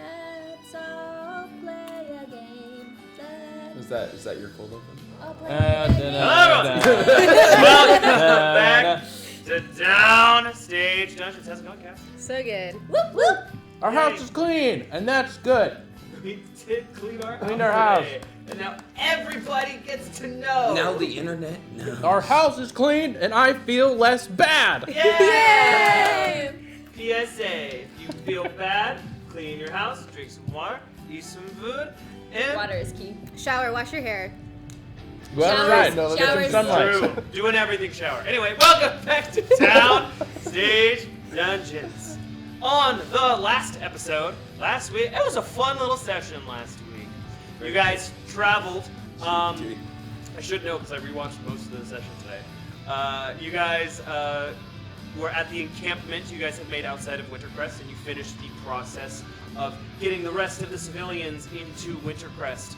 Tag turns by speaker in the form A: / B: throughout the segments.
A: Let's all play a game.
B: Is that your cold open?
C: Welcome back to Downstage Dungeons. How's it going, Cass?
A: So good. Whoop whoop.
D: Our house is clean, and that's good.
C: We did clean our
D: house.
C: today, and now everybody gets to know.
B: Now the internet knows.
D: Our house is clean, and I feel less bad.
C: Yay! PSA: if you feel bad, clean your house, drink some water, eat some food, and
A: Water is key. Shower, wash your hair.
D: Go outside, no, look at some
A: Showers.
D: sunlight.
C: True. Doing everything shower. Anyway, welcome back to Downstage Dungeons. On the last episode, last week, it was a fun little session last week. You guys traveled. I should know because I rewatched most of the session today. You guys were at the encampment you guys had made outside of Wintercrest, and you finished the process of getting the rest of the civilians into Wintercrest.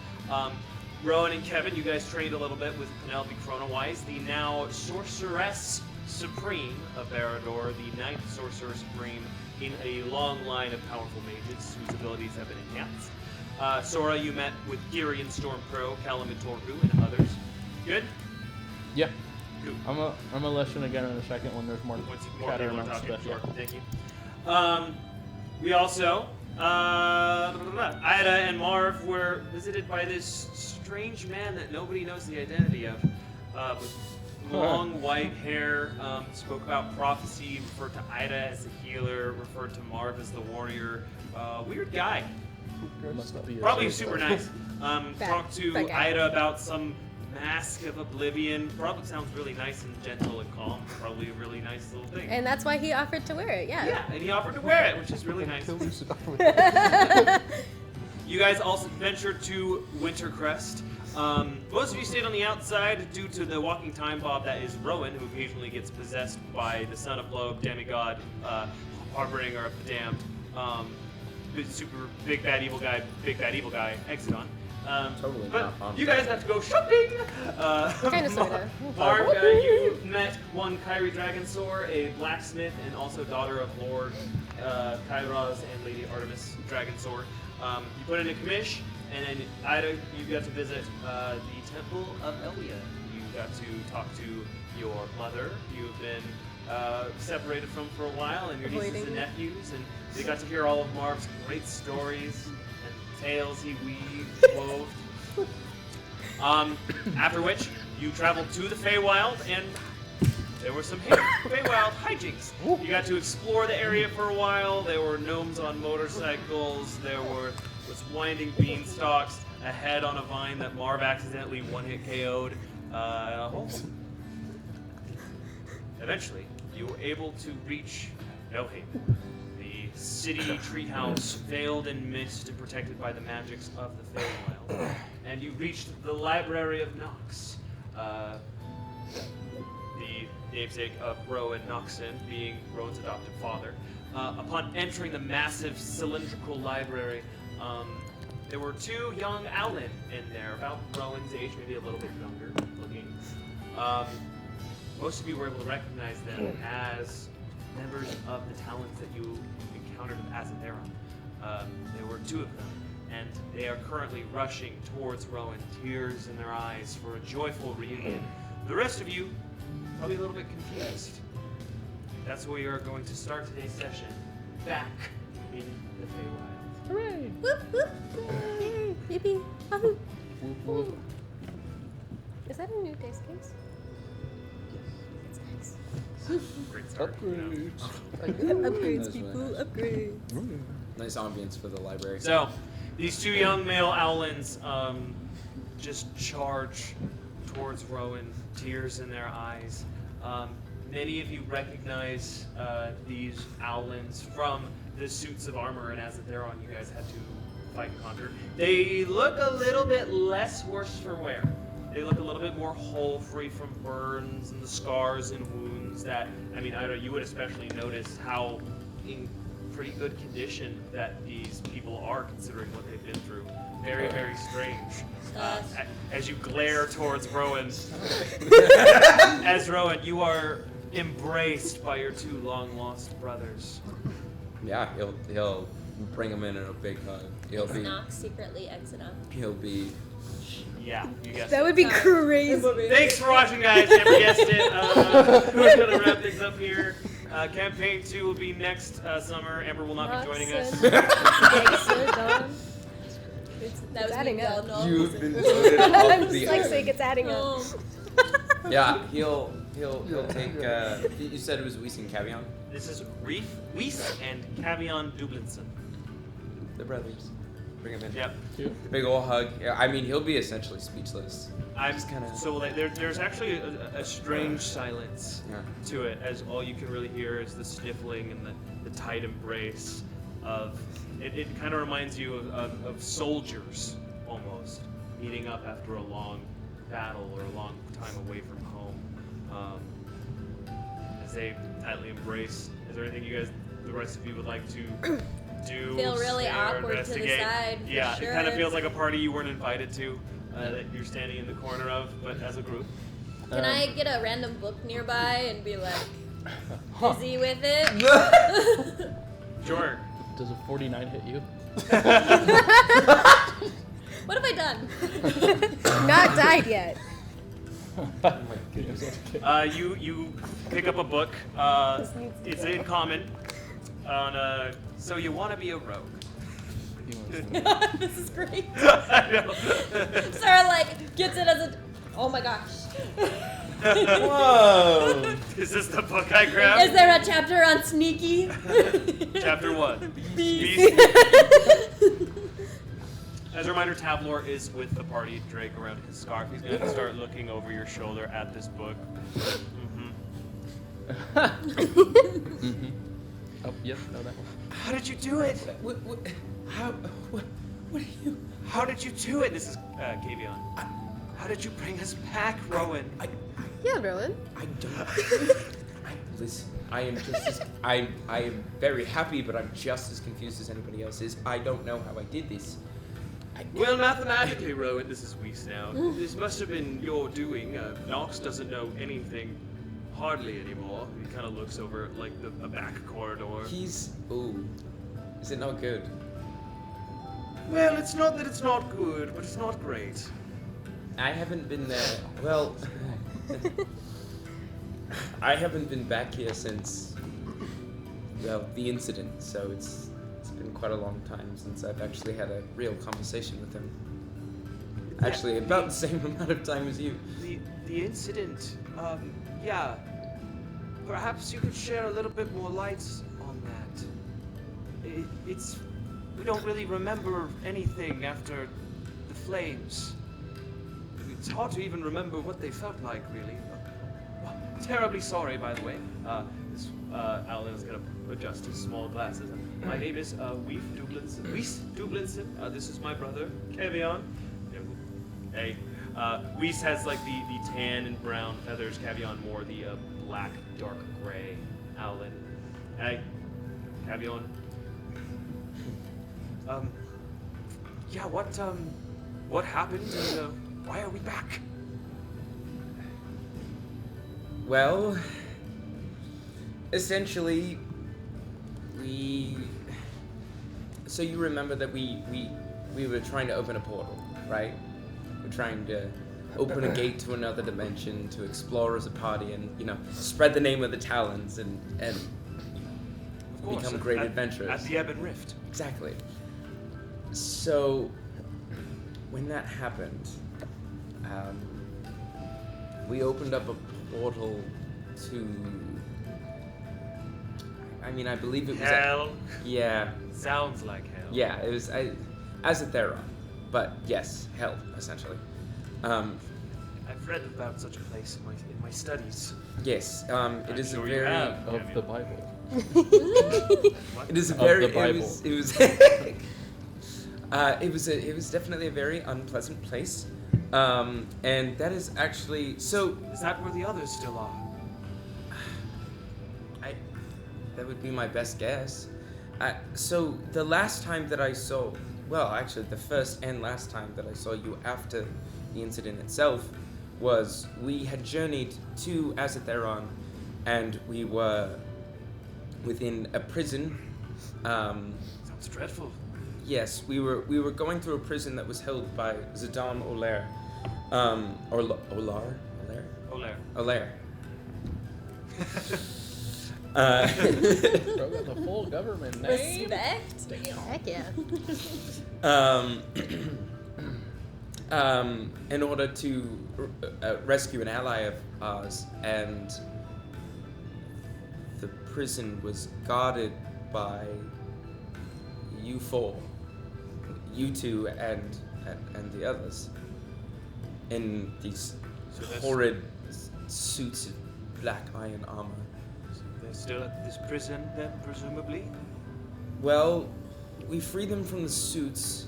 C: Rowan and Kevin, you guys trained a little bit with Penelope Chronowise, the now Sorceress Supreme of Barador, the 9th Sorcerer Supreme in a long line of powerful mages whose abilities have been enhanced. Sora, you met with Giri and Stormpro, Callum and Torgu, and others. Good?
D: Yeah.
C: Good.
D: I'm gonna listen again in a second when there's more
C: Once more
D: chatter
C: people are
D: amongst
C: talking,
D: us.
C: sure. Thank you. We also, Ida and Marv were visited by this strange man that nobody knows the identity of, with long white hair, spoke about prophecy, referred to Ida as the healer, referred to Marv as the warrior. Weird guy.
D: Must be a
C: Probably
D: safe
C: super
D: word.
C: nice. Talked to
A: bad guy.
C: Ida about some mask of oblivion. Probably sounds really nice and gentle and calm. Probably a really nice little thing.
A: And that's why he offered to wear it,
C: Yeah, and he offered to wear it, which is really nice.
A: yeah.
C: You guys also ventured to Wintercrest. Most of you stayed on the outside due to the walking time bomb that is Rowan, who occasionally gets possessed by the son of Loeb, demigod, harbinger of the damned, super big bad evil guy, Exodon.
B: Totally
C: But
B: not on
C: you guys have to go shopping.
A: Kinda sorta.
C: Mark, you met one Kyrie Dragonsaur, a blacksmith, and also daughter of Lord Kairos and Lady Artemis Dragonsaur. You put in a commish, and then Ida, you got to visit the Temple of Elia. You got to talk to your mother. You've been separated from for a while, and your nieces
A: Avoiding.
C: and nephews, and they got to hear all of Marv's great stories and tales he wove. After which, you traveled to the Feywild, and there were some Feywild hijinks. You got to explore the area for a while. There were gnomes on motorcycles. There was winding beanstalks, a head on a vine that Marv accidentally one-hit KO'd. Eventually, you were able to reach Elhaven, the city treehouse veiled in mist and protected by the magics of the Feywild. And you reached the Library of Nox, the namesake of Rowan Noxon, being Rowan's adopted father. Upon entering the massive cylindrical library, there were two young Owlin in there, about Rowan's age, maybe a little bit younger looking. Most of you were able to recognize them as members of the Talons that you encountered with Azatheron. There were two of them, and they are currently rushing towards Rowan, tears in their eyes for a joyful reunion. The rest of you, probably a little bit confused. That's where we are going to start today's session, back in the Feywild.
D: Hooray!
A: Whoop whoop. Yay. Yippee. Wahoo.
D: Whoop, whoop.
A: Is that a new dice case? It's nice.
C: Great start.
D: Upgrades.
A: Upgrades,
B: That's
A: people.
B: really nice.
A: Upgrades.
B: Nice ambience for the library.
C: So, these two young male Owlins just charge towards Rowan, tears in their eyes. Many of you recognize these Owlins from the suits of armor, and as they're on, you guys had to fight and conquer. They look a little bit less worse for wear. They look a little bit more whole, free from burns and the scars and wounds that, I mean, Ida, you would especially notice how in pretty good condition that these people are, considering what they've been through. Very, very strange. As you glare towards Rowan, as Rowan, you are embraced by your two long-lost brothers.
B: Yeah, he'll bring him in a big hug. He'll
E: Is
B: be.
E: Nox secretly exit up?
B: He'll be.
C: Yeah, you guessed
A: That
C: it.
A: would be crazy.
C: Thanks for watching, guys. Never guessed it. We're gonna wrap things up here. Campaign 2 will be next summer. Amber will not be joining us.
A: Thanks, sir, Dawn.
E: That was
A: adding
E: me,
A: up.
E: y'all know.
B: You've been voted off
A: I'm
B: the
A: just like
B: island.
A: saying it's adding up.
E: Oh.
B: Yeah, he'll take. You said it was Weiss and Cavion.
C: This is Weiss and Cavion Dublinson.
B: The brothers. Bring him in.
C: Yep.
D: Cute.
B: Big ol' hug. Yeah, I mean, he'll be essentially speechless.
C: I'm
B: Just kinda-
C: so there's actually a strange silence
B: Yeah.
C: to it, as all you can really hear is the sniffling and the tight embrace of. It kind of reminds you of soldiers almost meeting up after a long battle or a long time away from home. As they tightly embrace. Is there anything you guys, the rest of you, would like to do?
E: Feel really
C: say, or
E: awkward to the
C: investigate?
E: side, for
C: Yeah,
E: sure.
C: it kind of feels like a party you weren't invited to, that you're standing in the corner of, but as a group.
E: Can I get a random book nearby and be like busy with it?
C: Sure.
D: Does a 49 hit you?
E: What have I done?
A: Not died yet.
B: Oh my goodness.
C: You pick up a book. It's in common. On so you want to be a rogue.
D: He wants to-
E: This is great.
C: I know.
E: Sarah like gets it as a. Oh my gosh.
B: Whoa!
C: Is this the book I grabbed?
E: Is there a chapter on sneaky?
C: Chapter 1.
E: Beast.
C: As a reminder, Tavlor is with the party, Drake around his scarf. He's going to start looking over your shoulder at this book.
D: Mm-hmm. Oh, yep, know that one.
C: How did you do it?
B: What are you?
C: How did you do it? This is Kavion. How did you bring us back, Rowan?
A: Yeah, Rowan.
B: I don't. Listen, I am just as I am very happy, but I'm just as confused as anybody else is. I don't know how I did this.
C: Well, mathematically, Rowan, this is Weiss now. This must have been your doing. Nox doesn't know anything, hardly anymore. He kind of looks over at, like, a back corridor.
B: He's. Ooh. Is it not good?
C: Well, it's not that it's not good, but it's not great.
B: I haven't been there. Well, I haven't been back here since, well, the incident. So it's been quite a long time since I've actually had a real conversation with him. Actually, about the same amount of time as you.
C: The incident, yeah. Perhaps you could share a little bit more light on that. It's we don't really remember anything after the flames. It's hard to even remember what they felt like, really. Terribly sorry, by the way. Alan is going to adjust his small glasses. My name is Weiss Dublinson. This is my brother, Cavion. Hey. Weiss has like the tan and brown feathers. Cavion more the black, dark gray. Alan. Hey. Cavion. Yeah, what happened and why are we back?
B: Well, essentially, so you remember that we were trying to open a portal, right? We're trying to open a gate to another dimension to explore as a party and, spread the name of the Talons and
C: Of course,
B: become great
C: at
B: adventurers.
C: At the Ebon Rift.
B: Exactly. So, when that happened, we opened up a portal to. I mean, I believe it was.
C: Hell.
B: Yeah.
C: Sounds like hell.
B: Yeah, it was Azatheron, but yes, hell essentially.
C: I've read about such a place in my studies.
B: Yes, it is
C: sure
B: a
C: you
B: very.
C: have.
D: Of the Bible.
B: It is a
D: Of
B: very.
D: the Bible.
B: It was definitely a very unpleasant place, and that is actually so.
C: Is that where the others still are?
B: That would be my best guess. So the last time that I saw, well, actually the first and last time that I saw you after the incident itself was we had journeyed to Azatheron and we were within a prison
C: Sounds dreadful.
B: Yes, we were going through a prison that was held by Zadam Olair. Olair.
D: Bro got the full government name.
E: Respect.
A: Heck yeah.
B: In order to rescue an ally of ours, and the prison was guarded by you four, you two, and the others, in these horrid suits of black iron armor.
C: They're still at this prison, then, presumably?
B: Well, we freed them from the suits,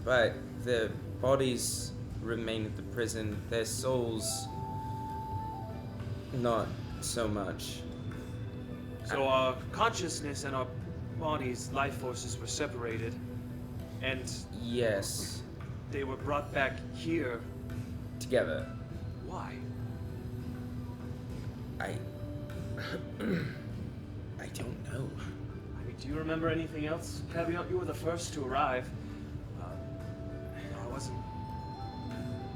B: but their bodies remain at the prison. Their souls, not so much.
C: So our consciousness and our bodies, life forces were separated, and
B: Yes,
C: they were brought back here.
B: together.
C: Why?
B: I don't know.
C: I mean, do you remember anything else? Caveat, you were the first to arrive. No, I wasn't.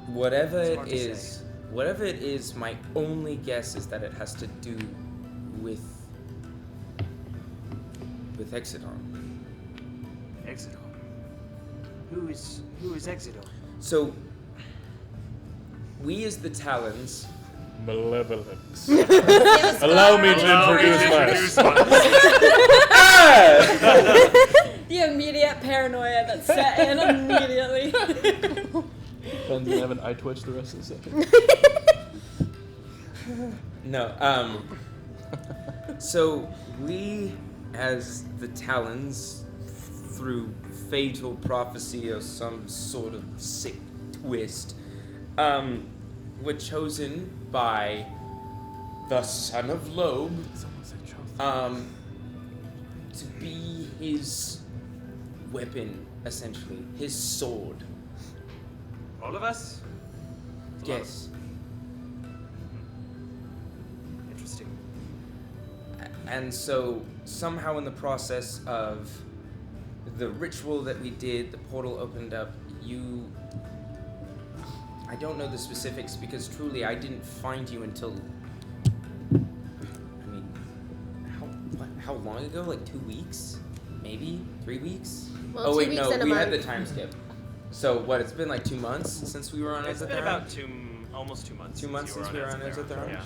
B: Whatever
C: It's
B: it
C: hard to
B: is, my only guess is that it has to do with Exodon.
C: Exodon. Who is Exodon?
B: So, we as the Talons.
D: Malevolence. Allow me to introduce myself.
E: The immediate paranoia that set in immediately.
D: Ben's gonna have an eye twitch the rest of the session.
B: No, so we, as the Talons, through fatal prophecy or some sort of sick twist, were chosen by the son of Loeb, to be his weapon, essentially, his sword.
C: All of us?
B: Yes.
C: Interesting.
B: And so, somehow in the process of the ritual that we did, the portal opened up, I don't know the specifics because truly I didn't find you until, I mean, how long ago? Like 2 weeks? Maybe? 3 weeks?
A: Well,
B: oh
A: 2
B: wait,
A: weeks
B: no,
A: and a
B: we had
A: month.
B: the time skip. So what, it's been like 2 months since we were on
C: It's
B: Exotherm?
C: been about almost 2 months.
B: 2 months since we were on Exotherm?
C: Yeah.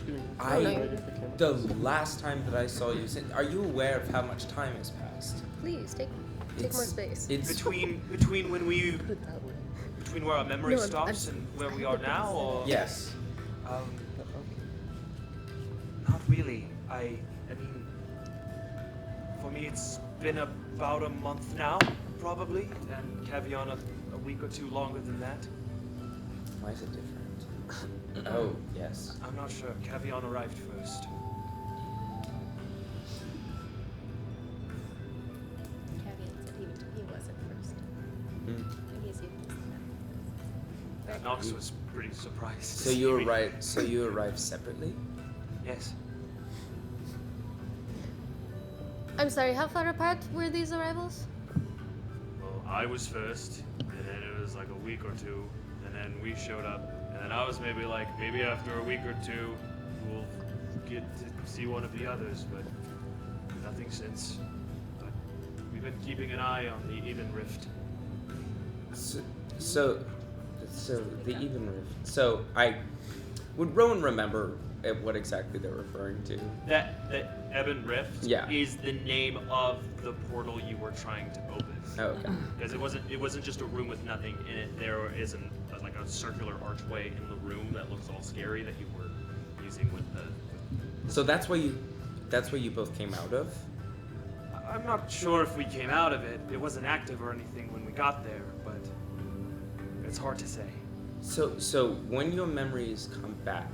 B: The last time that I saw you, are you aware of how much time has passed?
A: Please take
B: It's-
A: more space.
B: It's
C: Between when we between where our memory
A: No, I'm
C: stops and where we are now, or
B: yes.
C: Not really. I mean, for me it's been about a month now, probably, and Cavion a week or two longer than that.
B: Why is it different? Oh, yes.
C: I'm not sure. Cavion arrived first.
A: Caveat said he wasn't first.
B: Mm.
A: He's you.
C: Nox was pretty surprised. to
B: So
C: see
B: you
C: me.
B: arrived separately?
C: Yes.
A: I'm sorry, how far apart were these arrivals?
C: Well, I was first, and then it was like a week or two, and then we showed up, and then I was maybe after a week or two, we'll get to see one of the others, but nothing since. But we've been keeping an eye on the Even Rift.
B: So the Even Rift. So would Rowan remember what exactly they're referring to?
C: That Eben Rift
B: Yeah.
C: is the name of the portal you were trying to open.
B: Oh, okay.
C: Because it wasn't just a room with nothing in it. There is like a circular archway in the room that looks all scary that you were using with the.
B: So that's where you both came out of?
C: I'm not sure if we came out of it. It wasn't active or anything when we got there, but it's hard to say.
B: So when your memories come back,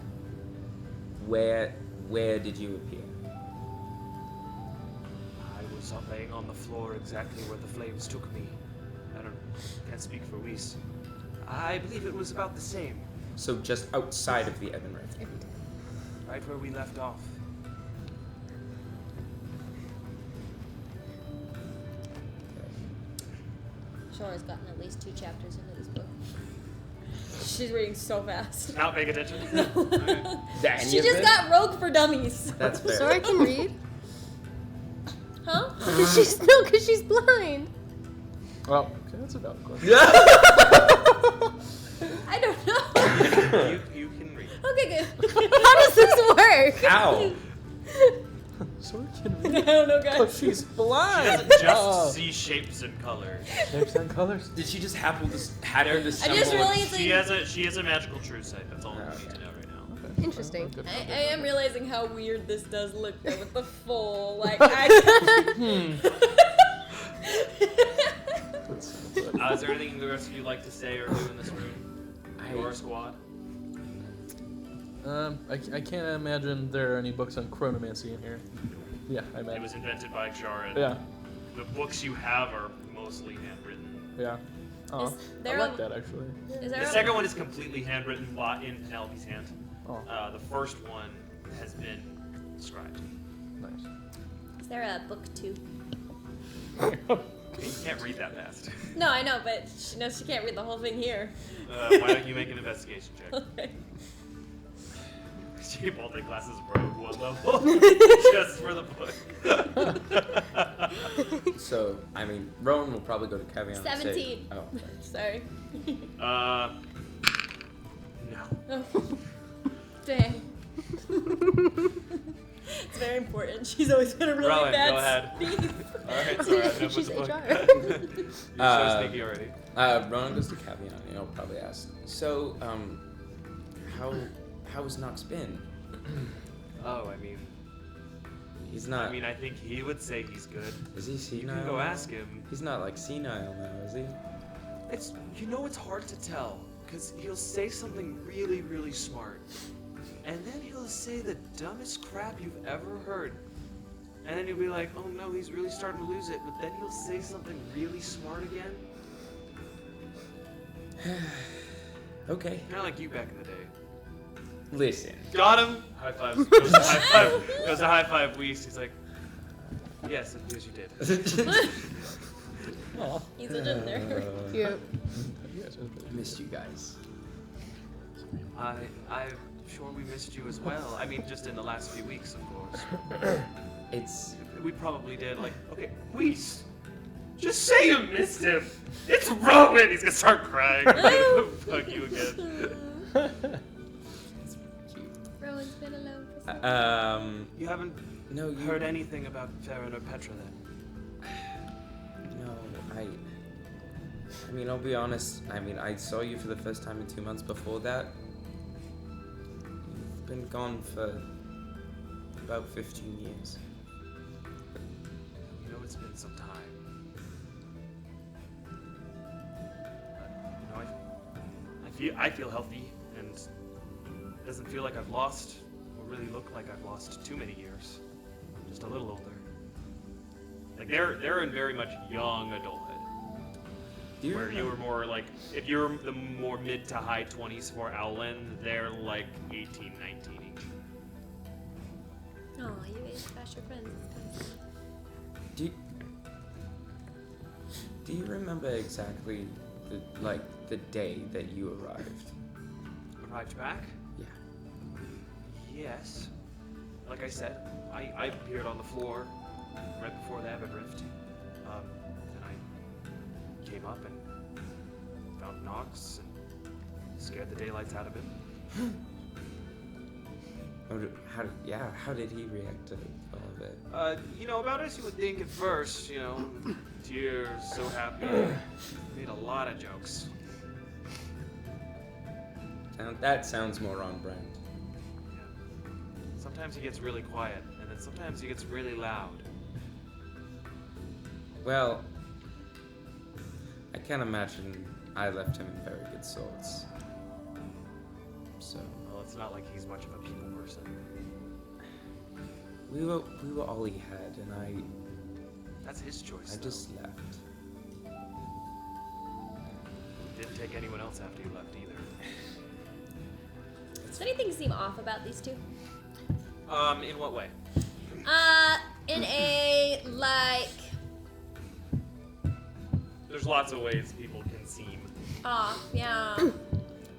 B: where did you appear?
C: I was laying on the floor exactly where the flames took me. Can't speak for Weiss. I believe it was about the same,
B: So just outside of the Even Rift.
C: right where we left off.
E: Shora's gotten at least 2 chapters into this book. She's reading so fast.
C: Not paying attention.
E: She just got Rogue for Dummies.
B: That's fair.
A: Sora can read.
E: Huh?
A: Because she's blind.
D: Well, okay, that's a valid question.
E: I don't know.
C: you can read.
E: Okay, good.
A: How does this work?
B: Ow!
D: Sora can
E: I
D: read.
E: don't know,
D: Oh,
E: guys.
D: she's
C: She
D: blind.
C: doesn't just see shapes and colors.
D: Shapes and colors.
B: Did she just happen to
E: I just realized
C: She has a magical true sight. That's all we need to know right now.
D: Okay.
A: Interesting.
D: Good.
E: I am realizing how weird this does look though with the full like.
C: Is there anything the rest of you like to say or do in this room? Your squad.
D: I can't imagine there are any books on chronomancy in here. Yeah, I
C: It
D: imagine.
C: was invented by Kshara.
D: Yeah,
C: The books you have are mostly handwritten.
D: yeah. Oh,
E: Is
D: I
E: there
D: like
E: a-
D: that actually.
E: Is there
C: The
E: a-
C: second one is completely handwritten in Penelope's hand.
D: Oh,
C: The first one has been scribed.
D: nice.
E: Is there a book 2?
C: You can't read that fast.
E: No, I know, but she knows she can't read the whole thing here.
C: Why don't you make an investigation check?
E: Okay.
C: She multi classes rogue 1 level just for the book.
B: So, I mean, Rowan will probably go to Cavion and say...
E: 17.
B: Oh,
E: Sorry.
C: No.
E: Oh. Dang. It's very important. She's always been a really
C: Rowan,
E: bad
C: go ahead.
E: thief.
C: Alright, sorry, I didn't put
A: She's
C: the book.
A: HR.
C: You chose Sneaky already.
B: Rowan goes to Cavion and he'll probably ask, so, how's Nox been?
C: Oh, I mean,
B: He's not...
C: I think he would say he's good.
B: is he
C: You
B: senile?
C: can go
B: now?
C: ask him.
B: He's not, like, senile now, is he?
C: It's it's hard to tell because he'll say something really, really smart, and then he'll say the dumbest crap you've ever heard, and then you'll be like, oh no, he's really starting to lose it. But then he'll say something really smart again,
B: Okay.
C: kind of like you back in the day.
B: Listen.
C: Got him. High fives. Goes to high five. Goes to high five. Weast. He's like, yes, yes, you did.
D: Oh,
E: He's a gender.
A: Cute.
B: Missed you guys.
C: I'm sure we missed you as well. I mean, just in the last few weeks, of course.
B: It's...
C: We probably did. Like, okay, Weast, just say you missed him. It's Rowan. He's gonna start crying. Fuck you again.
E: Rowan's been alone for some
C: You haven't
B: No, you...
C: heard anything about Farron or Petra then?
B: No, I mean, I'll be honest. I mean, I saw you for the first time in 2 months before that. You've been gone for about 15 years.
C: You know, it's been some time. I feel healthy, and it doesn't feel like I've lost, or really look like I've lost too many years. Just a little older. Like they're in very much young adulthood.
B: Do you
C: Where you were more like, if you're the more mid to high 20s for Owlin, they're like 18, 19 each.
E: Oh, you guys got your friends.
B: Do you remember exactly the day that you arrived?
C: Arrived back?
B: Yeah.
C: Yes. Like I said, I appeared on the floor right before the Abbot Rift. And I came up and found Nox and scared the daylights out of him.
B: How did he react to all of it?
C: About as you would think at first, tears, so happy. Made a lot of jokes.
B: That sounds more on brand.
C: Yeah. Sometimes he gets really quiet, and then sometimes he gets really loud.
B: Well, I can't imagine I left him in very good sorts. So
C: Well, it's not like he's much of a people person.
B: we were all he had, and
C: That's his choice.
B: I
C: though.
B: just left.
C: Didn't take anyone else after you left either.
E: Does anything seem off about these two?
C: In what way?
E: In a, like...
C: there's lots of ways people can seem.
E: Yeah. I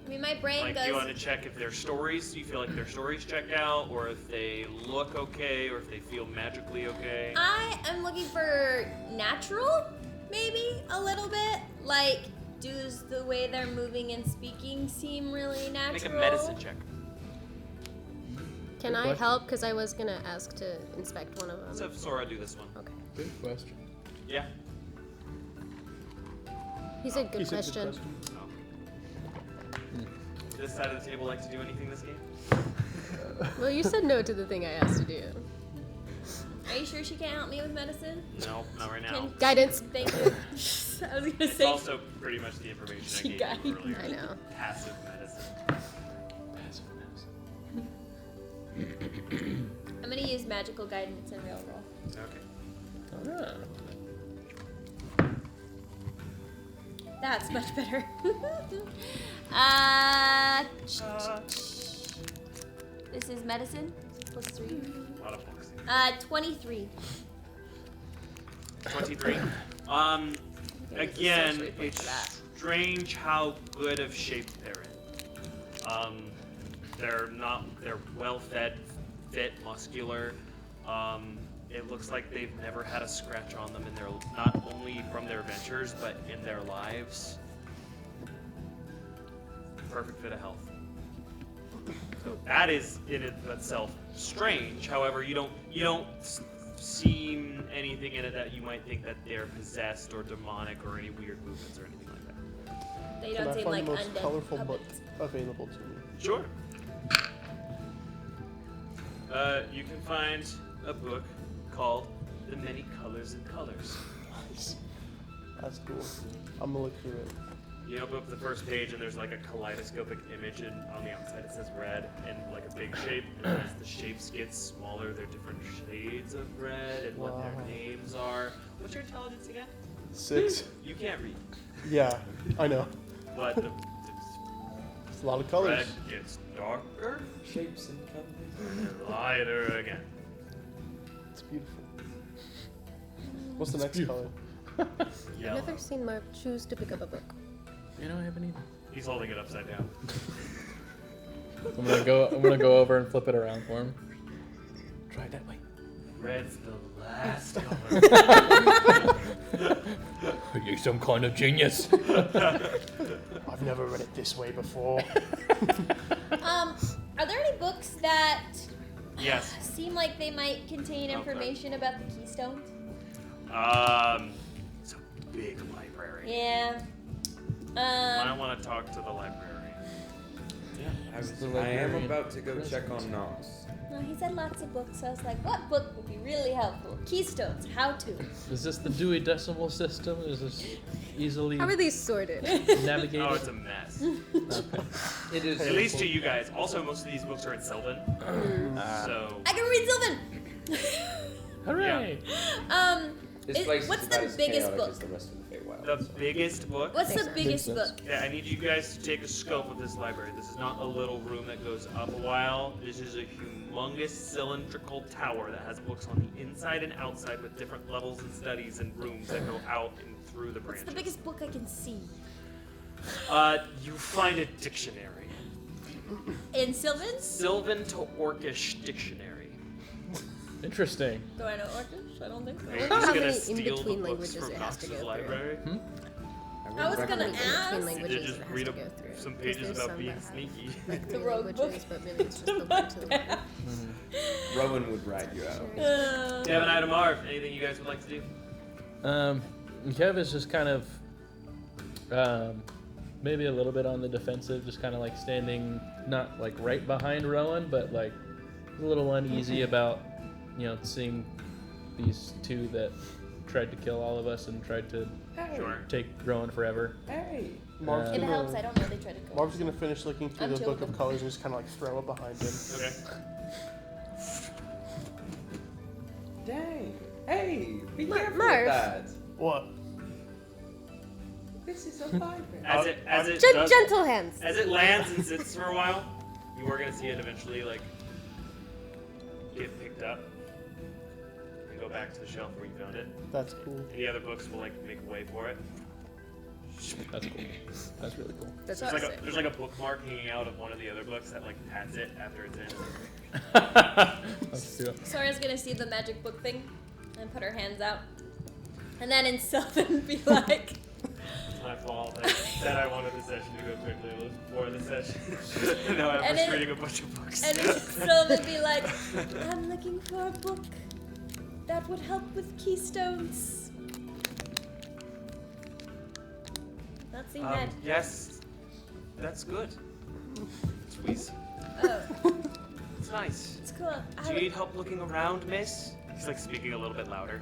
E: mean, my brain
C: Like,
E: goes.
C: do you want to check if their stories, do you feel like their stories check out, or if they look okay, or if they feel magically okay?
E: I am looking for natural, maybe a little bit. Like, does the way they're moving and speaking seem really natural?
C: Make a medicine check.
A: Can
D: Good
A: I
D: question.
A: help? Because I was gonna ask to inspect one of them.
C: Let's have Sora do this one.
A: Okay.
D: Good question.
C: Yeah.
A: He said good
D: He said
A: question.
C: Oh. Does this side of the table like to do anything this game?
A: Well, you said no to the thing I asked to do.
E: Are you sure she can't help me with medicine?
C: No, not right now.
A: Guidance.
E: Thank you. I was gonna
C: It's
E: say.
C: also pretty much the information I
E: She
C: gave
E: got
C: you
E: you.
C: earlier.
A: I know.
C: Passive medicine.
E: I'm gonna use magical guidance in real roll.
C: Okay.
E: That's much better. This is medicine plus 3.
C: A lot of books.
E: 23.
C: 23. Again, it's strange how good of shape they're in. They're well fed, fit, muscular. It looks like they've never had a scratch on them in their, not only from their adventures, but in their lives. Perfect fit of health. So that is in itself strange. However, you don't seem anything in it that you might think that they're possessed or demonic or any weird movements or anything like that.
E: They
F: Can
E: don't
F: I
E: seem
F: find
E: like
F: the most
E: undead
F: colorful book
E: puppets.
F: available to me?
C: Sure. You can find a book called The Many Colors and Colors.
F: Nice. That's cool. I'm gonna look through it.
C: You open up the first page and there's like a kaleidoscopic image, and on the outside it says red and like a big shape. And as the shapes get smaller, they're different shades of red and what their
F: Wow.
C: names are. What's your intelligence again?
F: 6.
C: You can't read,
F: Yeah, I know.
C: but the
F: It's a lot of colors.
C: red gets darker
B: Shapes and colors.
C: and lighter again.
F: It's beautiful. What's the next color?
A: I've
C: Yellow.
A: never seen Mark choose to pick up a book.
D: You know, I haven't either.
C: He's holding it upside down.
D: I'm gonna go over and flip it around for him. Try it that way.
C: Red's the last color.
D: Are you some kind of genius?
F: I've never read it this way before.
E: Are there any books that
C: Yes.
E: seem like they might contain information about the keystones?
C: It's a big library.
E: Yeah.
C: I want to talk to the librarian.
B: I
D: The
B: am
D: librarian
B: about to go check on
D: present.
B: Knox.
E: No, he said lots of books, so I was like, what book would be really helpful? Keystones, how to.
D: Is this the Dewey Decimal System? Is this easily
A: How are these sorted?
D: navigated?
C: Oh, it's a mess.
D: Okay.
B: It is.
C: At least to you guys. Also, most of these books are in Sylvan. So,
E: I can read Sylvan!
D: Hooray!
B: This place
E: what's
B: is
E: the
B: about as
E: biggest
B: chaotic
E: book?
B: as the rest of the Feywild.
C: the biggest book.
E: What's the
A: Makes
E: biggest
D: sense.
E: book?
C: Yeah, I need you guys to take a scope of this library. This is not a little room that goes up a while. This is a humongous cylindrical tower that has books on the inside and outside with different levels and studies and rooms that go out and through the
E: What's
C: branches.
E: the biggest book I can see?
C: You find a dictionary.
E: In Sylvan?
C: Sylvan to Orcish dictionary.
D: Interesting.
E: Do I know Orcish? I don't think so.
C: Are you
A: wonder
C: just
A: how
C: gonna
A: many
C: steal the
A: in-between
C: books
A: languages
C: from
A: it has to
C: Knox's
A: go
C: library?
A: through.
E: I was gonna
A: In between
E: ask.
C: You
A: languages
C: just
A: it has
C: read
A: to go through.
C: some
A: 'Cause
C: pages
A: there's
C: about
A: some
C: being
A: that have,
C: sneaky.
A: Like
E: The
A: three
E: rogue
A: languages,
E: book.
A: but really it's just the one to learn.
B: Rowan would ride you out.
C: Devin, Ida, Marv, anything you guys would like to do?
D: Kev is just kind of, maybe a little bit on the defensive, just kind of like standing, not like right behind Rowan, but like a little uneasy about, seeing these two that tried to kill all of us and tried to
C: Sure.
D: take Rowan forever.
B: Hey.
F: Marv's
D: Uh,
E: If it helps, I
F: gonna,
E: don't know. They try to go.
F: Marv's gonna finish looking through
E: I'm
F: the
E: chill
F: book
E: with
F: of
E: them.
F: colors and just kind of like throw it behind him.
C: Okay.
B: Dang. Hey, be careful
A: Marv.
B: with that.
F: What?
B: This is a library.
C: As it does,
A: Gentle hands.
C: as it lands and sits for a while, you are gonna see it eventually like get picked up and go back to the shelf where you found it.
F: That's cool.
C: Any other books will like make way for it.
D: That's cool. That's really cool.
A: That's
C: There's
A: awesome.
C: like a bookmark hanging out of one of the other books that like pats it after it's in.
D: Let's do it.
E: Sora's gonna see the magic book thing and put her hands out. And then in Sylvan be like,
C: It's my fault. I said I wanted the session to go quickly before the session. And now I'm
E: And
C: just
E: it-
C: reading a bunch of books.
E: and in Sylvan be like, I'm looking for a book that would help with keystones. Not seeing that.
C: Yes, that's good. Squeeze.
E: Oh,
C: It's nice.
E: it's cool.
C: Do you need help looking around, miss? He's like speaking a little bit louder.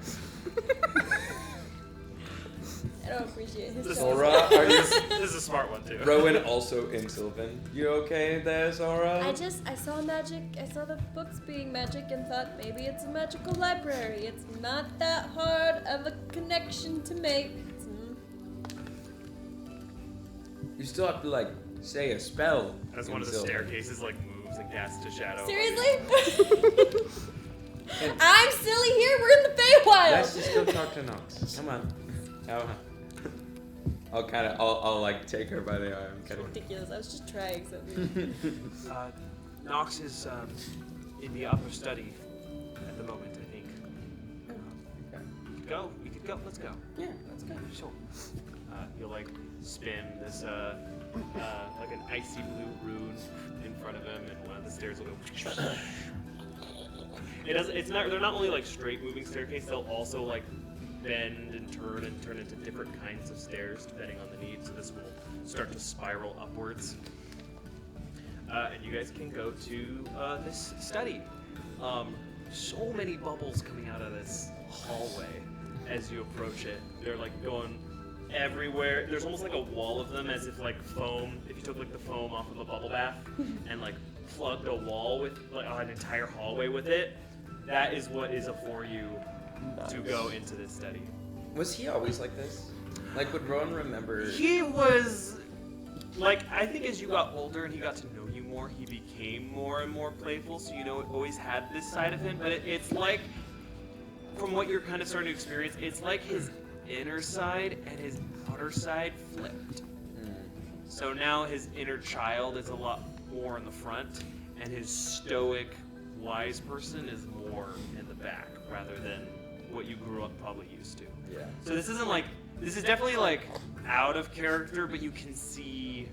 E: I don't appreciate his
C: This,
E: tone.
B: Sora, are you?
C: this is a smart one too.
B: Rowan also in Sylvan. You okay there, Sora?
E: I saw magic, I saw the books being magic and thought maybe it's a magical library. It's not that hard of a connection to make.
B: You still have to like say a spell.
C: As
B: in
C: one of the
B: Sylvan.
C: staircases like moves and casts a shadow.
E: Seriously? I'm silly here, we're in the Feywild!
B: Let's just go talk to Nox. Come on. I'll like take her by the arm.
E: It's ridiculous, I was just trying something.
C: Nox is in the upper study at the moment, I think. We could go. Let's go.
B: Yeah, let's go.
C: Sure. You'll like spin this like an icy blue rune in front of him, and one of the stairs will go. It's not. They're not only like straight moving staircase. They'll also like bend and turn into different kinds of stairs depending on the need. So this will start to spiral upwards. And you guys can go to this study. So many bubbles coming out of this hallway as you approach it. They're like going everywhere. There's almost like a wall of them, as if like foam. If you took like the foam off of a bubble bath and like plugged a wall with like an entire hallway with it, that is what is for you to go into this study.
B: Was he always like this? Like, would Rowan remember?
C: He was like, I think as you got older and he got to know you more, he became more and more playful. So always had this side of him. But it's like, from what you're kind of starting to experience, it's like his inner side and his outer side flipped. So now his inner child is a lot more in the front, and his stoic, wise person is more in the back, rather than what you grew up probably used to.
B: Yeah.
C: So this is definitely like out of character, but you can see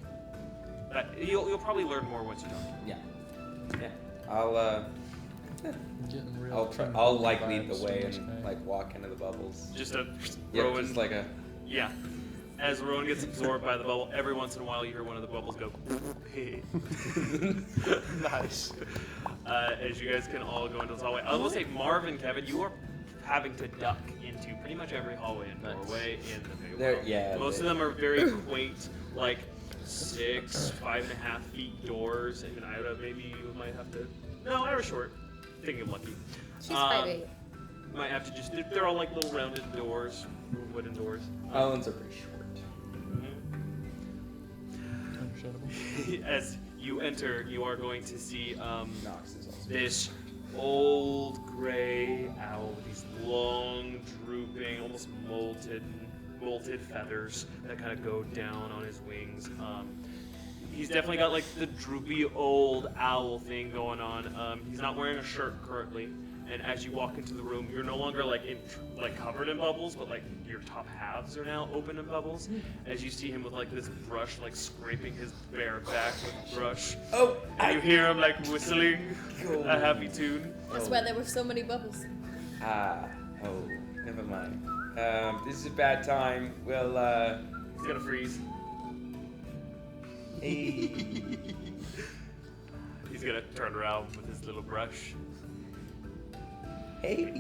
C: that you'll probably learn more once you talk to him.
B: Yeah. I'll
D: Getting real.
B: I'll like lead the
D: vibes
B: way
D: from this
B: and
D: guy.
B: like walk into the bubbles.
C: Just a
B: Yeah,
C: Rowan.
B: just like a.
C: Yeah. As Rowan gets absorbed by the bubble, every once in a while you hear one of the bubbles go.
F: Nice.
C: As you guys can all go into this hallway. I will say, Marvin, Kevin, you are having to duck into pretty much every hallway and doorway in the
B: There-
C: Feywild.
B: yeah,
C: Most
B: they-
C: of them are very quaint, like 6, 5.5 feet doors. Even Ida, maybe you might have to. No, Ira's short. Thinking of Lucky.
A: She's 5'8".
C: Might have to just. They're all like little rounded doors, wooden doors.
B: Islands are pretty short.
D: Understandable.
C: As you enter, you are going to see
B: Nox is also.
C: this old gray owl with these long, drooping, almost molted feathers that kind of go down on his wings. He's definitely got like the droopy old owl thing going on. He's not wearing a shirt currently, and as you walk into the room, you're no longer like covered in bubbles, but like your top halves are now open in bubbles. As you see him with like this brush, like scraping his bare back with a brush.
B: Oh,
C: And you hear him like whistling a happy tune.
E: That's why there were so many bubbles.
B: Oh, never mind. This is a bad time. Well,
C: He's gonna freeze.
B: hey.
C: He's gonna turn around with his little brush.
B: Hey.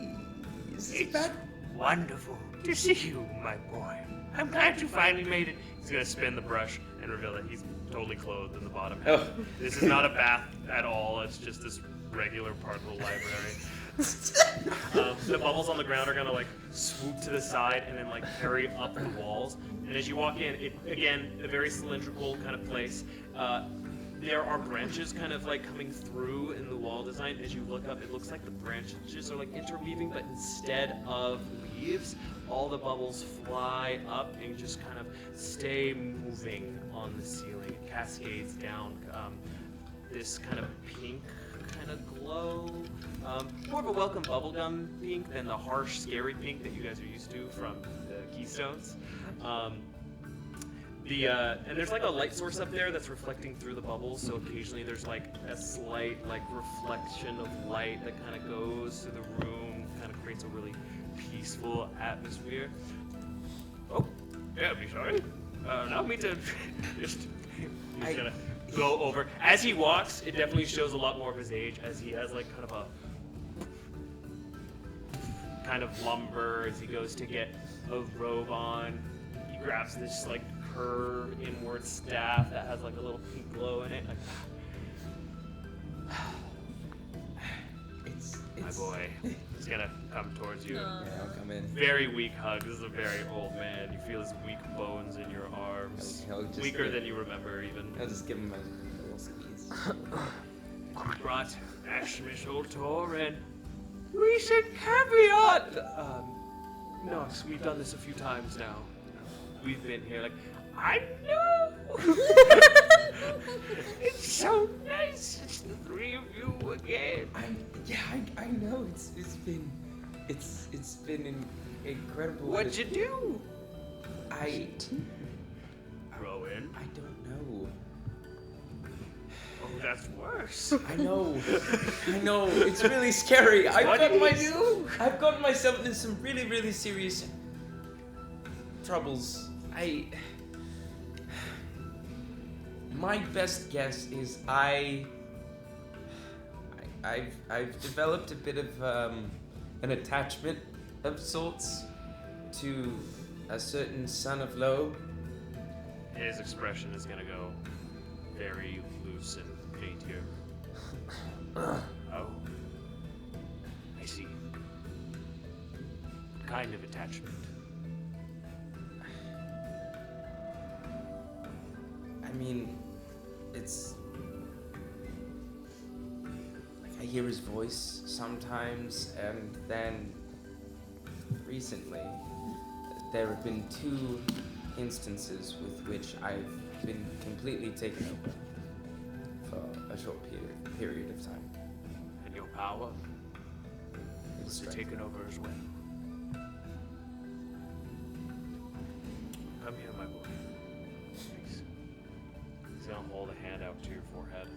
B: Is this
C: It's
B: bad?
C: wonderful to see you, my boy. I'm glad you finally made it. He's gonna spin the brush and reveal that he's totally clothed in the bottom half.
B: Oh.
C: This is not a bath at all. It's just this regular part of the library. The bubbles on the ground are gonna like swoop to the side and then like carry up the walls. And as you walk in, it again a very cylindrical kind of place. There are branches kind of like coming through in the wall design. As you look up, it looks like the branches are like interweaving, but instead of leaves, all the bubbles fly up and just kind of stay moving on the ceiling. It cascades down this kind of pink kind of glow. More of a welcome bubblegum pink than the harsh, scary pink that you guys are used to from the Keystones. And there's like a light source up there that's reflecting through the bubbles, so occasionally there's like a slight like reflection of light that kind of goes through the room, kind of creates a really peaceful atmosphere. Oh, yeah, be sorry. Allow me to just he's gonna go over. As he walks, it definitely shows a lot more of his age, as he has like kind of lumber as he goes to get a robe on. He grabs this like curved inward staff that has like a little pink glow in it. Like,
B: It's
C: my boy, he's gonna come towards you.
B: Yeah, I'll come in.
C: Very weak hug. This is a very old man. You feel his weak bones in your arms.
B: He'll just
C: Weaker than you remember, even.
B: I'll just give him a little squeeze.
C: We brought Maximus Ultor and recent caveat. Nox, we've done this a few times now. We've been here like, I know. It's so nice. It's the three of you again.
B: I know. It's been incredible.
C: What'd you do? Rowan.
B: I don't know.
C: Oh, that's worse.
B: I know. It's really scary.
C: What did you do?
B: I've gotten myself into some really, really serious troubles. My best guess is I've developed a bit of an attachment of sorts to a certain son of Loeb.
C: His expression is gonna go very loose and faint here. Oh, I see. Kind of attachment.
B: I mean, it's like I hear his voice sometimes, and then recently there have been 2 instances with which I've been completely taken over for a short period of time.
C: And your power
B: It's
C: was taken over as well. Come here, my boy. Please. He's gonna hold a hand out to your forehead,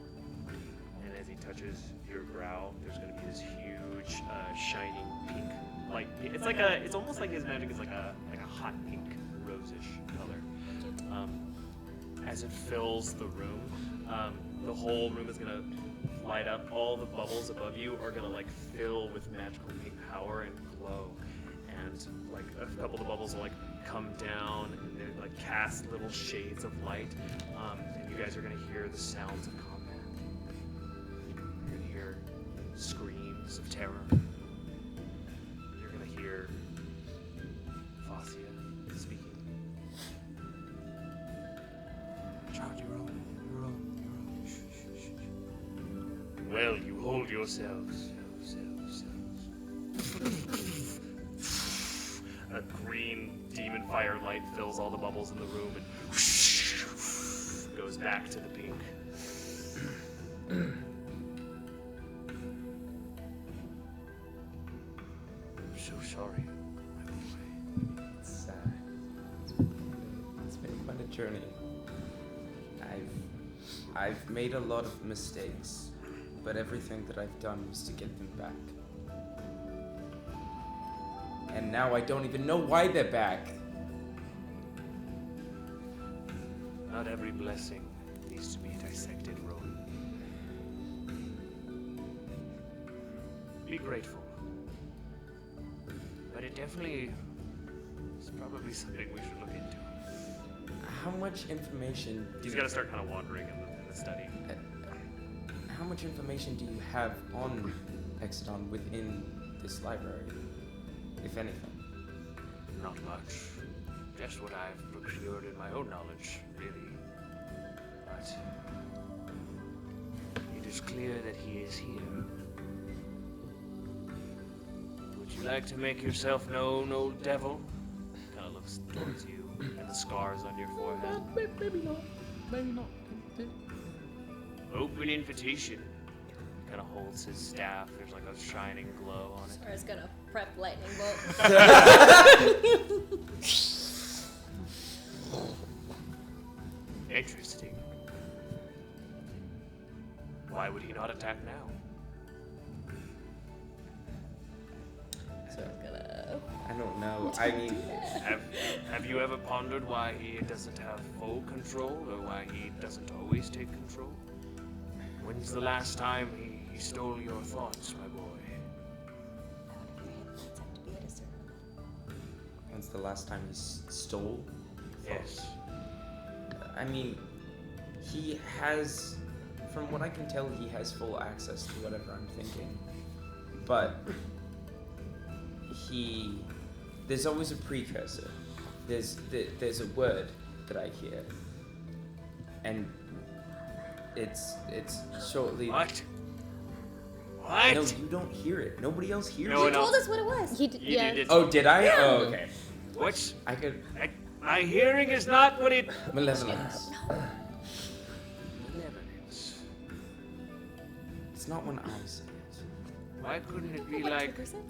C: and as he touches your brow, there's gonna be this huge, shining pink. Like it's almost like his magic is like a hot pink, rosish color. As it fills the room, the whole room is gonna light up. All the bubbles above you are gonna like fill with magical pink power and glow. And like a couple of the bubbles will like come down and they like cast little shades of light. And you guys are gonna hear the sounds of combat. You're gonna hear screams of terror. You're gonna hear Fascia speaking. Child, you're on. Shh. Well, you hold yourselves. A green demon fire light fills all the bubbles in the room and goes back to the pink. I'm so sorry, my boy.
B: It's been quite a journey. I've made a lot of mistakes, but everything that I've done was to get them back. And now I don't even know why they're back.
C: Not every blessing needs to be dissected, Rowan. Be grateful. But it definitely is probably something we should look into.
B: How much information
C: He's got to start kind of wandering in the study.
B: How much information do you have on Hexadon within this library, if anything?
C: Not much. Just what I've procured in my own knowledge, really. But it is clear that he is here. Would you like to make yourself known, old devil? Kind of looks towards you and the scars on your forehead.
D: Maybe not. Maybe not.
C: Open invitation. Kind of holds his staff. There's like a shining glow on it.
E: Sarah's gonna prep lightning bolt.
C: Interesting. Why would he not attack now?
E: Sarah's gonna.
B: I don't know. I mean,
C: Have you ever pondered why he doesn't have full control, or why he doesn't always take control? When's the last time he stole your thoughts, my boy?
B: when's the last time he stole?
C: Yes.
B: I mean, he has, from what I can tell, he has full access to whatever I'm thinking. But there's always a precursor. There's a word that I hear, and it's shortly.
C: What? What?
B: No, you don't hear it. Nobody else hears
C: No
B: it.
C: one
E: Told
C: else.
E: us what it was.
A: He did,
C: You
A: yeah.
C: did.
B: Oh, did I?
E: Yeah.
B: Oh, okay.
C: Which
B: I could.
C: my hearing is not what it.
B: Malevolence.
C: Malevolence.
B: It's not when I say it.
C: Why couldn't it be
E: What
C: like
E: triggers it?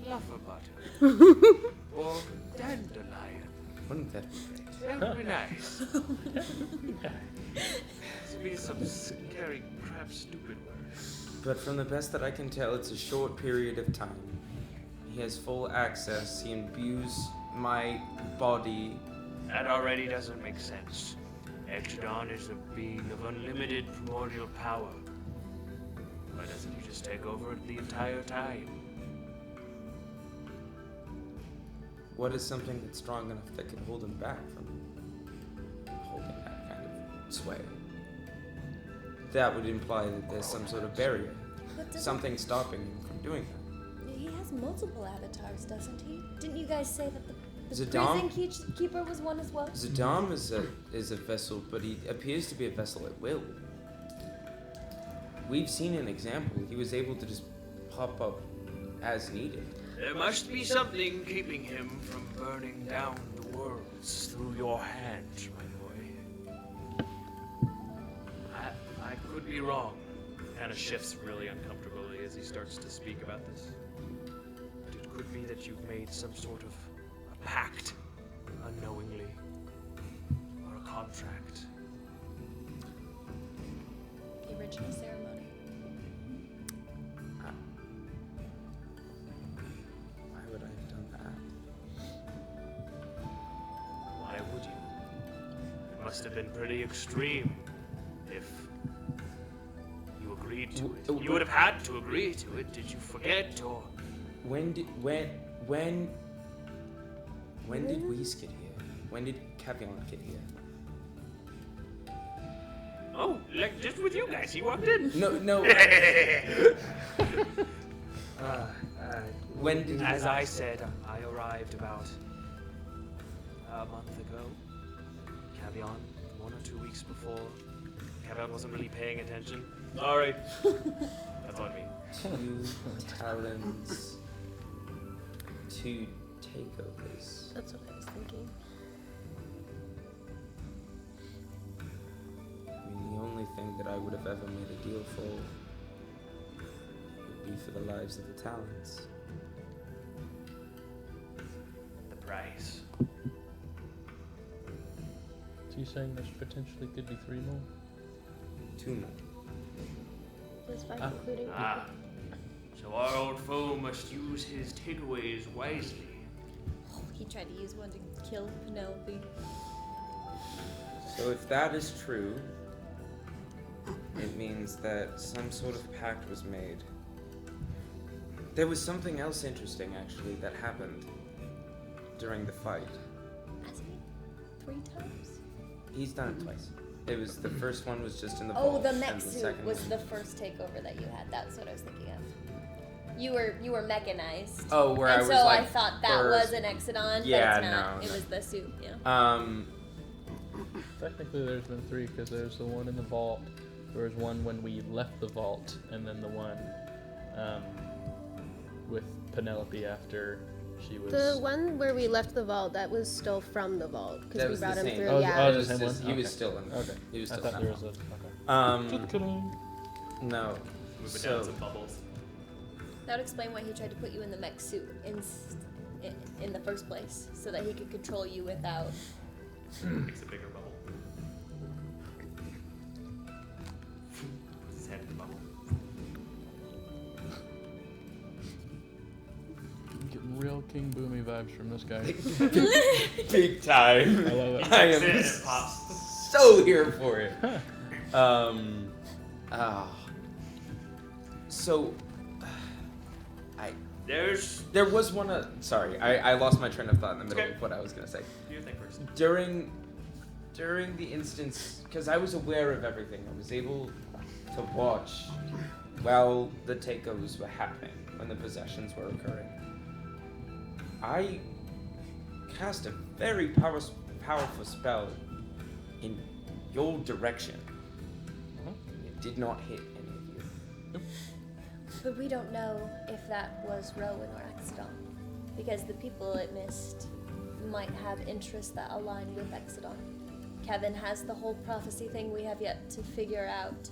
C: flufferbutter or dandelion?
B: Wouldn't that be great?
C: That would be nice. To be some scary, crap, stupid word.
B: But from the best that I can tell, it's a short period of time. He has full access. He imbues my body.
C: That already doesn't make sense. Ectrodon is a being of unlimited primordial power. Why doesn't he just take over the entire time?
B: What is something that's strong enough that could hold him back from holding that kind of sway? That would imply that there's some sort of barrier.
E: But doesn't-
B: Something stopping him from doing that.
E: He has multiple avatars, doesn't he? Didn't you guys say that the
B: Zadam?
E: prison keeper was one as well?
B: Zadam is a vessel, but he appears to be a vessel at will. We've seen an example. He was able to just pop up as needed.
C: There must be something keeping him from burning down the worlds through your hands, my boy. I could be wrong. Kind of shifts really uncomfortably as he starts to speak about this. But it could be that you've made some sort of a pact, unknowingly, or a contract.
E: The original ceremony.
B: Why would I have done that?
C: Why would you? It must have been pretty extreme if you agreed to it. You would have had to agree to it. Did you forget or?
B: When did Whis get here? When did Cavion get here?
C: Oh, like just with you guys. He walked in.
B: No. When did
C: As I said, I arrived about a month ago. Cavion, 1 or 2 weeks before. Cavion wasn't really paying attention. Sorry. That's on me.
B: 2 talons, 2 takeovers.
A: That's what I was thinking.
B: I mean, the only thing that I would have ever made a deal for would be for the lives of the talents.
C: The price.
D: So you saying there's potentially could be 3 more?
B: 2 more.
A: There's 5
D: Ah.
A: including
C: Ah. So our old foe must use his takeaways wisely.
E: Oh, he tried to use one to kill Penelope.
B: So if that is true, it means that some sort of pact was made. There was something else interesting, actually, that happened during the fight.
E: Has he? 3 times?
B: He's done it twice. It was the first one was just in the
E: Oh,
B: vault,
E: the
B: and
E: mech
B: the
E: suit
B: second
E: was
B: one-
E: the first takeover that you had. That's what I was thinking of. You were mechanized.
B: Oh, where
E: and
B: I was
E: so
B: like,
E: I thought that
B: first-
E: was an Exodon,
B: Yeah,
E: but it's not.
B: no,
E: It
B: no.
E: was the suit, yeah.
D: Technically, there's been 3 because there's the one in the vault. There was one when we left the vault, and then the one with Penelope after she was.
A: The one where we left the vault, that was still from the vault
B: That
A: because we
B: was the
A: brought him
B: same.
A: through.
D: Oh,
A: yeah.
D: oh, the same one?
B: He was
D: Okay.
B: still in.
D: Okay.
B: He was
D: I
B: still
D: thought
B: in
D: there
B: that
D: was
B: vault.
D: a. Okay.
B: No.
C: Move it down
B: So
C: some bubbles.
E: That would explain why he tried to put you in the mech suit in the first place, so that he could control you without.
C: Makes a bigger bubble. Puts his head in the bubble.
D: I'm getting real King Boomy vibes from this guy.
B: big time.
D: I love it.
B: I
C: It
B: am
C: pops.
B: so here for it. So, there was one. Sorry, I lost my train of thought in the middle
C: Okay.
B: of what I was gonna say.
C: Do your thing first.
B: During the instance, because I was aware of everything, I was able to watch while the takeovers were happening, when the possessions were occurring. I cast a very powerful spell in your direction. It did not hit any of you.
E: But we don't know if that was Rowan or Exodon, because the people it missed might have interests that align with Exodon. Kevin has the whole prophecy thing we have yet to figure out,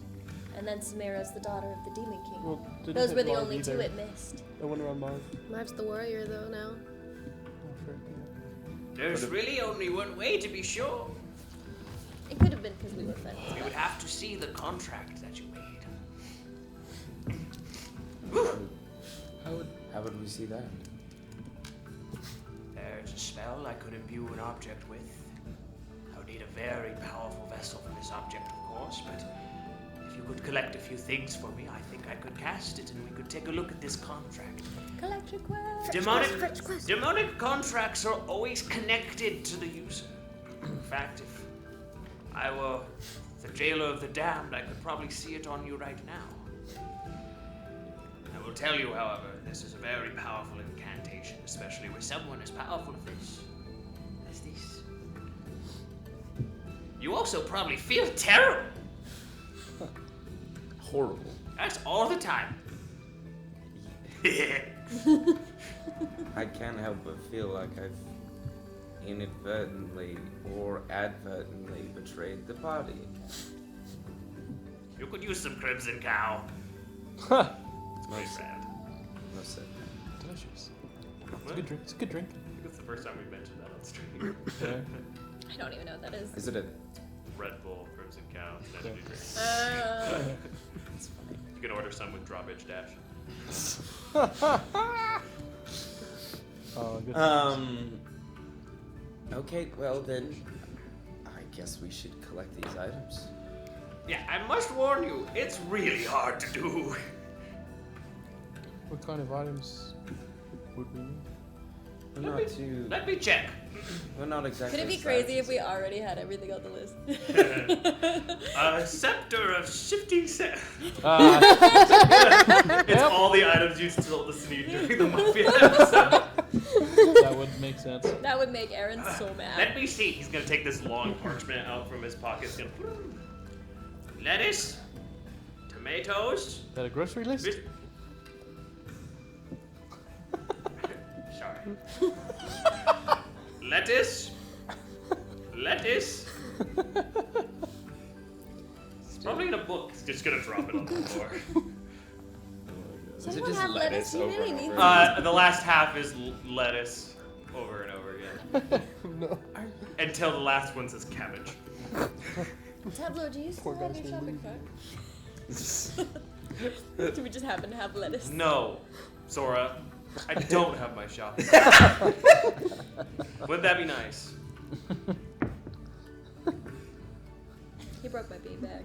E: and then Samira's the daughter of the Demon King.
F: Well, didn't
E: Those
F: hit
E: were the
F: Marv
E: only
F: either.
E: two it missed.
F: I went around Marv.
A: Marv's the warrior though now.
F: Oh, sure, yeah.
C: There's really only one way to be sure.
E: It could have been because we were friends.
C: We would have to see the contract that you made.
B: How would we see that?
C: There's a spell I could imbue an object with. I would need a very powerful vessel for this object, of course, but if you could collect a few things for me, I think I could cast it and we could take a look at this contract.
E: Collect request.
C: Demonic contracts are always connected to the user. In fact, if I were the jailer of the damned, I could probably see it on you right now. I will tell you, however, this is a very powerful incantation, especially with someone as powerful as this. You also probably feel terrible.
B: Horrible.
C: That's all the time.
B: I can't help but feel like I've inadvertently or advertently betrayed the party.
C: You could use some Crimson Cow.
F: Huh.
B: Most,
C: Bad.
B: most certainly.
D: Delicious. It's
C: What?
D: a good drink. It's a good drink.
C: I think it's the first time we mentioned that on stream.
D: Yeah.
E: I don't even know what that is.
B: Is it a?
C: Red Bull, Crimson Cow, it's an energy drink.
B: It's funny.
C: You can order some with drawbridge dash.
F: Oh, good.
B: Okay, well then, I guess we should collect these items.
C: Yeah, I must warn you, it's really hard to do.
F: What kind of items would we need?
C: Let me check.
B: We're not exactly.
E: Could it be crazy if we already had everything on the list?
C: A scepter of shifting sand. It's
F: Yep.
C: all the items you told us to need during the Mafia episode.
D: That would make sense.
E: That would make Aaron so
C: Let
E: mad.
C: me see. He's gonna take this long parchment out from his pocket. He's gonna lettuce, tomatoes.
F: Is that a grocery list?
C: Vis- Sorry. Lettuce. It's probably in a book. He's just gonna drop it on the floor.
E: Does
B: Is it
E: anyone
B: just
E: have
B: lettuce
E: lettuce? You
B: over
E: really
B: and
E: need
B: over?
E: some.
C: The last half is lettuce over and over again.
F: No.
C: Until the last one says cabbage.
E: Tableau, do you still
F: Poor
E: have
F: guy's
E: your
F: gonna
E: shopping cart? Do we just happen to have lettuce?
C: No, Sora, I don't have my shop. Wouldn't that be nice?
E: He broke my beanbag.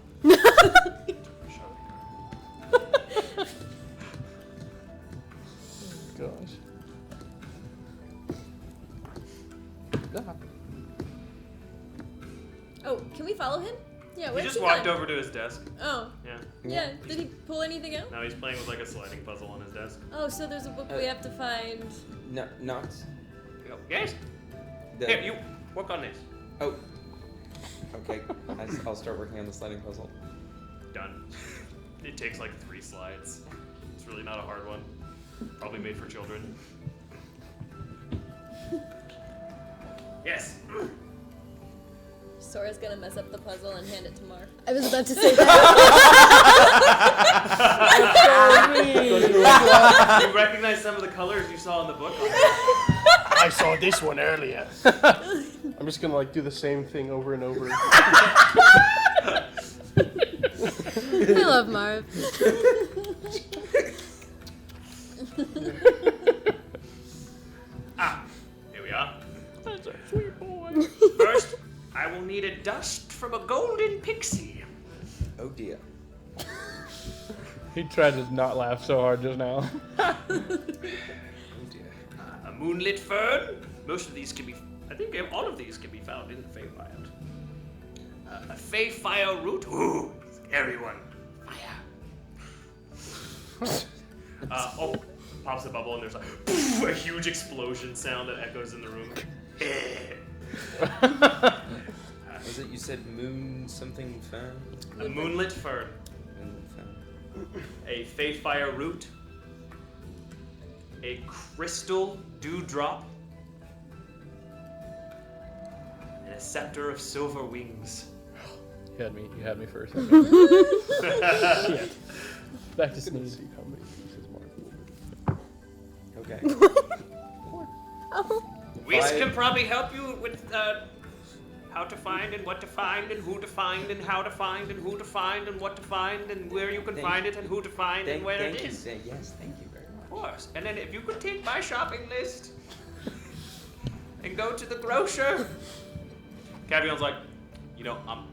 F: Gosh. Ah.
E: Oh, can we follow him? Yeah,
C: He
E: where's
C: just
E: he
C: walked
E: gone?
C: over to his desk.
E: Oh,
C: Yeah.
E: yeah. Did he pull anything out?
C: Now he's playing with like a sliding puzzle on his desk.
E: Oh, so there's a book we have to find.
B: No, not.
C: Yes.
B: The,
C: Here, you work on this.
B: Oh. Okay, I'll start working on the sliding puzzle.
C: Done. It takes like 3 slides. It's really not a hard one. Probably made for children. Yes.
E: Sora's gonna mess up the puzzle and hand it to Marv.
A: I was about to say that.
C: You recognize some of the colors you saw in the book?
F: I saw this one earlier. I'm just gonna like do the same thing over and over.
A: I love Marv.
C: Here we are. That's a sweet boy. First, I will need a dust from a golden pixie.
B: Oh dear.
D: He tried to not laugh so hard just now.
B: Oh dear.
C: A moonlit fern. Most of these can be, I think all of these can be found in the Feywild. A Fey fire root. Ooh, scary one. Fire. Pops a bubble and there's like poof, a huge explosion sound that echoes in the room.
B: Was it you said moon something fern?
C: A moonlit fern.
B: Moonlit fern.
C: A Fey fire root. A crystal dewdrop. And a scepter of silver wings.
D: You had me first.
F: Yeah.
D: Back to
F: Let's
D: sneeze.
F: see how many pieces Mark will do.
B: Okay.
C: Whis can probably help you with how to find and what to find and who to find and how to find and who to find and what to find and where you can find it and who to find and where it is.
B: Yes, thank you very much.
C: Of course. And then if you could take my shopping list and go to the grocer. Cavion's like, you know, I'm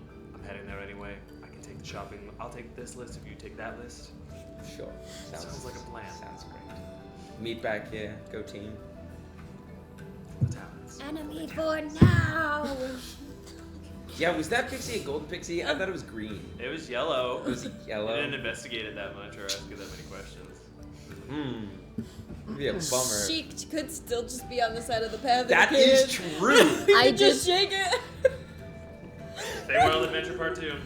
C: heading there anyway. I can take the shopping. I'll take this list if you take that list.
B: Sure.
C: Sounds like a plan.
B: Sounds great. Meet back here. Go team.
C: The talents.
E: Enemy for now!
B: Yeah, was that pixie a golden pixie? I thought it was green.
C: It was yellow.
B: Was it
C: I
B: yellow?
C: didn't investigate it that much or ask you that many questions.
B: Be a bummer.
E: She could still just be on the side of the path.
B: That
E: and
B: is
E: kid.
B: true.
A: I
E: Just
A: just
E: shake it.
C: Feywild Adventure Part 2.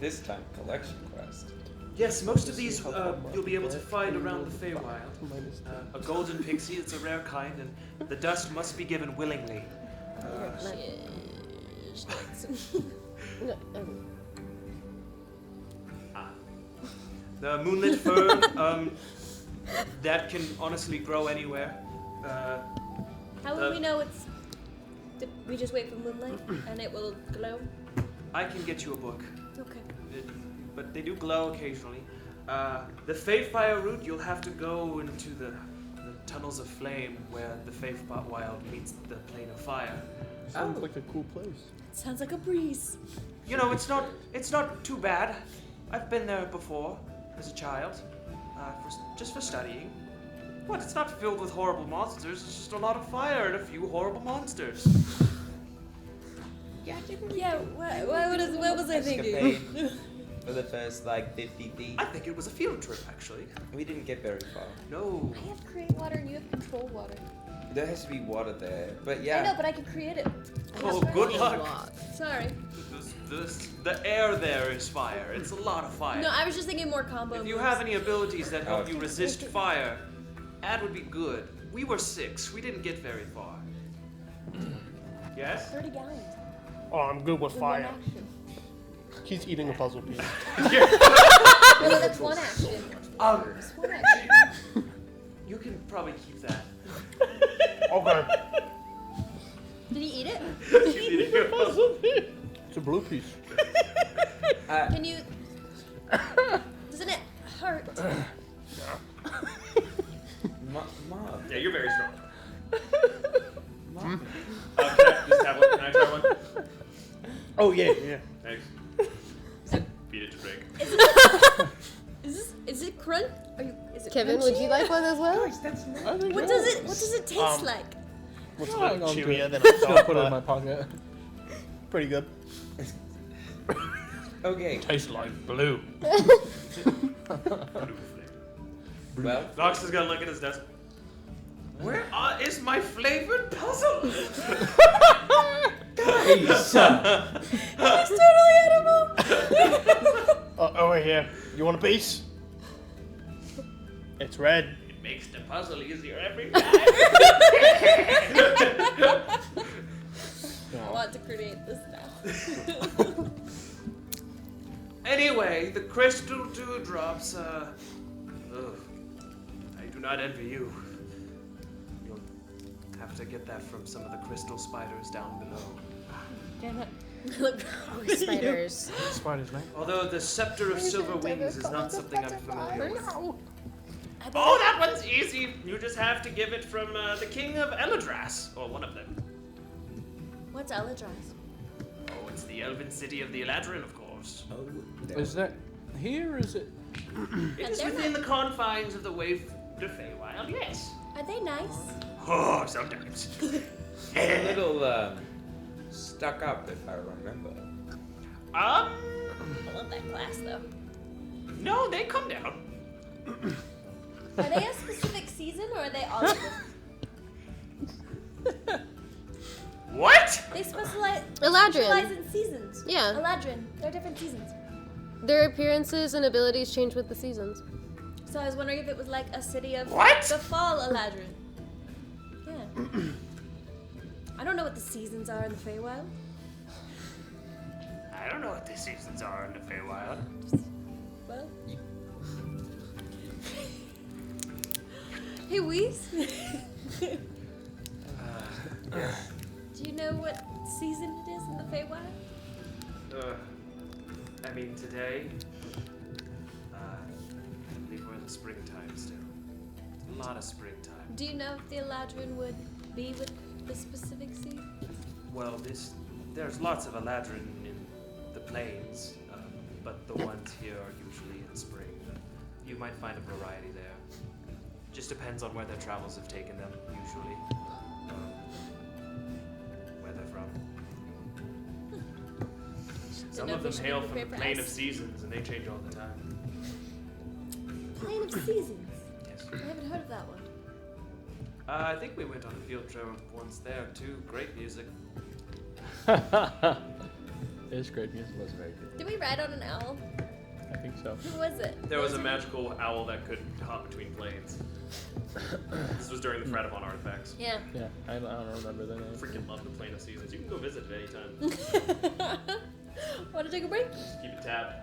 B: This time, collection quest.
C: Yes, most of these you'll be able to find around the Feywild.
F: Minus
C: A golden pixie, it's a rare kind, and the dust must be given willingly. The moonlit fern, that can honestly grow anywhere.
E: How will we know it's... We just wait for moonlight and it will glow?
C: I can get you a book,
E: Okay.
C: but they do glow occasionally. The Feyfire route, you'll have to go into the tunnels of flame where the Feywild meets the plane of fire.
F: Sounds like a cool place.
E: Sounds like a breeze.
C: You know, it's not too bad. I've been there before as a child, just for studying. What? It's not filled with horrible monsters. It's just a lot of fire and a few horrible monsters.
E: Yeah, what was I thinking?
B: Escapade for the first, 50 feet.
C: I think it was a field trip, actually.
B: We didn't get very far.
C: No.
E: I have create water and you have control water.
B: There has to be water there, but
E: I know,
B: yeah.
E: but I can create it.
C: Oh, good luck.
E: Sorry.
C: The air there is fire. It's a lot of fire.
E: No, I was just thinking more combo.
C: If you have any abilities that help you
B: Okay.
C: resist fire, that would be good. We were 6. We didn't get very far. Yes?
E: 30 gallons.
F: Oh, I'm good with
E: In one
F: fire.
E: action.
F: He's eating a puzzle piece.
E: No, that's one action. That's one action.
C: You can probably keep that.
F: Okay.
E: Did he eat it?
C: He's eating a puzzle.
F: It's a blue piece.
E: Can you... Doesn't it hurt?
B: Mom.
C: Yeah, you're very strong. Can I just have one? Can I try one?
F: Oh yeah, yeah.
C: Thanks. Feed it to drink.
E: Is it crunch? Is it
A: Kevin,
E: crunchy?
A: would you like one as well?
F: I think
E: What does it taste like?
F: What's a
D: Oh,
F: little
D: I'll do
F: chewier
D: it.
F: than I
D: I'll
F: thought,
D: put it in
F: but
D: my pocket.
F: pretty good.
B: Okay.
F: Tastes like blue.
B: Well,
C: Nox is gonna look at his desk. Where is my flavored puzzle?
B: guys.
E: It's totally edible.
F: Over here. You want a piece? It's red.
C: It makes the puzzle easier every time.
E: I want to create this now.
C: Anyway, the crystal dewdrops, I do not envy you. You'll have to get that from some of the crystal spiders down below.
A: Damn it.
E: Spiders.
F: Spiders, mate.
C: Although the scepter of silver wings is not something I'm familiar with.
E: No.
C: Oh, that one's easy. You just have to give it from the king of Elidras, or one of them.
E: What's Elidras?
C: Oh, it's the elven city of the Eladrin, of course.
B: Oh,
F: Is that here or is it?
C: It is
E: they're
C: within the confines of the Wave of Feywild, yes.
E: Are they nice?
C: Oh, sometimes.
B: a little stuck up, if I remember.
E: I love that class though.
C: No, they come down.
E: Are they a specific season or are they all of them?
C: What?
E: They specialize
A: Eladrin.
E: in seasons.
A: Yeah.
E: Eladrin. They're different seasons.
A: Their appearances and abilities change with the seasons.
E: So I was wondering if it was like a city of
C: What?
E: the fall Eladrin. Yeah. I don't know what the seasons are in the Feywild.
C: I don't know what the seasons are in the Feywild.
E: Well. Hey, Whis. Do you know what season it is in the Feywild?
C: I mean, today, I believe we're in the springtime still. A lot of springtime.
E: Do you know if the Eladrin would be with the specific season?
C: Well, there's lots of Eladrin in the plains, but the ones here are usually in spring. You might find a variety there. Just depends on where their travels have taken them, usually. Where they're from. Some
E: know
C: of
E: if we
C: them
E: should
C: hail
E: be
C: from the
E: prepared for
C: plane
E: us.
C: of seasons, and they change all the time.
E: Plane of Seasons.
C: Yes.
E: I haven't heard of that one.
C: I think we went on a field trip once there too. Great music.
D: It is great music.
F: Was very good.
E: Did we ride on an owl?
D: I think so.
E: Who was it?
C: There was a
E: it?
C: magical owl that could hop between planes. This was during the Fredavon artifacts.
E: Yeah.
D: Yeah, I don't remember the name.
C: Freaking love the plane of seasons. You can go visit at any time.
E: Want to take a break?
C: Just keep it tabbed.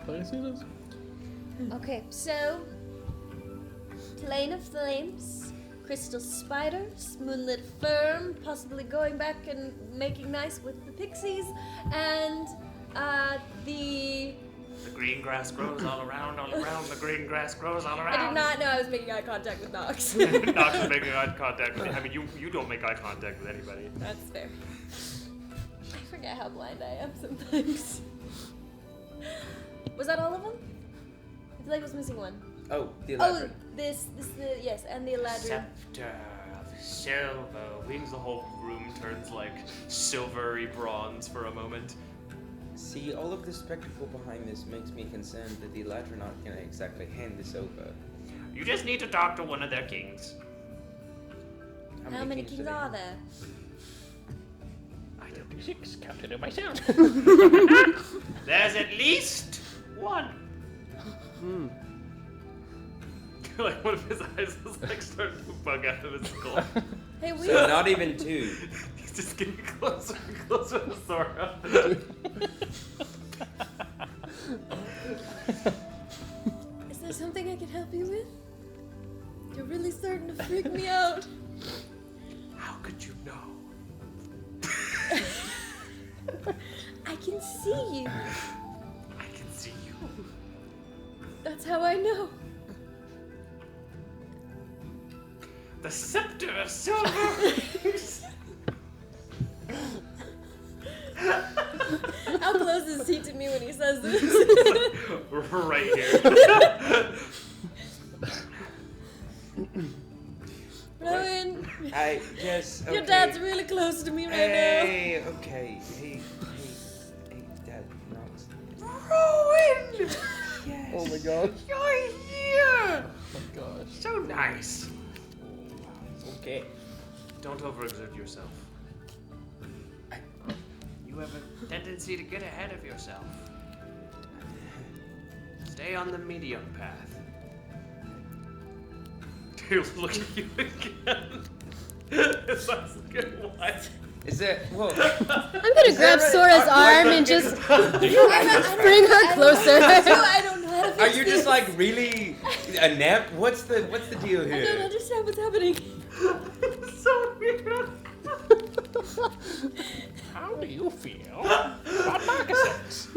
D: Play seasons?
E: Okay, so Plane of Flames, Crystal Spiders, Moonlit Firm, possibly going back and making nice with the pixies, and the...
C: The green grass grows all around, the green grass grows all around.
E: I did not know I was making eye contact with Nox.
C: Nox is making eye contact with you. I mean, you don't make eye contact with anybody.
E: That's fair. I forget how blind I am sometimes. Was that all of them? I feel like I was missing one.
B: Oh, the
E: Oh,
B: Eladrin.
E: yes, and the Eladrin.
C: Scepter of silver wings. The whole room turns like silvery bronze for a moment.
B: See, all of the spectacle behind this makes me concerned that the Eladrin aren't going to exactly hand this over.
C: You just need to talk to one of their kings.
E: How many
B: do
E: kings
B: they
E: are
B: have?
E: there?
C: I don't.
D: 6, counted it myself.
C: There's at least one. Like one of his eyes is like starting to bug out of his skull.
E: Hey, we.
B: So not even 2.
C: He's just getting closer and closer to Sora.
E: Is there something I can help you with? You're really starting to freak me out.
C: How could you know?
E: I can see you.
C: I can see you.
E: That's how I know.
C: The scepter of silver.
E: How close is he to me when he says this?
C: Right here.
E: Rowan,
B: Yes, okay.
E: your dad's really close to me right
B: Hey, okay. Hey, Dad, Nox.
C: Rowan!
B: Yes.
F: Oh my god.
C: You're here!
F: Oh my gosh.
C: So nice.
B: Okay.
C: Don't overexert yourself. You have a tendency to get ahead of yourself. Stay on the medium path. to look at you again. It's like, what?
B: Is that well?
A: I'm gonna grab Sora's arm and just bring her closer.
E: I don't know how to fix
B: Are you
E: this.
B: just like really inept? What's the deal
E: I don't
B: here?
E: understand what's happening.
C: It's so weird.
D: How do you feel about moccasins?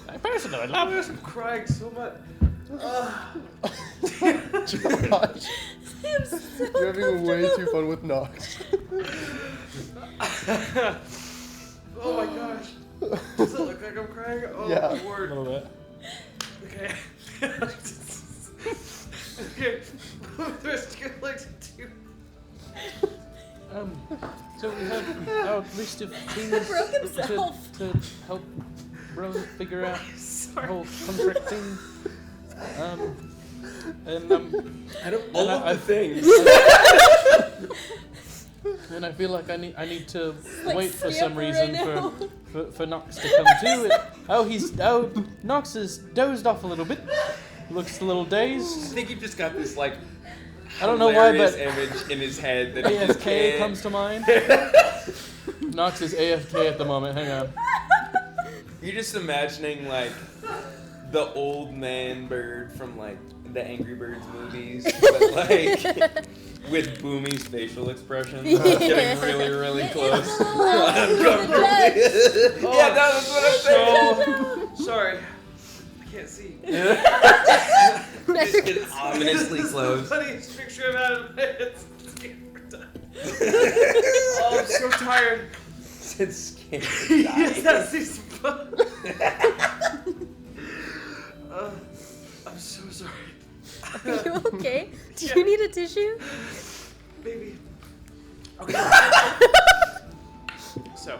D: I personally love it.
C: I'm crying so much.
F: Josh,
E: I'm so
F: you're having way
E: comfortable.
F: too fun with Nox.
C: Oh my gosh. Does it look like I'm crying? Oh
F: Yeah.
C: my
D: A
C: word.
D: little bit.
C: Okay. Okay. There's like two.
D: So we have our list of things
E: Broke himself.
D: to help Rowan figure out the
C: Sorry.
D: whole contract thing. And
B: I don't
D: all of the
B: things.
D: and I feel like I need to
E: like
D: wait for some
E: Stamper
D: reason
E: right now.
D: for Nox to come to. Nox has dozed off a little bit. Looks a little
B: I
D: dazed.
B: think you just got this like
D: I don't know why,
B: hilarious
D: but
B: image in his head that he just
D: AFK
B: can't.
D: comes to mind. Nox is AFK at the moment. Hang on.
B: You're just imagining like the old man bird from like the Angry Birds movies, but like with Boomy's facial expressions getting really, really close. Yeah, that's what I'm saying.
C: Sorry. I can't see.
B: Just get ominously close.
C: Funniest picture I've had in my head. Oh, I'm so tired.
B: It's scary.
C: Yes, that's this fun. I'm so sorry.
A: Are you okay? Do you need a tissue?
C: Maybe. Okay. So.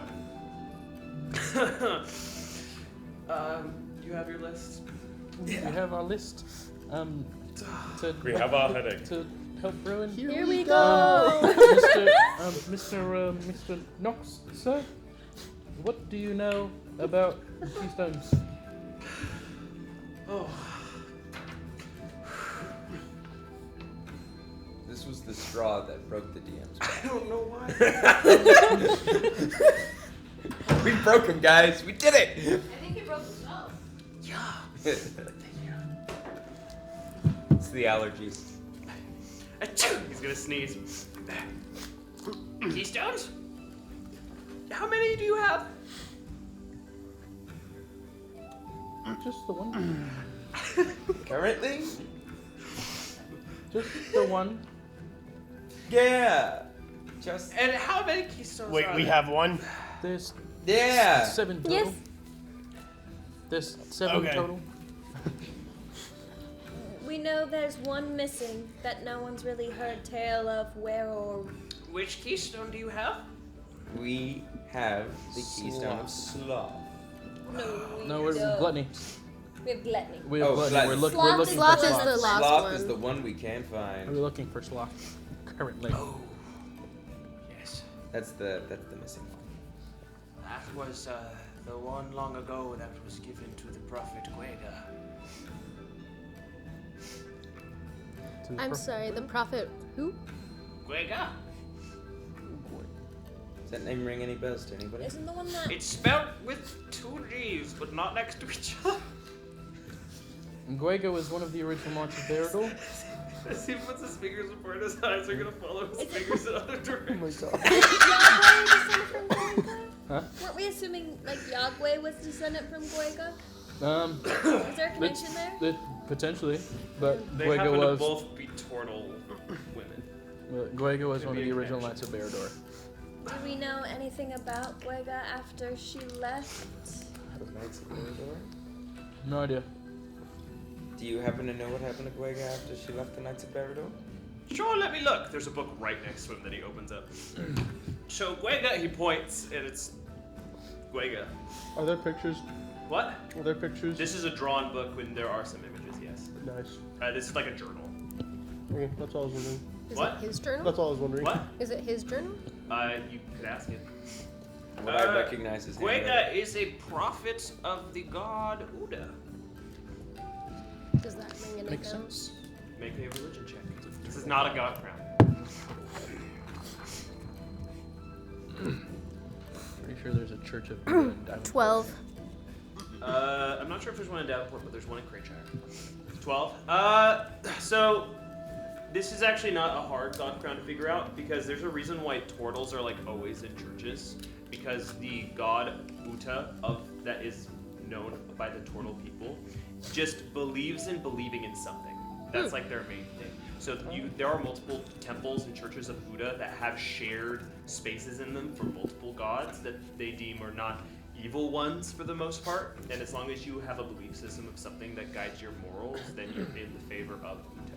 C: You have your list?
D: We have our list. To
C: We have our headache.
D: to help Rowan.
A: Here we go.
D: Mr. Nox, sir, what do you know about keystones?
C: Oh.
B: This was the straw that broke the DM's back.
C: I don't know why.
B: We broke him, guys. We did it.
E: I think he broke himself.
B: It's the allergies.
C: He's gonna sneeze. Keystones? How many do you have?
D: Just the one.
B: Currently?
D: Just the one.
B: Yeah. Just
C: And how many keystones
F: Wait,
C: are
F: we
C: there?
F: have one?
D: There's
B: yeah.
D: 7 total.
A: Yes.
D: There's 7
F: Okay.
D: total.
E: We know there's one missing that no one's really heard tale of where or.
C: Which keystone do you have?
B: We have the keystone of sloth.
D: No, we're gluttony.
E: We have gluttony.
D: We have
B: Oh,
D: gluttony. We're,
B: sloth.
D: we're
E: Sloth
D: looking
E: is
D: for
A: Sloth is
D: sloth.
A: the last
B: Sloth
A: one.
B: is the one we can't
D: We're
B: find.
D: looking for sloth currently.
C: Oh. Yes.
B: That's the missing one.
C: That was the one long ago that was given to the prophet Guega.
D: To the
A: I'm
D: pro-
A: sorry, the prophet who?
C: Guega?
B: Does that name ring any bells to anybody?
E: Isn't the one that.
C: It's spelled with 2 G's, but not next to each other.
D: Guega was one of the original monsters of Berador.
C: As he puts his fingers before his eyes are gonna follow his fingers in other
F: Oh
C: directions.
F: my god.
E: Yahweh descended from Goiga?
D: Huh?
E: Weren't we assuming like Yahweh was descendant from Goiga? Is there a connection there?
D: Potentially, but
C: They
D: Guega
C: happen to
D: was
C: both be turtle women.
D: Guega was
C: Could
D: one
C: be
D: of
C: a
D: the original
C: connection.
D: Knights of Berador.
E: Do we know anything about Goiga after she left?
B: The Knights of Mordor?
D: No idea.
B: Do you happen to know what happened to Guega after she left the Knights of Berador?
C: Sure, let me look. There's a book right next to him that he opens up. So Guega, he points, and it's Guega.
F: Are there pictures?
C: What?
F: Are there pictures?
C: This is a drawn book when there are some images, yes.
F: Nice.
C: This is like a journal.
F: Okay, that's all I was wondering.
A: Is
C: What?
A: it his journal?
F: That's all I was wondering.
C: What?
A: Is it his journal?
C: You could ask it.
B: Would I recognize his handwriting?
C: Guega is a prophet of the god Uda.
A: Does that ring any
D: Makes
A: bells?
D: sense.
C: Make a religion check. This is not a god crown.
D: Pretty sure there's a Church of Buddha in Davenport.
A: 12.
C: I'm not sure if there's one in Davenport, but there's one in Crayshire. 12. So this is actually not a hard god crown to figure out because there's a reason why turtles are like always in churches, because the god Uta that is known by the turtle people just believes in believing in something. That's like their main thing. So there are multiple temples and churches of Buddha that have shared spaces in them for multiple gods that they deem are not evil ones for the most part. And as long as you have a belief system of something that guides your morals, then you're in the favor of Buddha.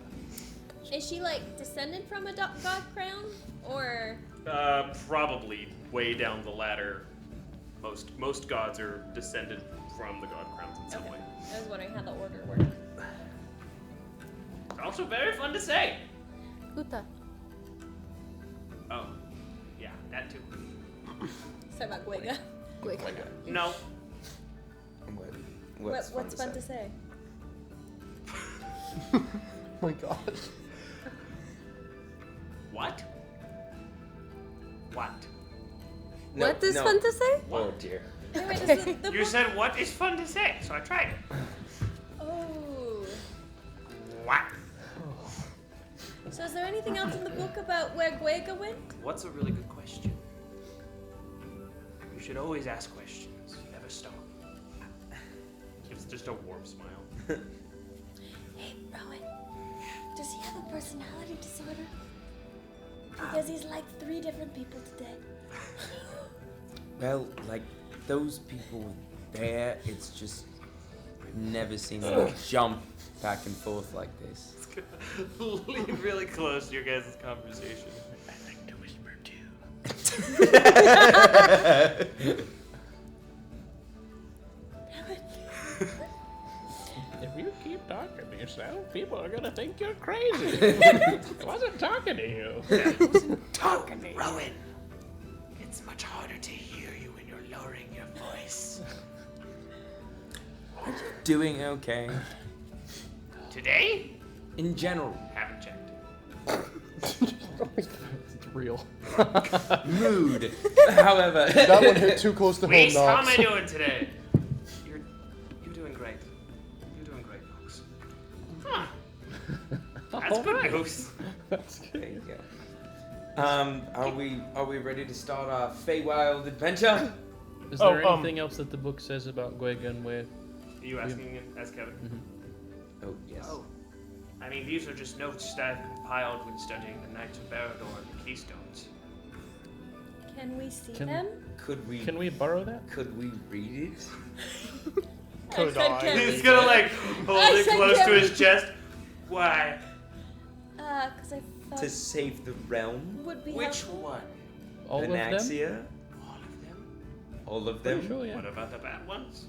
E: Is she like descended from a god crown, or?
C: Probably way down the ladder. Most gods are descended from the god crowns in some way.
E: I was wondering how the order worked.
C: Also very fun to say.
A: Uta.
C: Oh, yeah, that too.
E: Sorry about Guega.
C: No.
B: What's
E: fun to say?
F: Oh my gosh.
C: What? What?
B: No,
A: What is
B: no.
A: fun to say?
B: Oh dear.
E: Anyway, does the
C: You
E: book...
C: said what is fun to say, so I tried it.
E: Oh.
C: What?
E: So is there anything else in the book about where Guega went?
C: What's a really good question? You should always ask questions. Never stop. Gives just a warm smile.
E: Hey, Rowan. Does he have a personality disorder? Because he's like 3 different people today.
B: Well, like those people there, it's just never seen them jump back and forth like this.
C: Lean really close to your guys' conversation.
D: I like to whisper too. If you keep talking to yourself, people are gonna think you're crazy. I wasn't talking to you.
C: Talking to Rowan. It's much harder to hear you when you're lowering your voice.
B: Doing okay.
C: Today?
B: In general.
C: Haven't checked.
D: It's real.
B: Mood. However.
F: That one hit too close to home,
C: Reese, how am
F: Knox.
C: I doing today? You're doing great. You're doing great, Knox. Huh. That's good news.
D: That's
B: There
D: good.
B: you go. Are we ready to start our Feywild adventure?
D: Is there anything else that the book says about Guega and where?
C: Are you asking as Kevin?
B: Oh yes.
C: Oh. I mean, these are just notes that I've compiled when studying the Knights of Barador and the Keystones.
E: Can we see
D: Can-
E: them?
D: Can we borrow that?
B: Could we read it?
F: Could
E: said
F: I?
E: can we
C: He's gonna like hold
E: I
C: it
E: said
C: close to
E: Kevin.
C: his chest. Why?
E: Because I thought
B: To save the realm?
E: would be
C: Which
E: helpful.
C: one?
D: All of them?
B: Ernaxia?
C: All of them?
B: All of
D: Pretty
B: them?
D: sure, yeah.
C: What about the bad ones?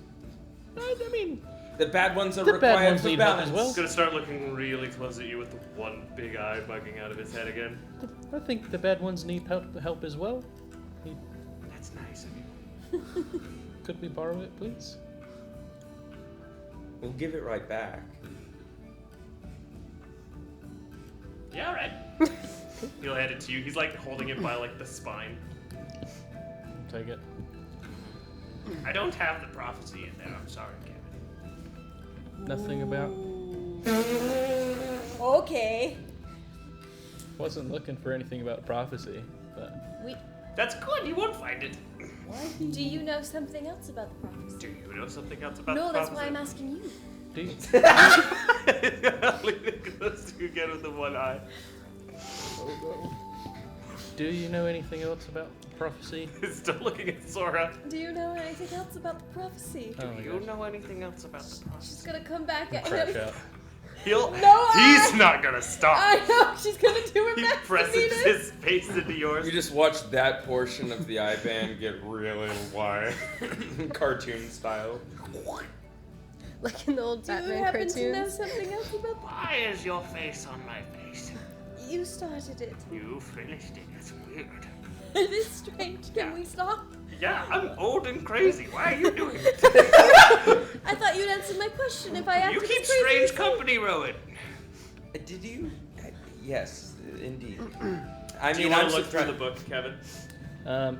D: I mean,
B: The bad ones are
D: The bad
B: required
D: ones
B: for
D: need help as
B: balance.
D: well.
C: He's gonna start looking really close at you with the one big eye bugging out of his head again.
D: I think the bad ones need help as well.
C: That's nice of you.
D: Could we borrow it, please?
B: We'll give it right back.
C: Yeah, alright. He'll hand it to you. He's like holding it by like the spine.
D: I'll take it.
C: I don't have the prophecy in there. I'm sorry, Kevin.
D: Nothing about.
E: Okay.
D: Wasn't looking for anything about prophecy, but
C: That's good. You won't find it.
E: Do you know something else about the prophecy?
C: Do you know something else about
E: No,
C: the
E: that's
C: prophecy?
E: why I'm asking you.
D: do you?
C: Lean it close to you again with the one eye.
D: Do you know anything else about prophecy?
C: He's still looking at Sora.
E: Do you know anything else about the prophecy?
D: Oh
C: Do
D: my
C: you
D: gosh.
C: know anything else about the
E: She's
C: prophecy?
E: gonna come back at
D: Crash
E: him.
D: out.
C: He'll.
E: No,
C: He's not gonna stop.
E: I know, she's gonna do her
C: He
E: best to
C: presses
E: beat it.
C: his face into yours.
B: You just watch that portion of the eye band get really wide, cartoon style.
A: Like in the old
E: Do you
A: Batman
E: happen to know
A: cartoons.
E: something else about
C: Why is your face on my face?
E: the... You started it.
C: You finished it. It's weird.
E: It is strange. Can
C: Yeah.
E: we stop?
C: Yeah, I'm old and crazy. Why are you doing it?
E: I thought you'd answer my question if I
C: You
E: acted
C: keep
E: as crazy
C: strange
E: as you.
C: company, Rowan.
B: Did you? Yes, indeed. I
C: Do you
B: mean,
C: want
B: I'm
C: to look through the
B: surprised.
C: book, Kevin?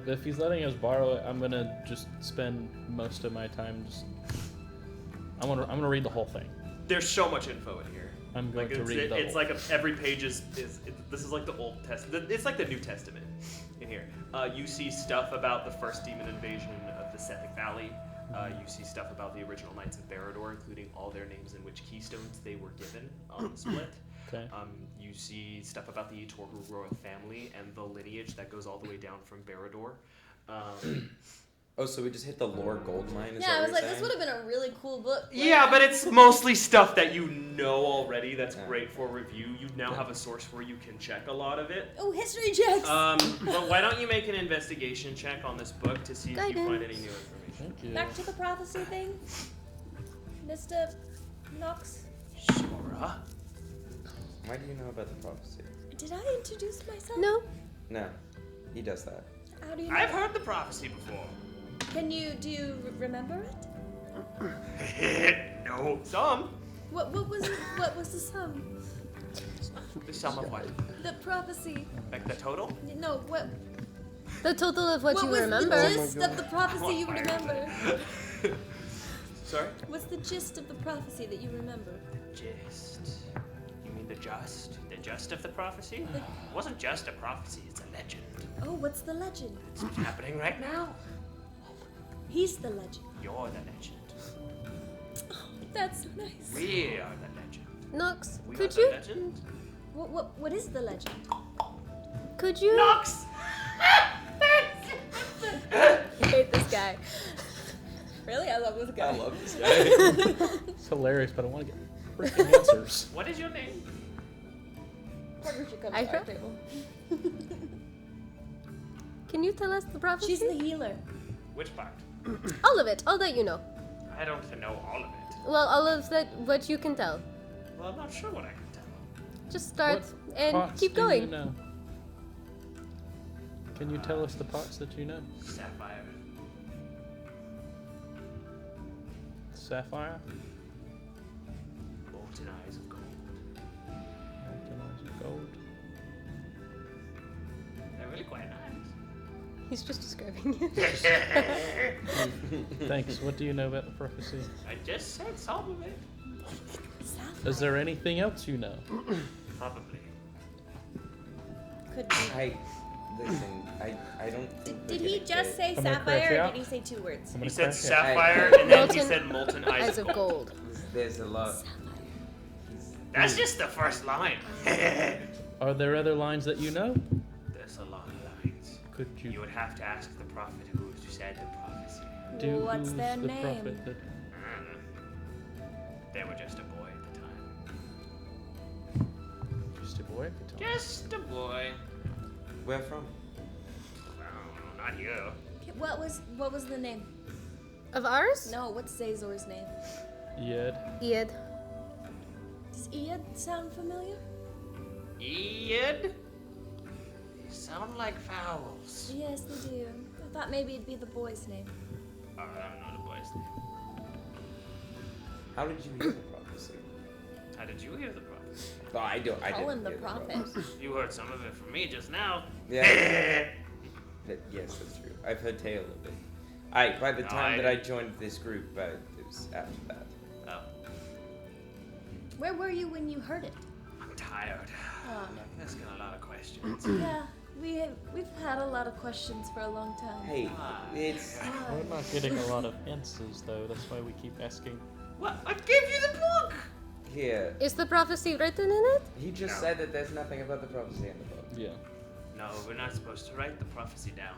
D: If he's letting us borrow it, I'm gonna just spend most of my time just. I'm gonna read the whole thing.
C: There's so much info in here.
D: I'm going to read the
C: It's
D: whole.
C: like every page is this is like the Old Testament. It's like the New Testament in here. You see stuff about the first demon invasion of the Sethic Valley. You see stuff about the original Knights of Barad-dûr, including all their names and which keystones they were given on the split.
D: Okay.
C: You see stuff about the Torgu royal family and the lineage that goes all the way down from Barad-dûr.
B: Oh, so we just hit the lore gold mine? Is
E: Yeah, I
B: that
E: was
B: what
E: like,
B: you're
E: this
B: saying?
E: would have been a really cool book. Like,
C: Yeah, but it's mostly stuff that you know already. That's
B: Yeah.
C: great for review. You now have a source where you can check a lot of it.
E: Oh, history checks!
C: But why don't you make an investigation check on this book to see if you find any new information?
D: Thank you.
E: Back to the prophecy thing. Mr. Knox,
C: Sora?
B: Why do you know about the prophecy?
E: did I introduce myself?
A: No.
B: No, he does that.
E: How do you know?
C: I've heard the prophecy before.
E: Do you remember it?
C: No. Some.
E: What was the sum?
C: The sum of what?
E: The prophecy.
C: Like the total?
E: No, what
A: The total of what you
E: was
A: remember.
E: the gist of the prophecy you remember?
C: Sorry?
E: What's the gist of the prophecy that you remember?
C: Just. You mean the just? The just of the prophecy? It wasn't just a prophecy, it's a legend.
E: Oh, what's the legend?
C: It's what's happening right now.
E: He's the legend.
C: You're the legend.
E: That's nice.
C: We are the legend.
A: Nox,
C: We
A: could
C: are
A: you?
C: the legend?
E: What is the legend?
A: Could you?
C: Knox!
A: I hate this guy.
E: Really? I love this guy.
B: I love this guy.
D: It's hilarious, but I want to get freaking answers.
C: What is your name?
E: Partnership comes
A: I
E: to our
A: try.
E: table.
A: Can you tell us the prophecy?
E: She's the healer.
C: Which part?
A: All of it. All that you know.
C: I don't know all of it.
A: Well, all of that. What you can tell.
C: Well, I'm not sure what I can tell.
A: Just start
D: What
A: and
D: pots
A: keep
D: do you
A: going.
D: know? Can you tell us the parts that you know?
C: Sapphire.
D: Sapphire?
C: Molten eyes of gold.
D: Molten eyes of gold.
C: They're really quite nice.
A: He's just describing you.
D: Thanks. What do you know about the prophecy?
C: I just said some of it.
D: Is there anything else you know?
C: Probably.
E: Could be.
B: Listen, I don't think we're
E: Did he
B: gonna
E: just
B: get-
E: say
D: I'm gonna crack
E: sapphire
D: you
E: or
D: out.
E: did he say 2 words?
D: I'm
C: He
D: gonna
C: said
D: crack it.
C: sapphire and then he
A: Molten
C: said molten eyes
A: Eyes
C: of
A: of
C: gold.
A: gold.
B: There's a lot.
C: That's just the first line.
D: Are there other lines that you know?
C: There's a lot of lines.
D: Could
C: You
D: you
C: would have to ask the prophet who said the prophecy.
D: do
E: What's
D: who's
E: their
D: the
E: name?
D: prophet that
C: They were just a boy at the time.
D: just a boy at the time?
C: Just a boy.
B: Where from?
C: Well, not you.
E: What was the name?
A: Of ours?
E: No, what's Zazor's name?
D: Yed.
A: Ied.
E: Does Iad sound familiar?
C: Ian? They sound like vowels.
E: Yes, they do. I thought maybe it'd be the boy's name.
C: Oh, I don't know the boy's name.
B: How did you hear the prophecy?
C: How did you hear the prophecy?
B: Oh, I
E: Call
B: didn't
E: him the
B: hear
E: prophet.
B: prophecy.
C: You heard some of it from me just now.
B: Yeah. Yes, that's true. I've heard tale of it. By the
C: No,
B: time that I joined this group, it was after that.
C: Oh,
E: Where were you when you heard it?
C: I'm tired.
E: Oh,
C: I'm asking a lot of questions.
E: yeah, we've had a lot of questions for a long time.
B: Hey, it's
D: We're not getting a lot of answers though. That's why we keep asking.
C: What? I gave you the book!
B: here.
A: Is the prophecy written in it?
B: He just
C: No.
B: said that there's nothing about the prophecy in the book.
D: Yeah.
C: No, we're not supposed to write the prophecy down.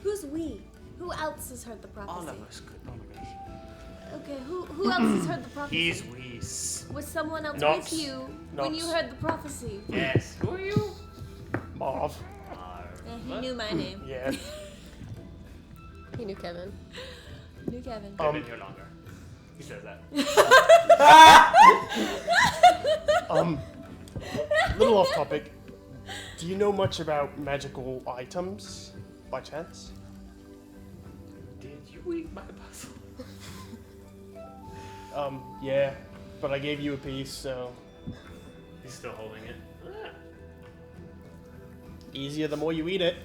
E: Who's we? Who else has heard the prophecy?
C: All of us could. Oh my gosh.
E: Okay, who else has heard the prophecy?
C: He's Weiss.
E: Was someone else
F: Knox.
E: with you when you
F: Knox.
E: heard the prophecy?
C: Yes. Who are you?
F: Marv.
E: He knew my name.
F: Yeah.
A: He knew Kevin.
E: Knew Kevin.
C: I've been here longer. He says that.
F: Little off topic. Do you know much about magical items, by chance?
C: complete my puzzle.
F: Yeah, but I gave you a piece, so
C: He's still holding it. Ah.
F: easier the more you eat it.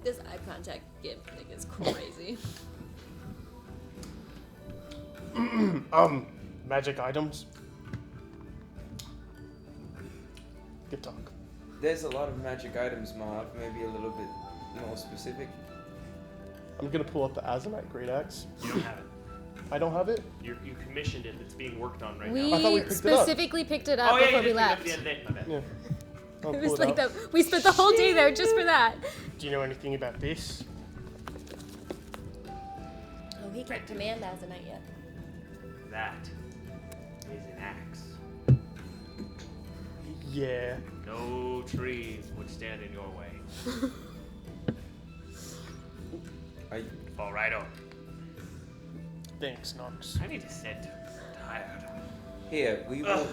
E: This eye contact gift thing is crazy.
F: Magic items. Good talk.
B: There's a lot of magic items, Marv. Maybe a little bit more specific.
F: I'm gonna pull up the Azanite Great Axe.
C: You don't have it.
F: I don't have it?
C: You commissioned it. It's being worked on right
A: We
C: now.
F: I thought we picked it up.
A: specifically picked it up
C: Oh, yeah,
A: before
C: you
A: we
C: did pick it up
A: left.
C: the other day. My bad.
F: Yeah. I'll
A: It
F: pull
A: was
F: it
A: like
F: up.
A: that. We spent the whole day there just for that.
F: Do you know anything about this?
E: Oh, he can't command Azanite yet.
C: That is an axe.
F: Yeah.
C: No trees would stand in your way.
B: I
C: Fall right over.
F: Thanks, Nox.
C: I need to sit. I'm tired.
B: here we will.
C: Ugh.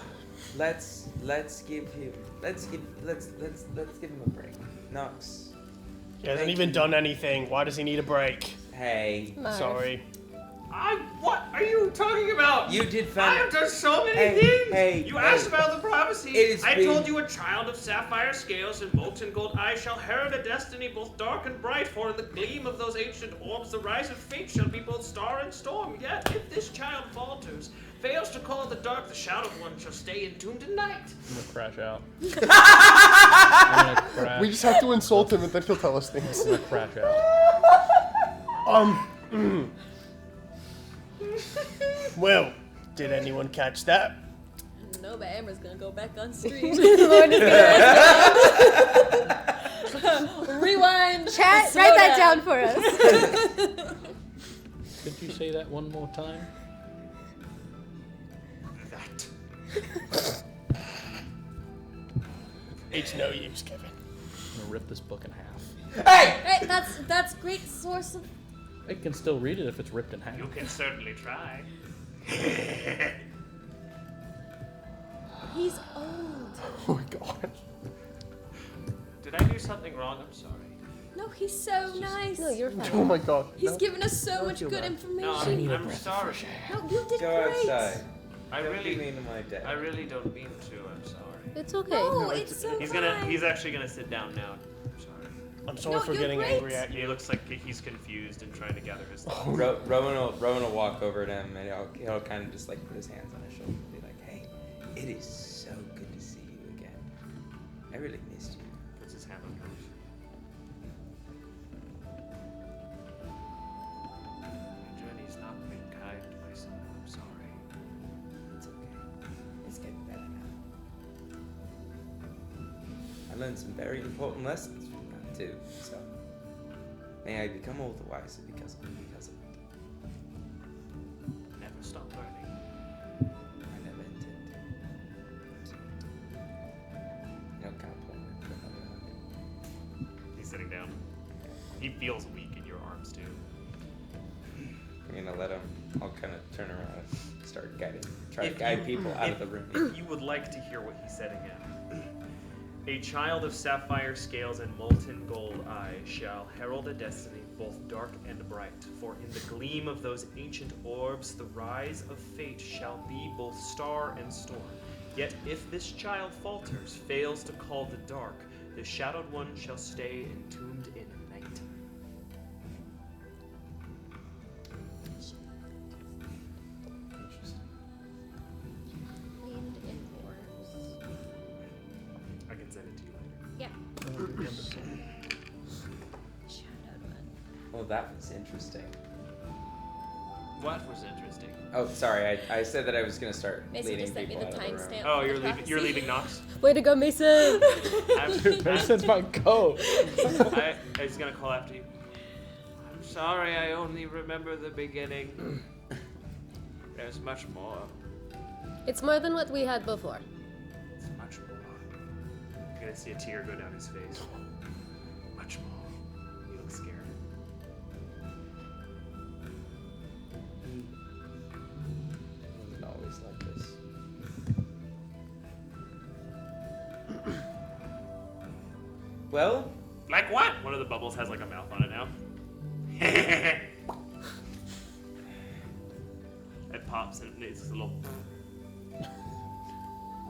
B: Let's give him a break. Nox.
F: He hasn't
B: Thank
F: even
B: you.
F: done anything. Why does he need a break?
B: Hey,
A: Marv.
F: Sorry.
C: What are you talking about?
B: you did
C: I
B: find.
C: have done so many
B: Hey,
C: things.
B: hey,
C: you
B: hey.
C: asked about the prophecy.
B: It has
C: I
B: been-
C: told you a child of sapphire scales and molten gold eyes shall herald a destiny both dark and bright. For in the gleam of those ancient orbs, the rise of fate shall be both star and storm. Yet if this child falters, fails to call the dark, the shadowed one shall stay entombed in night.
D: I'm gonna crash out. I'm gonna crash.
F: We just have to insult him and then he'll tell us things.
D: I'm gonna crash out.
F: Well, did anyone catch that?
E: No, but Amber's gonna go back on stream.
A: Lauren is gonna
E: Rewind.
A: chat.
E: Slow
A: Write that down for us.
D: Could you say that one more time?
C: That.
F: It's no use, Kevin.
D: I'm gonna rip this book in half.
B: Hey!
E: Hey, that's great source of.
D: I can still read it if it's ripped in half.
C: You can certainly try.
E: He's old.
F: Oh my god.
C: Did I do something wrong? I'm sorry.
E: No, he's so nice.
A: No, you're fine.
F: Oh my god.
E: He's
F: No.
E: given us so much
F: feel
E: good
F: bad.
E: information.
C: No, I'm sorry.
E: No, you did
B: Go
E: great.
B: outside.
C: I
B: Don't
C: really,
B: be mean to my dad.
C: I really don't mean to. I'm sorry.
A: It's okay.
E: No, it's so
C: He's actually gonna sit down now. I'm sorry.
F: I'm sorry
E: No,
F: for
E: you're
F: getting
E: great.
F: angry at
C: He
F: you.
C: looks like he's confused and trying to gather his thoughts.
B: Rowan will walk over to him and he'll kind of just like put his hands on his shoulder and be like, "Hey, it is so good to see you again. I really missed you."
C: Puts his hand on yours. Your journey's not been kind, my son. I'm sorry.
B: It's okay. It's getting better now. I learned some very important lessons from that too. So may I become all the wiser because of it.
C: Never stop learning.
B: I never intend to. Kind of pull me.
C: He's sitting down. He feels weak in your arms too.
B: I'm gonna let him. I'll kind of turn around and start try to guide people out of the room.
C: If you would like to hear what he said again. A child of sapphire scales and molten gold eyes shall herald a destiny both dark and bright. For in the gleam of those ancient orbs, the rise of fate shall be both star and storm. Yet if this child falters, fails to call the dark, the shadowed one shall stay entombed in night.
E: Named in orbs.
C: I can send it to you later.
E: Yeah. Shadowed one.
B: Well, that was interesting.
C: What was interesting?
B: Oh, sorry. I said that I was gonna start
E: Mason
B: leading
E: just sent me
B: people
E: the
B: out of the room.
E: timestamp.
C: Oh,
E: for the
C: you're
E: prophecy.
C: leaving Knox?
A: Way to go, Mason.
F: Mason's my coach.
C: I was gonna call after you. I'm sorry, I only remember the beginning. There's much more.
A: It's more than what we had before.
C: It's much more. You're gonna see a tear go down his face. Much more. He looks scared.
B: It wasn't always like this. Well,
C: Like what? One of the bubbles has like a mouth on it now. It pops and it's a little.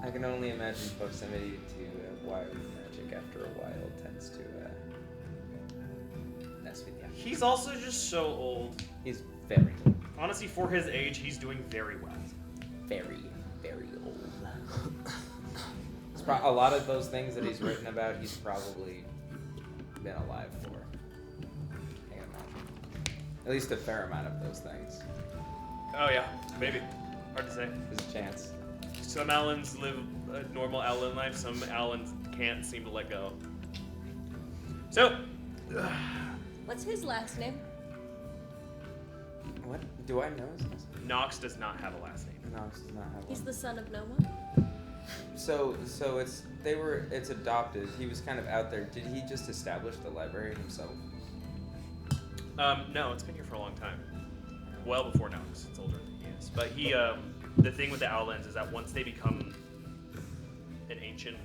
B: I can only imagine proximity to wild magic after a while tends to mess with you.
C: He's also just so old.
B: He's very,
C: Honestly, for his age, he's doing very well.
B: very, very old. A lot of those things that he's written about, he's probably been alive for. I can imagine. At least a fair amount of those things.
C: Oh yeah, maybe. Hard to say.
B: There's a chance.
C: Some Allens live a normal Allen life. Some Allens can't seem to let go. So,
E: What's his last name?
B: What? Do I know his name?
C: Nox does not have a last name.
B: No, does not have
E: He's
B: one.
E: the son of Noma.
B: So it's adopted. He was kind of out there. Did he just establish the library himself?
C: No, it's been here for a long time. Well before Nox. It's older than he is. But he, the thing with the Owlens is that once they become an ancient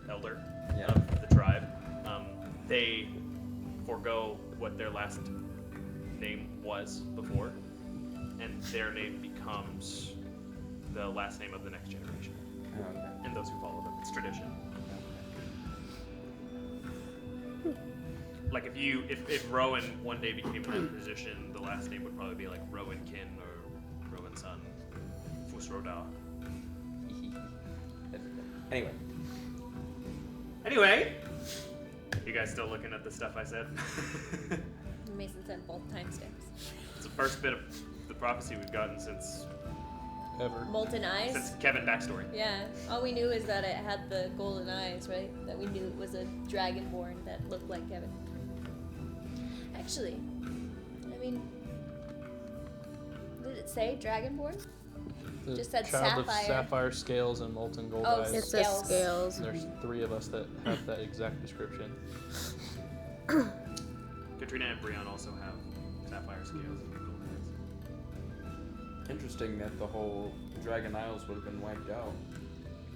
C: elder of the tribe, they forego what their last name was before, and their name becomes the last name of the next generation.
B: Oh, okay.
C: And those who follow them. It's tradition. Like if Rowan one day became in that position, the last name would probably be like Rowan Kin or Rowan Son, Fusroda.
B: Anyway,
C: You guys still looking at the stuff I said?
E: Mason sent both timestamps.
C: It's the first bit of the prophecy we've gotten since
D: Ever.
E: Molten eyes.
C: Kevin backstory.
E: Yeah. All we knew is that it had the golden eyes, right? That we knew it was a dragonborn that looked like Kevin. Actually, I mean, did it say dragonborn?
D: The
E: Just said
D: child
E: sapphire.
D: of sapphire scales and molten gold
E: Oh,
D: eyes.
A: It says
E: Scales.
A: scales.
D: There's 3 of us that have that exact description.
C: Katrina and Brian also have sapphire scales and gold eyes.
B: interesting that the whole Dragon Isles would have been wiped out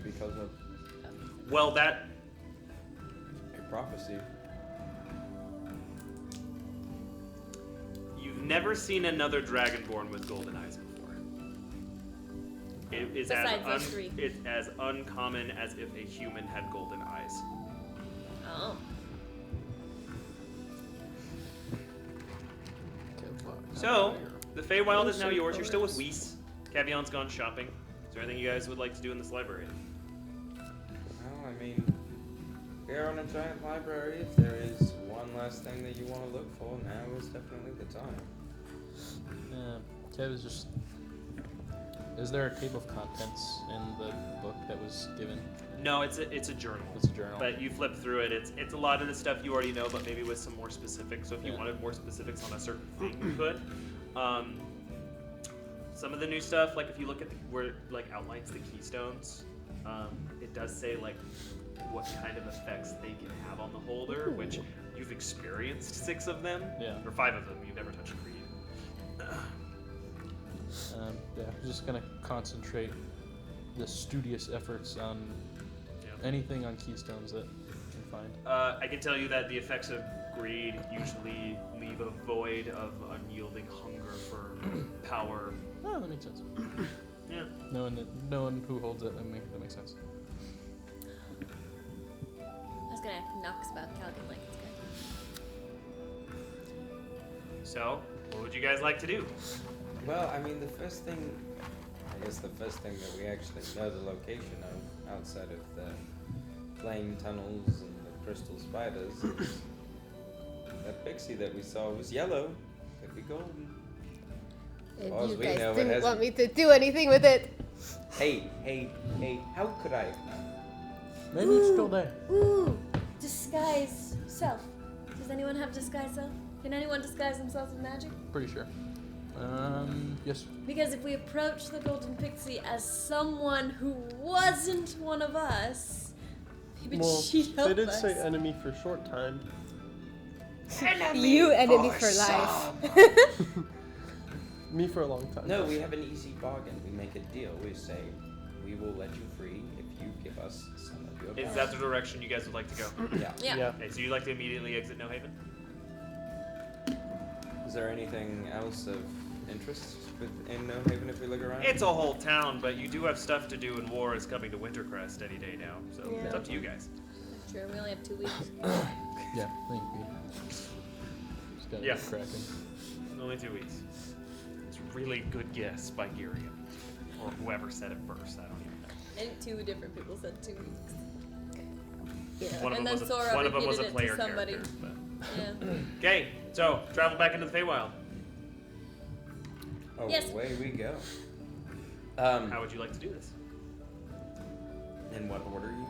B: because of
C: Well, that
B: a prophecy.
C: you've never seen another dragonborn with golden eyes before. It is
E: Besides those 3.
C: it's as uncommon as if a human had golden eyes.
E: Oh.
C: So, the Feywild is now yours. You're still with Weiss. Cavion's gone shopping. Is there anything you guys would like to do in this library?
B: Well, I mean, we are on a giant library. If there is one last thing that you want to look for, now is definitely the time.
D: Kev is just. Is there a table of contents in the book that was given?
C: No, it's a journal.
D: It's a journal.
C: But you flip through it. It's a lot of the stuff you already know, but maybe with some more specifics. So if you
D: Yeah.
C: wanted more specifics on a certain thing, you could. Some of the new stuff, like if you look at where it, like outlines the keystones, it does say like what kind of effects they can have on the holder, which you've experienced 6 of them,
D: Yeah.
C: or 5 of them. You've never touched Creed.
D: Yeah, I'm just gonna concentrate the studious efforts on
C: Yeah.
D: anything on keystones that I can find.
C: I can tell you that the effects of greed usually leave a void of unyielding hunger for power.
D: Oh, that makes sense.
C: Yeah.
D: Knowing who holds it, that makes sense.
E: I was gonna ask Knox about Calgon like it's good.
C: So, what would you guys like to do?
B: Well, I mean, the first thing that we actually know the location of, outside of the flame tunnels and the crystal spiders, is that pixie that we saw was yellow. Could be golden.
A: If
B: Well, as
A: you
B: we
A: guys
B: know, it
A: didn't
B: has-
A: want me to do anything with it.
B: Hey, how could I?
D: Maybe it's still there.
E: Ooh, disguise self. Does anyone have disguise self? Can anyone disguise themselves with magic?
D: Pretty sure. Yes.
E: Because if we approach the golden pixie as someone who wasn't one of us, maybe
F: Well,
E: she'd help
F: they did
E: us.
F: say enemy for short time.
A: You enemy for life.
F: Me for a long time.
B: No, we have an easy bargain. We make a deal. We say, we will let you free if you give us some of your
C: Is that the direction you guys would like to go?
B: Yeah.
E: Yeah.
C: Okay, so you'd like to immediately exit No Haven?
B: Is there anything else of interest in No Haven if we look around?
C: It's a whole town, but you do have stuff to do, and war is coming to Wintercrest any day now. So it's up to you guys.
E: Sure, we only have 2 weeks.
D: Yeah, thank you. Just gotta
C: Yeah.
D: get cracking.
C: Only 2 weeks. It's a really good guess by Girion. Or whoever said it first, I don't even know.
E: I think 2 different people said 2 weeks.
A: Yeah.
C: One of
E: And
C: them
E: then
C: was
E: Sora
C: one of them was a
E: repeated it to
C: player
E: somebody.
C: character. But.
E: Yeah.
C: Okay, so travel back into the Feywild.
E: Yes.
B: Away we go.
C: How would you like to do this?
B: In what order you mean?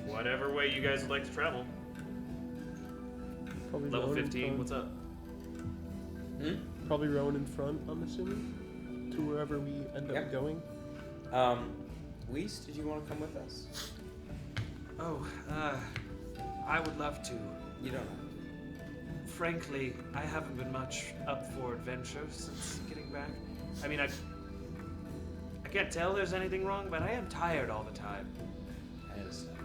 C: Whatever way you guys would like to travel.
F: Probably
C: Level
F: Rowan in
C: 15,
F: front.
C: what's up?
F: Probably Rowan in front, I'm assuming, to wherever we end up
B: Yeah.
F: going.
B: Weiss, did you want to come with us?
C: Oh, I would love to.
B: You don't know.
C: Frankly, I haven't been much up for adventure since getting back. I mean, I can't tell there's anything wrong, but I am tired all the time.
B: I understand.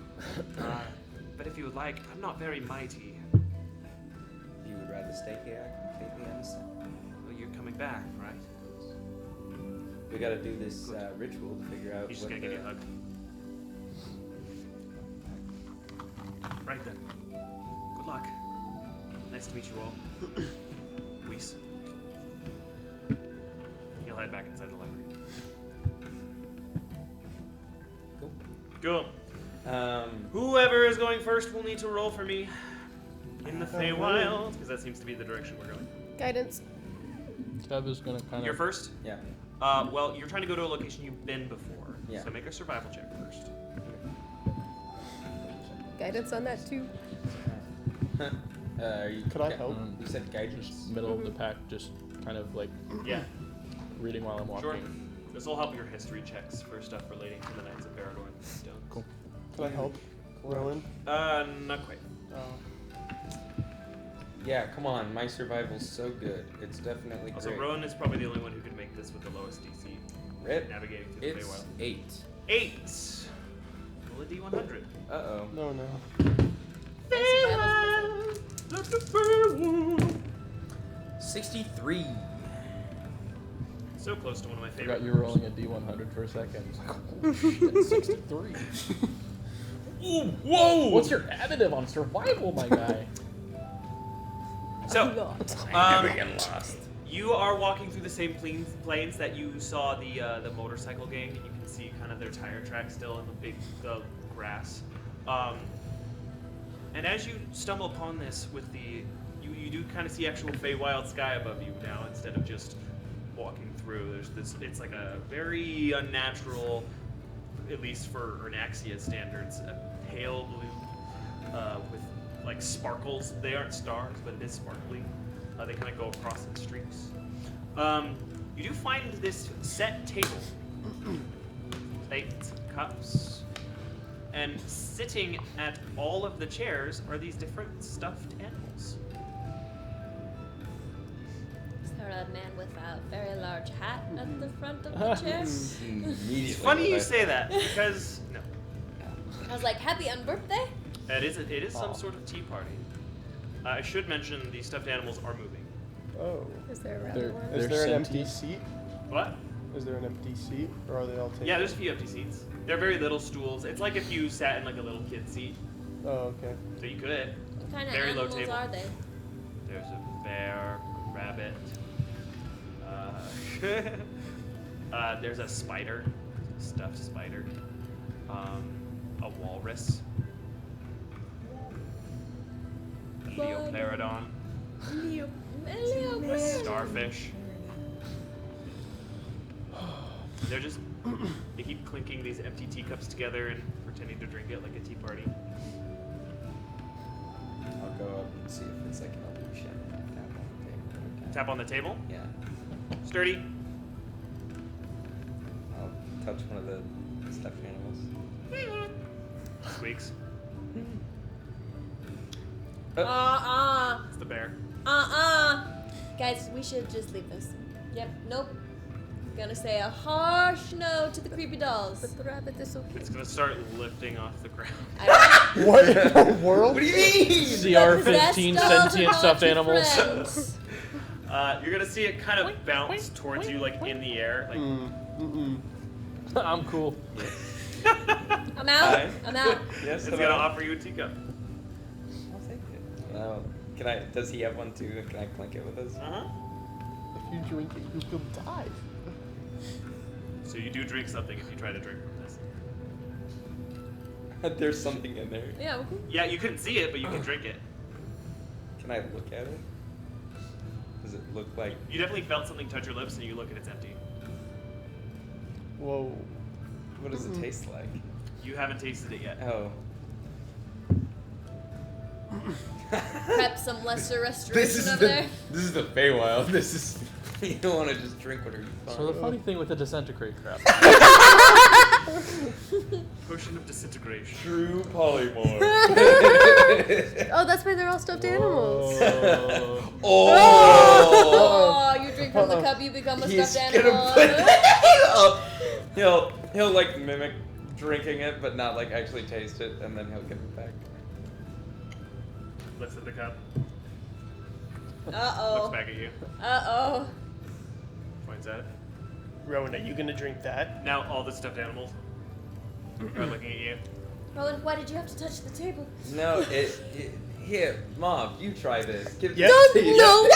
C: But if you would like, I'm not very mighty.
B: You would rather stay here? I completely understand.
C: Well, you're coming back, right?
B: We gotta do this ritual to figure out
C: He's just
B: what
C: gonna
B: the...
C: give you a hug. Right then. Good luck. Nice to meet you all. Weiss. He'll head back inside the library.
B: Cool.
C: Cool. Whoever is going first will need to roll for me in the Feywild, because that seems to be the direction we're going.
A: Guidance.
D: Kev is gonna kind
C: You're
D: of.
C: first?
B: Yeah.
C: Well, you're trying to go to a location you've been before.
B: Yeah.
C: So make a survival check first.
A: Guidance on that too.
F: Could I help?
B: You said guidance.
D: Middle of the pack, just kind of like
C: Yeah.
D: reading while I'm walking.
C: Sure. This will help your history checks for stuff relating to the Knights of Barador and Stones.
D: Cool.
F: Could I help, Rowan?
C: Not quite.
B: Yeah, come on. My survival's so good. It's definitely
C: Also,
B: great.
C: Rowan is probably the only one who could make this with the lowest DC.
B: Rip.
C: Navigating through the
B: It's
C: Feywild.
B: 8.
C: 8. Roll a D100.
B: Uh-oh.
F: No, no.
E: Feywild.
B: 63.
C: So close to one of my
D: I
C: favorite.
D: forgot you were rolling a D100 for a second. I was like, oh shit, 63.
B: Ooh, whoa!
D: What's your additive on survival, my guy?
C: So,
B: Never get lost.
C: you are walking through the same plains that you saw the motorcycle gang, and you can see kind of their tire tracks still in the grass. And as you stumble upon this with you do kind of see actual Feywild sky above you now instead of just walking through. There's this, it's like a very unnatural, at least for Ernaxia standards, a pale blue with like sparkles. They aren't stars, but it is sparkly. They kind of go across in streaks. You do find this set table, plates, cups, and sitting at all of the chairs are these different stuffed animals.
E: Is there a man with a very large hat at the front of the chair?
B: Immediately.
C: It's funny you say that because no,
E: I was like, happy unbirthday?
C: it is some sort of tea party. I should mention the stuffed animals are moving.
F: Oh.
A: Is there a
D: They're-
A: rabbit one?
F: Is
D: They're
F: there an
D: sentient.
F: empty seat?
C: What?
F: Is there an empty seat, or are they all taken?
C: Yeah, there's a few empty seats. They're very little stools. It's like if you sat in like a little kid seat.
F: Oh, okay.
C: So you could.
E: What kind of
C: Very low
E: animals
C: table.
E: are they?
C: There's a bear, rabbit. There's a spider, stuffed spider. A walrus. A leopterodon. A starfish. They're just, they keep clinking these empty teacups together and pretending to drink it like a tea party.
B: I'll go up and see if it's like an illusion.
C: Tap on the table.
B: Yeah.
C: Sturdy.
B: I'll touch one of the stuffed animals.
C: Squeaks. It's the bear.
E: Guys, we should just leave this. Yep, nope. Gonna say a harsh no to the creepy dolls.
A: But the rabbit is okay.
C: It's gonna start lifting off the ground.
F: What in the world?
B: What do you mean?
D: CR-15 sentient stuffed animals.
C: You're gonna see it kind of bounce towards you, like in the air. Like,
D: I'm cool.
E: I'm out.
B: Hi.
E: I'm out.
B: Yes,
C: it's gonna offer you a teacup.
B: I'll take it. Now, can I? Does he have one too? Can I clink it with us?
F: If you drink it, you will die.
C: So you do drink something if you try to drink from this.
B: There's something in there.
E: Yeah, okay.
C: Yeah, you couldn't see it, but you can drink it.
B: Can I look at it? Does it look like?
C: You definitely felt something touch your lips, and you look and it's empty.
F: Whoa.
B: What does it taste like?
C: You haven't tasted it yet.
B: Oh.
E: Prep some lesser restoration over there.
B: This is the Feywild. This is you don't want to just drink whatever you find.
D: So the funny thing with the disintegrate crap.
C: Potion of disintegration.
B: True polymorph.
A: Oh, that's why they're all stuffed animals.
E: Oh, you drink from the cup, you become a
B: He's
E: stuffed
B: gonna
E: animal.
B: put that up. He'll like mimic drinking it, but not like actually taste it, and then he'll give it back.
C: Looks at the cup.
E: Uh-oh.
C: Looks back at you.
E: Uh-oh.
C: Points at it.
F: Rowan, are you gonna drink that?
C: Now all the stuffed animals are looking at you.
E: Rowan, why did you have to touch the table?
B: No, here, Mom, you try this. Give it
F: Yes.
B: to you.
A: No,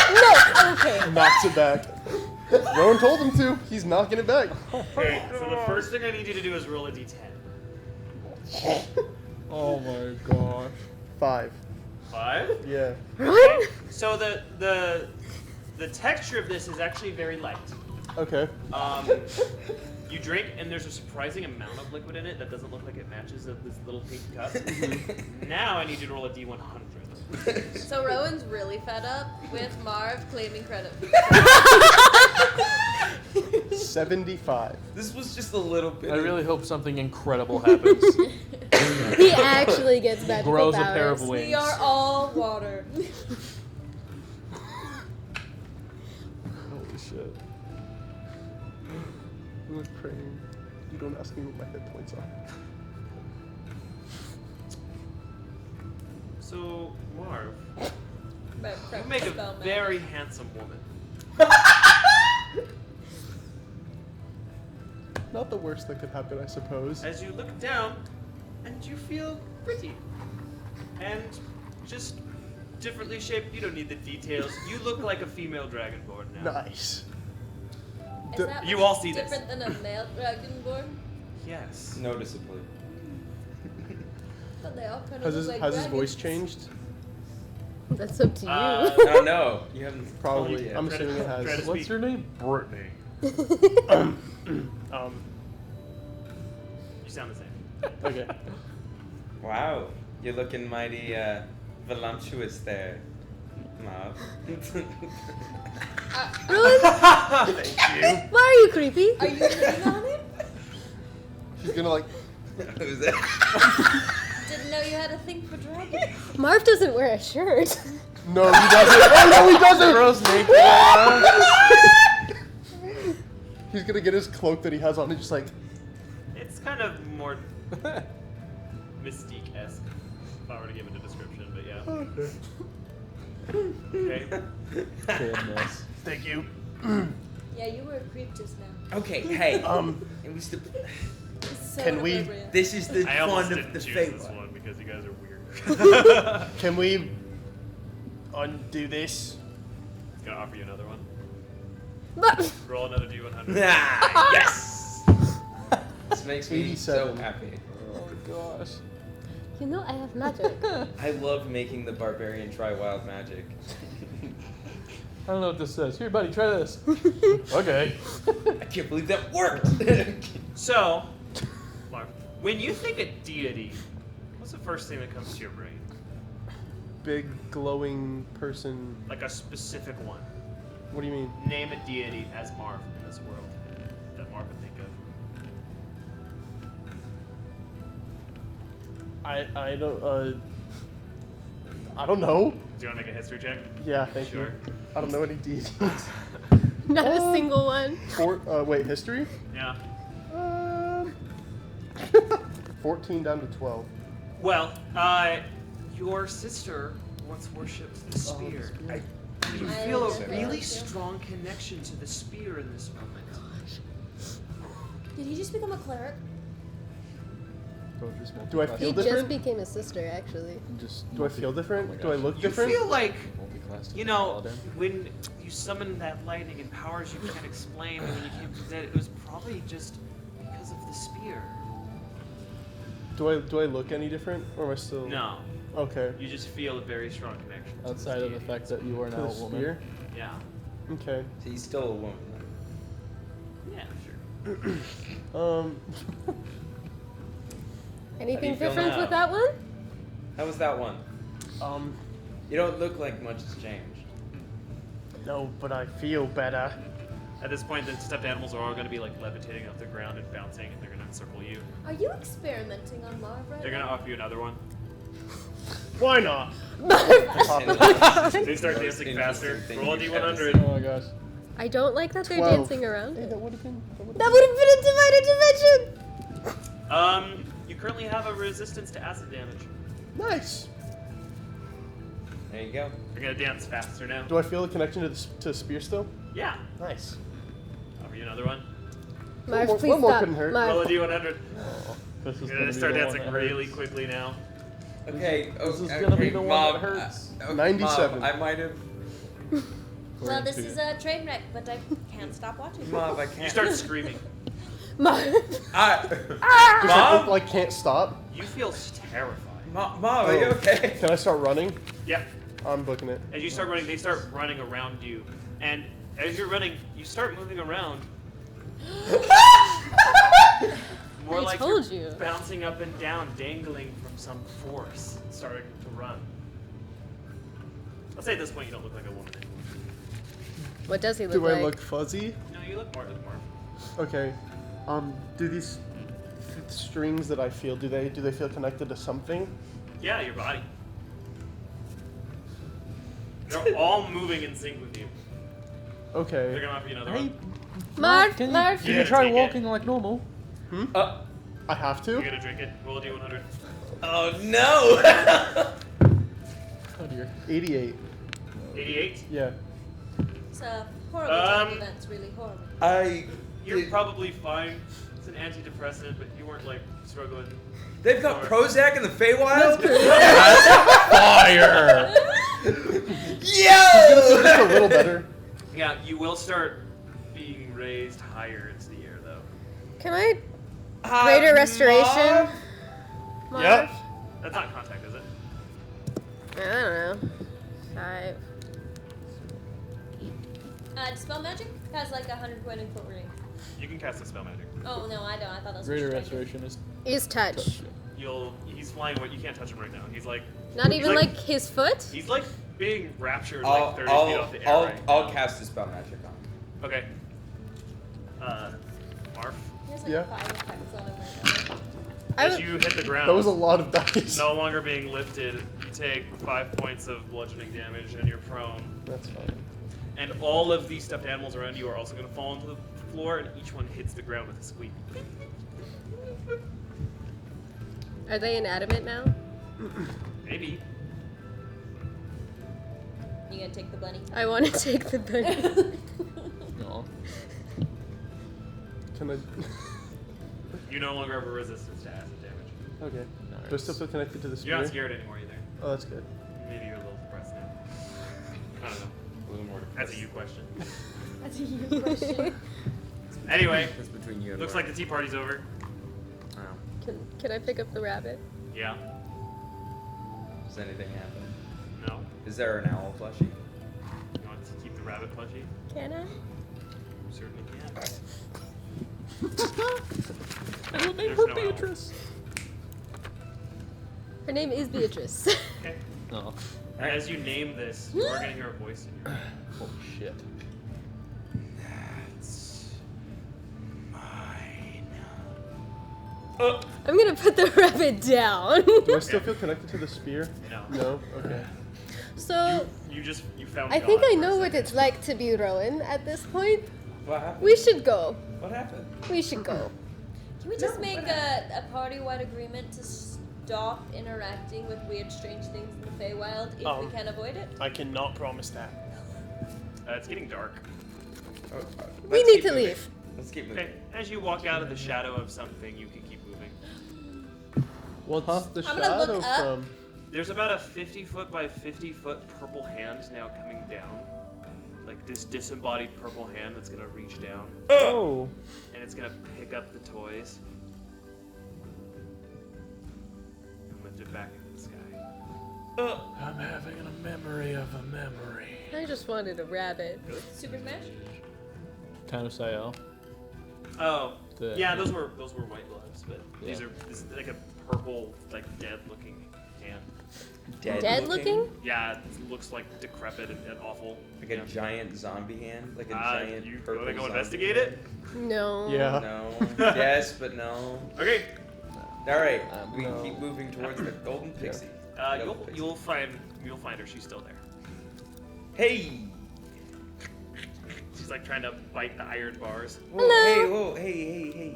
A: okay.
F: Knocks it back. Rowan told him to. He's knocking it back.
C: Okay, so the first thing I need you to do is roll a d10.
D: Oh my gosh.
F: 5.
C: 5?
F: Yeah.
A: Run!
C: So the texture of this is actually very light.
F: Okay.
C: You drink, and there's a surprising amount of liquid in it that doesn't look like it matches this little pink cup. Now I need you to roll a d100.
E: So Rowan's really fed up with Marv claiming credit.
F: 75.
B: This was just a little bit.
D: I really hope something incredible happens.
A: He actually gets magical
D: Grows a
A: powers.
D: pair of wings.
E: We are all water.
F: Holy shit. I was praying. You don't ask me what my hit points are.
C: So, Marv,
E: But
C: you make a very handsome woman.
F: Not the worst that could happen, I suppose.
C: As you look down, and you feel pretty. And just differently shaped. You don't need the details. You look like a female dragonborn now.
F: Nice.
E: Is that
C: You
E: much
C: all see this.
E: different than a male dragonborn?
C: Yes.
B: Noticeably.
E: But they all kind of
F: Has
E: look
F: his,
E: like
F: has his
E: dragons.
F: voice changed?
A: That's up to you.
B: I don't know. You haven't told
F: Probably.
B: me yet.
F: I'm assuming it
C: Try to
F: has.
D: What's
C: speak.
D: your name? Brittany.
C: You sound the same.
F: Okay.
B: Wow, you're looking mighty voluptuous there, Mom.
A: Rowan,
C: Thank you.
A: why are you creepy?
E: Are you hitting on him?
F: She's gonna like.
B: Who's that?
E: Didn't know you had a thing for dragons.
A: Marv doesn't wear a shirt.
F: No, he doesn't. Oh no, he doesn't.
D: Girls naked.
F: He's gonna get his cloak that he has on and just like.
C: It's kind of more Mystique-esque, if I were to give it a description, but yeah. Okay.
D: Goodness.
F: Thank you.
E: Yeah, you were a creep just now.
B: Okay, hey. It was the.
E: So
F: Can we-
E: inappropriate.
B: This is the
C: I almost
B: fun
C: didn't
B: of the
C: choose this
B: Feywild.
C: one because you guys are weird.
F: Can we undo this?
C: Gonna offer you another one.
A: But
C: Roll another d100.
B: Ah, yes. This makes me so
F: 87.
B: happy.
D: Oh gosh.
A: you know I have magic.
B: I love making the barbarian try wild magic.
D: I don't know what this says. Here, buddy, try this. Okay.
B: I can't believe that worked.
C: So, Mark, when you think of deity, what's the first thing that comes to your brain?
F: Big glowing person.
C: Like a specific one.
F: What do you mean?
C: Name a deity as Marv in this world that Marv would think of.
F: I don't know.
C: Do you want to make a history check?
F: Yeah, thank
C: Sure.
F: you. I don't know any deities.
A: Not a single one.
F: Wait, history?
C: Yeah.
F: 14 down to 12.
C: Well, your sister once worshipped the spear. You feel a really strong connection to the spear in this moment.
E: Did he just become a cleric?
F: Do I
A: He
F: feel
A: just
F: different?
A: became a sister, actually.
F: Do I feel different?
D: Oh my
F: Do I
D: gosh.
F: look
C: You
F: different?
C: feel like,
D: Multi-class
C: you know,
D: paladin.
C: when you summon that lightning and powers you can't explain, and when you came to dead, it was probably just because of the spear.
F: Do I look any different, or am I still?
C: No,
F: Okay.
C: you just feel a very strong connection. to
D: Outside of the fact that you are
F: To
D: now
F: the
D: a woman.
F: spear.
C: Yeah.
F: Okay.
B: So he's still a woman.
C: Yeah, sure.
A: Anything
B: you feel
A: different
B: now?
A: with that one?
B: How was that one?
F: um,
B: You don't look like much has changed.
F: no, but I feel better.
C: At this point, the stuffed animals are all going to be like levitating off the ground and bouncing, and they're going to encircle you.
E: Are you experimenting on Marv right
C: They're going to
E: now?
C: offer you another one.
F: Why not?
C: They start dancing faster.
B: Interesting thing
C: Roll a
B: you've
C: d100.
D: Oh my gosh.
A: I don't like that they're
F: 12.
A: dancing around
F: Hey,
A: it.
F: that would have been.
A: That would have been a divided dimension!
C: You currently have a resistance to acid damage.
F: Nice.
B: There you go.
C: You're going to dance faster now.
F: Do I feel a connection to the spear still?
C: Yeah.
F: Nice.
C: Offer you another one.
A: Marv,
F: more-
A: please
F: one more
A: stop.
F: couldn't hurt.
C: Roll a
A: Marv.
C: d100.
D: This is
C: You're
D: gonna
C: going to
D: be
C: start
D: the one
C: dancing
D: that
C: really
D: hurts.
C: quickly now.
B: Okay.
D: This is
B: okay,
D: gonna be the one
B: Mob,
D: that hurts.
B: okay,
F: 97.
B: Mob, I might have.
E: Well, this is a train wreck, but I can't stop watching.
B: Mob, I can't.
C: You start screaming.
A: Marv.
F: Does it
B: Mom?
F: look like can't stop?
C: You feel terrified.
B: Mom, are you okay?
F: Can I start running?
C: Yeah.
F: I'm booking it.
C: As you start running, they start running around you. And as you're running, you start moving around. More
A: I
C: like
A: told
C: you're
A: you.
C: bouncing up and down, dangling from some force, starting to run. I'll say at this point you don't look like a woman anymore.
A: What does he look
F: Do
A: like?
F: I look fuzzy?
C: No, you look more.
F: Okay. Do these strings that I feel, do they feel connected to something?
C: Yeah, your body. They're all moving in sync with you. They're
F: Okay.
C: gonna offer you another
D: Hey,
C: one.
A: Marv,
D: can
A: Marv.
D: you
C: Yeah,
D: try
C: take it.
D: walking like normal?
F: I have
C: You're
F: to?
C: gonna drink it. Roll a d100.
B: Oh no!
D: Oh dear.
F: 88.
C: 88.
F: Yeah.
E: It's a horrible time event. It's really horrible.
C: You're probably fine. It's an antidepressant, but you weren't like struggling.
B: They've got Prozac in the Feywild?
D: Fire!
B: Yo!
F: Just a little better.
C: Yeah, you will start being raised higher into the air, though.
A: Can I greater restoration?
B: Mom?
A: Marv?
F: Yep.
C: That's not contact, is it?
A: I don't know. 5.
E: Spell magic has like 120 foot range.
C: You can cast a spell magic.
E: Oh no, I don't. I thought that was
D: Greater
E: restricted.
D: restoration is
A: Is touch.
C: He's flying away. You can't touch him right now. He's like,
A: Not
C: He's
A: even
C: like-
A: like his foot?
C: he's like being raptured
B: I'll,
C: like 30 feet off the air
B: I'll,
C: right
B: I'll
C: now.
B: cast a spell magic on him.
C: Okay. Marf.
E: He has like
F: Yeah.
E: 5 attacks on him right now.
A: I
C: As
A: would-
C: you hit the ground,
F: That was a lot of dice.
C: no longer being lifted, you take 5 points of bludgeoning damage and you're prone.
F: That's fine.
C: And all of these stuffed animals around you are also going to fall onto the floor, and each one hits the ground with a squeak.
A: Are they inanimate now?
C: Maybe.
E: You gonna take the bunny?
A: I want to take the bunny.
D: no.
F: Can I?
C: You no longer have a resistance to acid damage.
F: Okay. Do I still feel connected to the spear?
C: You're not scared anymore either.
F: Oh, that's good.
C: Maybe you're a little depressed now. I don't know.
B: A little more
C: That's a you question.
E: That's a you question.
C: Anyway,
B: That's between you and
C: looks
B: Mark.
C: like the tea party's over.
B: Oh.
A: Can I pick up the rabbit?
C: Yeah.
B: Does anything happen?
C: No.
B: Is there an owl plushie?
C: You want to keep the rabbit plushie?
A: Can I?
C: You certainly can.
D: I will name
C: There's
D: her
C: no
D: Beatrice.
A: Her name is Beatrice.
C: Okay.
D: Oh.
C: And as you name this, you are going to hear a voice in your head.
D: Holy shit.
B: That's mine.
A: I'm gonna put the rabbit down.
F: Do I still feel connected to the spear?
C: No.
F: No. Okay.
A: So
C: You found.
A: I think
C: God
A: I
C: for a
A: know what
C: second.
A: it's like to be Rowan at this point.
B: What happened?
A: We should go.
B: What happened?
A: We should go.
E: Can we just make a party-wide agreement to stop interacting with weird, strange things in the Feywild if we can avoid it?
F: I cannot promise that.
C: It's getting dark.
B: Oh,
A: We
B: let's
A: need
B: keep
A: to
B: moving.
A: leave.
B: Let's keep moving.
C: Okay, as you walk out of the shadow of something, you can keep moving.
F: What's the
E: I'm gonna look
F: shadow
E: up.
F: from?
C: There's about a 50-foot by 50-foot purple hand now coming down. Like this disembodied purple hand that's gonna reach down.
F: Oh.
C: And it's gonna pick up the toys. And lift it back into the sky.
D: I'm having a memory of a memory.
A: I just wanted a rabbit.
E: Super Smash?
D: Town of Sayel.
C: Oh,
D: The-
C: yeah, those were white gloves, but this
D: Yeah.
C: is like a purple, like dead-looking hand.
A: Dead looking?
C: Yeah, it looks like decrepit and awful.
B: Like a giant zombie hand? Like a
C: Ah,
B: giant
C: you
B: purple
C: wanna go
B: zombie
C: investigate
B: hand?
C: it?
A: No.
F: Yeah.
B: No. Yes, but no.
C: Okay,
B: Alright, we
D: no.
B: keep moving towards the golden pixie.
C: you'll find her. She's still there.
B: Hey!
C: She's like trying to bite the iron bars.
B: Whoa, hey, whoa, hey.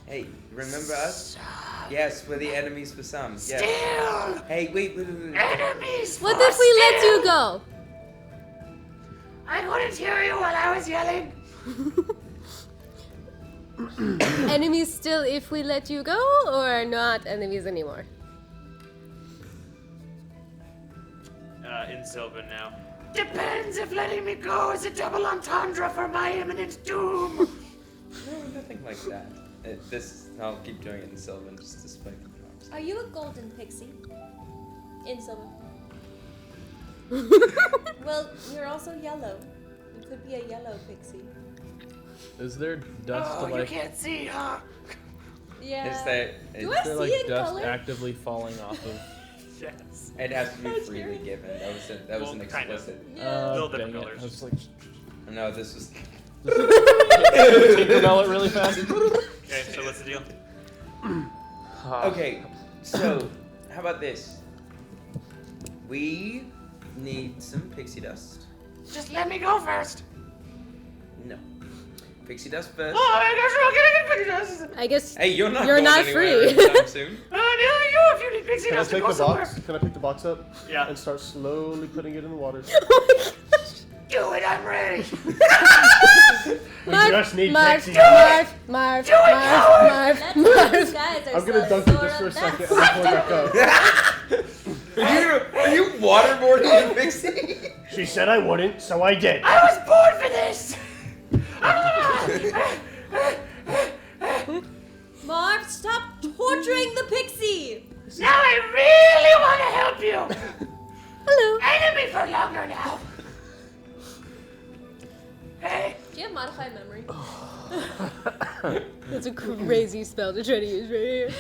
B: Hey, remember us? Yes, we're the enemies for some. Yes.
C: Still
B: Hey, wait.
C: enemies.
A: What if we let you go?
C: I couldn't hear you while I was yelling.
A: Enemies still if we let you go, or not enemies anymore?
C: In Sylvan now. Depends if letting me go is a double entendre for my imminent doom.
B: No, nothing like that. I'll keep doing it in Sylvan just to spike the props.
E: Are you a golden pixie? In Sylvan. Well, you're also yellow. You could be a yellow pixie.
D: Is there dust to like?
C: can't see, huh?
E: Yeah.
B: Is that
E: Do
D: Is
E: I
D: there
E: see
D: like
E: in
D: dust
E: color?
D: actively falling off of?
C: Yes.
B: it has to be
E: That's
B: freely
E: scary.
B: given. That was
C: Well,
B: an
C: kind of.
B: explicit.
E: Yeah.
C: Little
D: Dang
C: different
D: it.
C: colors.
D: I was like,
B: No, this was
D: Tinkerbell it really fast.
C: Okay, so what's the deal?
B: Okay, so how about this? We need some pixie dust.
C: Just let me go first.
B: No. Pixie dust first.
C: Oh, I guess we're getting pixie dust.
A: I guess
B: Hey, you're not
A: You're
B: going
A: not
B: anywhere
A: free.
B: anytime soon.
C: Neither you if you need pixie
F: Can I
C: dust to
F: take
C: go
F: the
C: somewhere.
F: box? Can I pick the box up?
C: Yeah.
F: And start slowly putting it in the water?
C: Do it, I'm ready.
F: We just need
A: Marv,
F: pixie
A: Marv, Marv, Marv, Marv,
E: That's
A: Marv,
E: why these guys are
F: I'm gonna
E: so
F: dunk it
E: sore
F: just for a
E: on
F: second
E: that.
F: and then pour it back up.
B: Are you waterboarding a pixie?
F: She said I wouldn't, so I did.
C: I was born for this.
E: Marv, stop torturing the pixie!
C: Now I really want to help you.
A: Hello.
C: Enemy for longer now. Hey.
E: Do you have modified memory?
A: That's a crazy spell to try to use right here.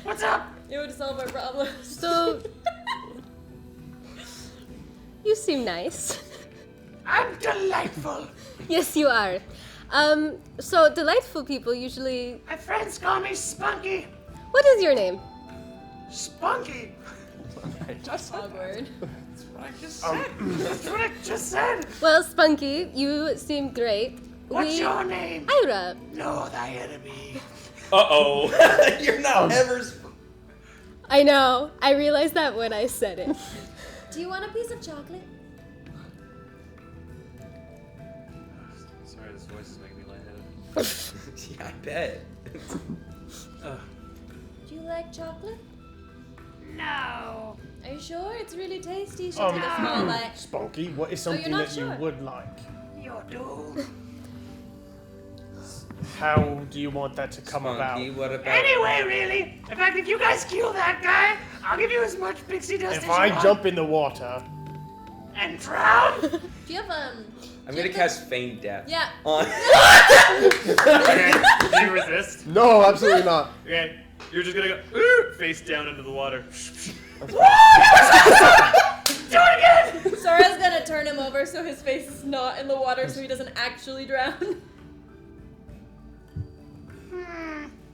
C: What's up?
E: It would solve our problem.
A: So, you seem nice.
C: I'm delightful.
A: Yes, you are. So delightful people usually.
C: My friends call me Spunky.
A: What is your name?
C: Spunky.
E: Awkward.
C: That's what I just said. That's what I just said.
A: Well, Spunky, you seem great.
C: What's your name?
A: Ira.
C: Know thy enemy.
B: Uh-oh. You're not ever...
A: I know. I realized that when I said it.
E: Do you want a piece of chocolate?
C: Sorry, this voice is making me lightheaded.
B: Yeah, I bet.
E: Do you like chocolate?
C: No.
E: Are you sure? It's really tasty. She'll take a small bite.
F: Spunky, what is
E: you're
F: something
E: not
F: that
E: sure?
F: you would like?
C: You do.
F: How do you want that to come
B: Spunky,
F: about?
B: what about...
C: Anyway, really. In fact, if you guys kill that guy, I'll give you as much pixie dust
F: If
C: as
F: I
C: you want.
F: jump in the water,
C: And drown.
E: Do you have
B: I'm gonna cast Feign Death.
E: Yeah.
B: On...
C: Okay. Do you resist?
F: no, absolutely not.
C: Okay. You're just gonna go face down into the water. Do it again.
E: Sora's gonna turn him over so his face is not in the water so he doesn't actually drown.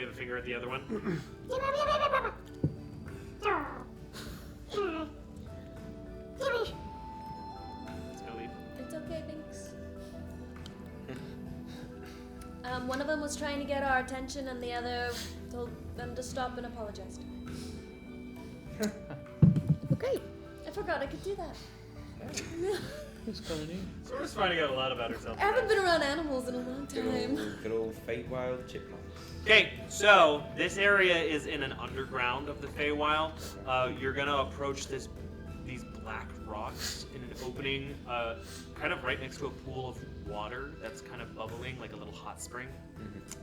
C: wave a finger at the other one. It's gonna leave.
E: It's okay, Binks. One of them was trying to get our attention, and the other told them to stop and apologized.
A: Okay.
E: I forgot I could do that.
D: It's kind of neat.
C: Sora's finding out a lot about herself.
E: I haven't been around animals in a long time.
B: Good old Feywild chipmunks.
C: Okay, so this area is in an underground of the Feywild. You're gonna approach these black rocks in an opening, kind of right next to a pool of water that's kind of bubbling like a little hot spring.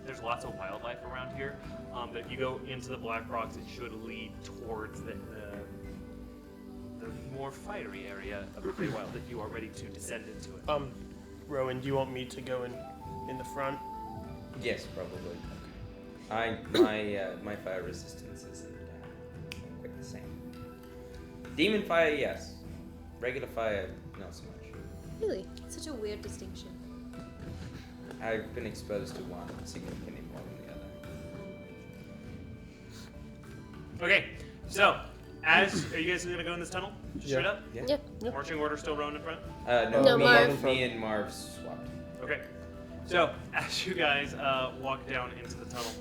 C: There's lots of wildlife around here, but if you go into the black rocks, it should lead towards the more fiery area of the Feywild if you are ready to descend into it.
F: Rowan, do you want me to go in the front?
B: Yes, probably. My fire resistance isn't quite the same. Demon fire, yes. Regular fire, not so much.
A: Really?
E: Such a weird distinction.
B: I've been exposed to one significantly more than the other.
C: Okay, so are you guys gonna go in this tunnel? Just straight up?
B: Yeah.
A: Yep.
C: Marching order still Rowan in front?
A: No, Marv.
B: Me and Marv swapped.
C: Okay. So as you guys walk down into the tunnel,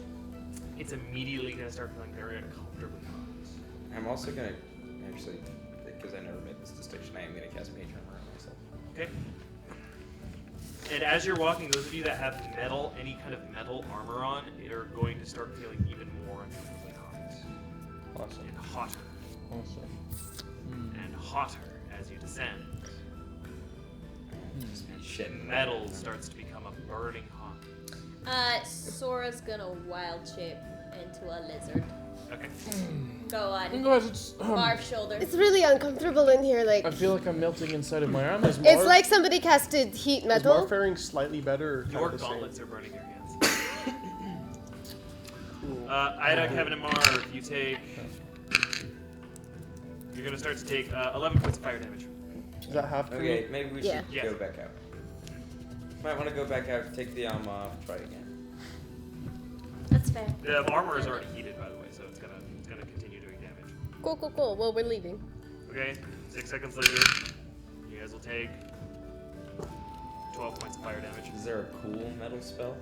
C: it's immediately gonna start feeling very uncomfortably hot.
B: I'm also gonna actually, because I never made this distinction, I am gonna cast Mage Armor on myself.
C: Okay. And as you're walking, those of you that have any kind of metal armor on, are going to start feeling even more uncomfortably hot.
D: Awesome.
C: And hotter.
D: Awesome.
C: And hotter as you descend.
B: Shit.
C: Metal starts to become a burning hot.
E: Sora's gonna wild shape into a lizard.
C: Okay.
E: Go on.
D: Guys, it's,
E: Marv's shoulder.
A: It's really uncomfortable in here. Like
D: I feel like I'm melting inside of my arm.
F: Is
A: it's
F: Marv-
A: like somebody casted heat
F: Is
A: metal.
F: Marv faring slightly better or kind
C: Your
F: of the same?
C: gauntlets are burning your hands. Ida, Kevin, and Marv, you're gonna start to take 11 points of fire damage.
F: Is that half for
B: Okay,
F: me?
B: maybe we
A: Yeah.
B: should
C: Yes.
B: go back out. Might want to go back out, take the armor off, try again.
E: That's fair.
C: The armor is already heated, by the way, so it's gonna continue doing damage.
A: Cool. Well, we're leaving.
C: Okay, 6 seconds later, you guys will take 12 points of fire damage.
B: Is there a cool metal spell?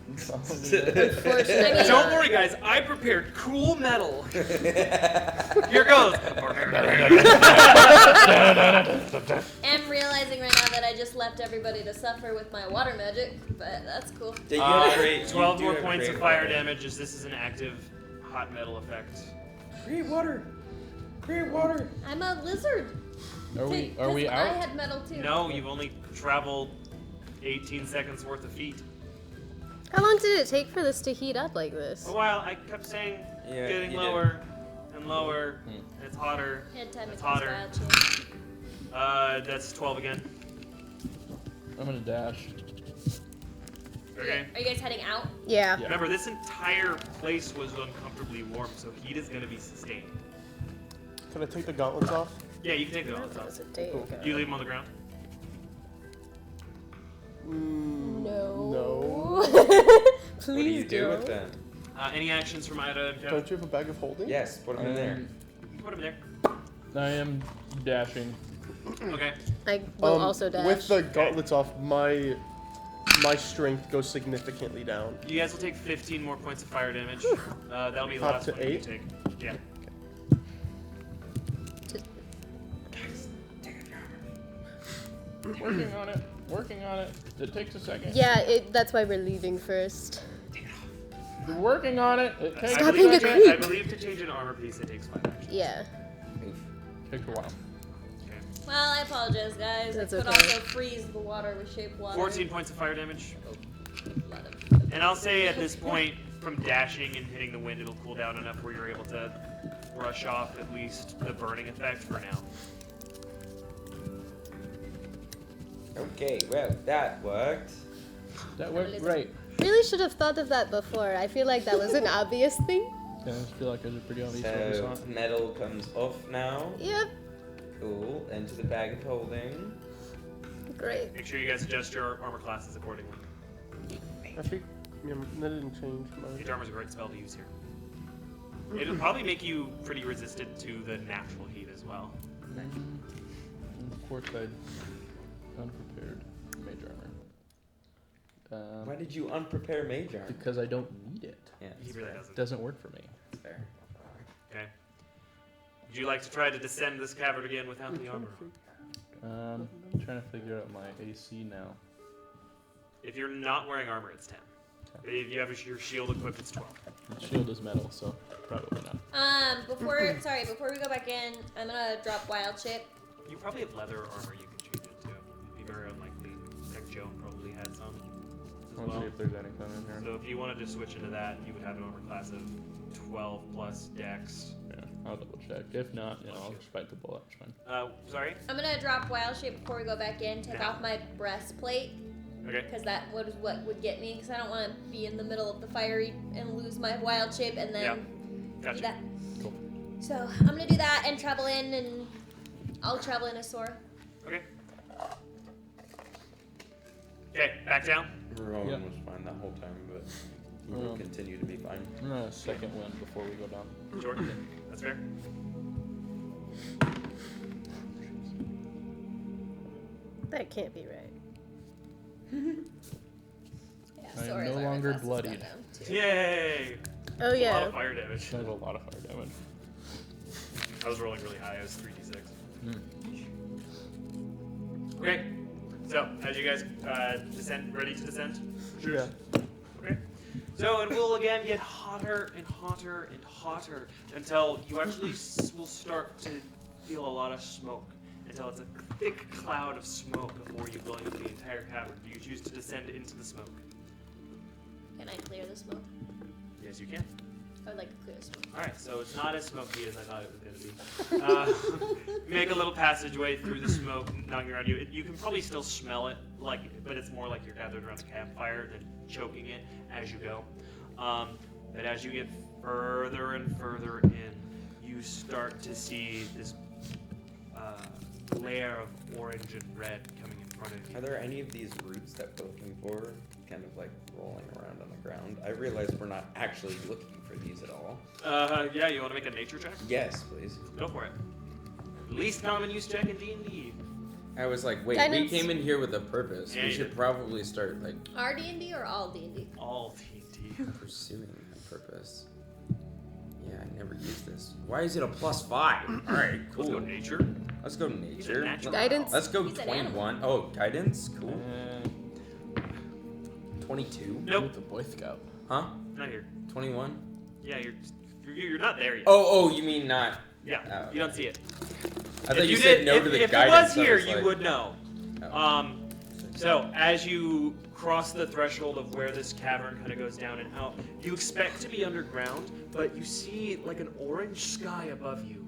A: Unfortunately,
C: Don't worry, guys. I prepared cool metal. Here goes.
E: I'm realizing right now that I just left everybody to suffer with my water magic, but that's cool.
B: Yeah, you have a great-
C: 12
B: you
C: more
B: do have a
C: points
B: great
C: of fire
B: weapon.
C: damage, as this is an active hot metal effect.
B: Create water! Create water!
E: I'm a lizard.
D: Are we
E: I
D: out?
E: had metal too.
C: No, you've only traveled 18 seconds worth of feet.
A: how long did it take for this to heat up like this?
C: A while, I kept saying,
B: Yeah,
C: getting
B: you
C: lower and lower. And it's hotter.
E: Head time
C: It's
E: to cast
C: hotter.
E: wild shape.
C: That's 12 again.
D: I'm gonna dash.
C: Okay.
E: Are you guys heading out?
A: Yeah.
C: Remember, this entire place was uncomfortably warm, so heat is going to be sustained.
F: Can I take the gauntlets off?
C: Yeah, you can take the
A: That
C: gauntlets
A: was
C: off.
A: a day ago.
C: Do you leave them on the ground?
A: No. Please
B: What do you do with
A: don't.
B: them?
C: Any actions from Ida and Kevin?
F: Don't you have a bag of holding?
B: Yes, put them in there.
C: You can put them there.
D: I am dashing.
C: Okay.
A: I will also dash.
F: With the gauntlets off, my strength goes significantly down.
C: You guys will take 15 more points of fire damage. That'll be the
F: Up
C: last
F: to
C: one you
F: 8?
C: take. Yeah.
D: Working on it. It takes a second.
A: Yeah, that's why we're leaving first.
D: We're working on it. It takes
A: Stop
D: a
A: being a
D: second.
A: creep.
C: I believe to change an armor piece, it takes 5 actions.
A: Yeah.
D: Takes a while.
C: Okay.
E: Well, I apologize, guys.
A: That's
E: I could
A: okay.
E: also freeze the water with shape water.
C: 14 points of fire damage.
E: Let him.
C: And I'll say at this point, from dashing and hitting the wind, it'll cool down enough where you're able to brush off at least the burning effect for now.
B: Okay, well, that worked.
D: That worked great.
A: Really should have thought of that before. I feel like that was an obvious thing.
D: Yeah, I just feel like there's a pretty obvious way we saw
B: So,
D: it.
B: metal comes off now.
A: Yep.
B: Cool, into the bag of holding.
A: Great.
C: Make sure you guys adjust your armor classes accordingly.
F: Actually, that didn't change.
C: Mage armor is a great spell to use here. It'll probably make you pretty resistant to the natural heat as well.
D: And of course, I unprepared mage armor.
B: Why did you unprepare mage armor?
D: Because I don't need it.
B: Yeah,
C: He really doesn't.
D: It doesn't work for me.
B: fair.
C: Okay. Would you like to try to descend this cavern again without the armor?
D: I'm trying to figure out my AC now.
C: If you're not wearing armor, it's 10. If you have your shield equipped, it's 12.
D: The shield is metal, so probably not.
E: Before we go back in, I'm gonna drop wild shape.
C: You probably have leather armor you can change it to. It'd be very unlikely. Like Joan probably had some as
D: I'll
C: well.
D: see if there's anything in here.
C: So if you wanted to switch into that, you would have an armor class of 12 plus dex.
D: Yeah, I'll double check. If not, I'll just fight the bullet. It's fine.
C: Sorry?
E: I'm gonna drop wild shape before we go back in. Take
C: Now.
E: off my breastplate
C: Okay.
E: because that was what would get me. Because I don't want to be in the middle of the fire and lose my wild shape and then do
C: Gotcha.
E: that.
D: Cool.
E: So I'm gonna do that and travel in, and I'll travel in a Sora.
C: Okay. Okay, back down.
B: Rowan
D: Yep.
B: was fine that whole time, but he will
D: Um,
B: continue to be fine.
D: I'm gonna second wind before we go down.
C: Sure. That's fair.
A: That can't be right.
E: Yeah,
D: I am
E: Sora's
D: no
E: armor
D: longer
E: class has
D: bloodied.
E: gone down, too.
C: Yay!
A: Oh
C: A lot
A: yeah.
C: of fire damage.
D: There's a lot of fire damage.
C: I was rolling really high. I was 3d6.
D: Mm.
C: Okay. So, as you guys descend, ready to descend?
F: Yeah.
C: Okay. So it will again get hotter and hotter and hotter until you actually will start to feel a lot of smoke. Until it's a thick cloud of smoke before you blow up the entire cavern. Do you choose to descend into the smoke?
E: Can I clear the smoke?
C: Yes, you can.
E: I would like to clear the smoke.
C: Alright, so it's not as smoky as I thought it was going to be. Make a little passageway through the smoke knocking around you. You can probably still smell it, but it's more like you're gathered around a campfire than choking it as you go. But as you get further and further in, you start to see this layer of orange and red coming in front of you.
B: Are there any of these roots that we're looking for kind of like rolling around on the ground? I realize we're not actually looking for these at all.
C: Yeah, you want to make a nature check?
B: Yes, please.
C: Go for it. Least common use check in D&D.
B: I was like, wait,
A: Guidance.
B: we came in here with a purpose.
C: Yeah,
B: We
C: you
B: should
C: did.
B: probably start like
E: Our D&D or all D&D?
C: All D&D.
B: pursuing a purpose. Yeah, I never used this. Why is it a +5? All right, cool.
C: Let's go nature.
B: Let's go
C: He's a
B: nature.
C: natural.
A: Guidance.
B: Let's go
E: He's an
B: 21. Oh, guidance? Cool. 22.
C: Nope,
D: The Boy Scout.
B: Huh?
C: not here.
B: 21?
C: Yeah, you're not there yet.
B: Oh, you mean not?
C: Yeah,
B: Oh,
C: you don't see it.
B: I thought
C: If
B: you
C: did-
B: said no
C: if,
B: to the
C: if
B: guidance.
C: it was here,
B: I
C: you
B: like,
C: would know.
B: oh.
C: So as you cross the threshold of where this cavern kind of goes down and out, you expect to be underground, but you see like an orange sky above you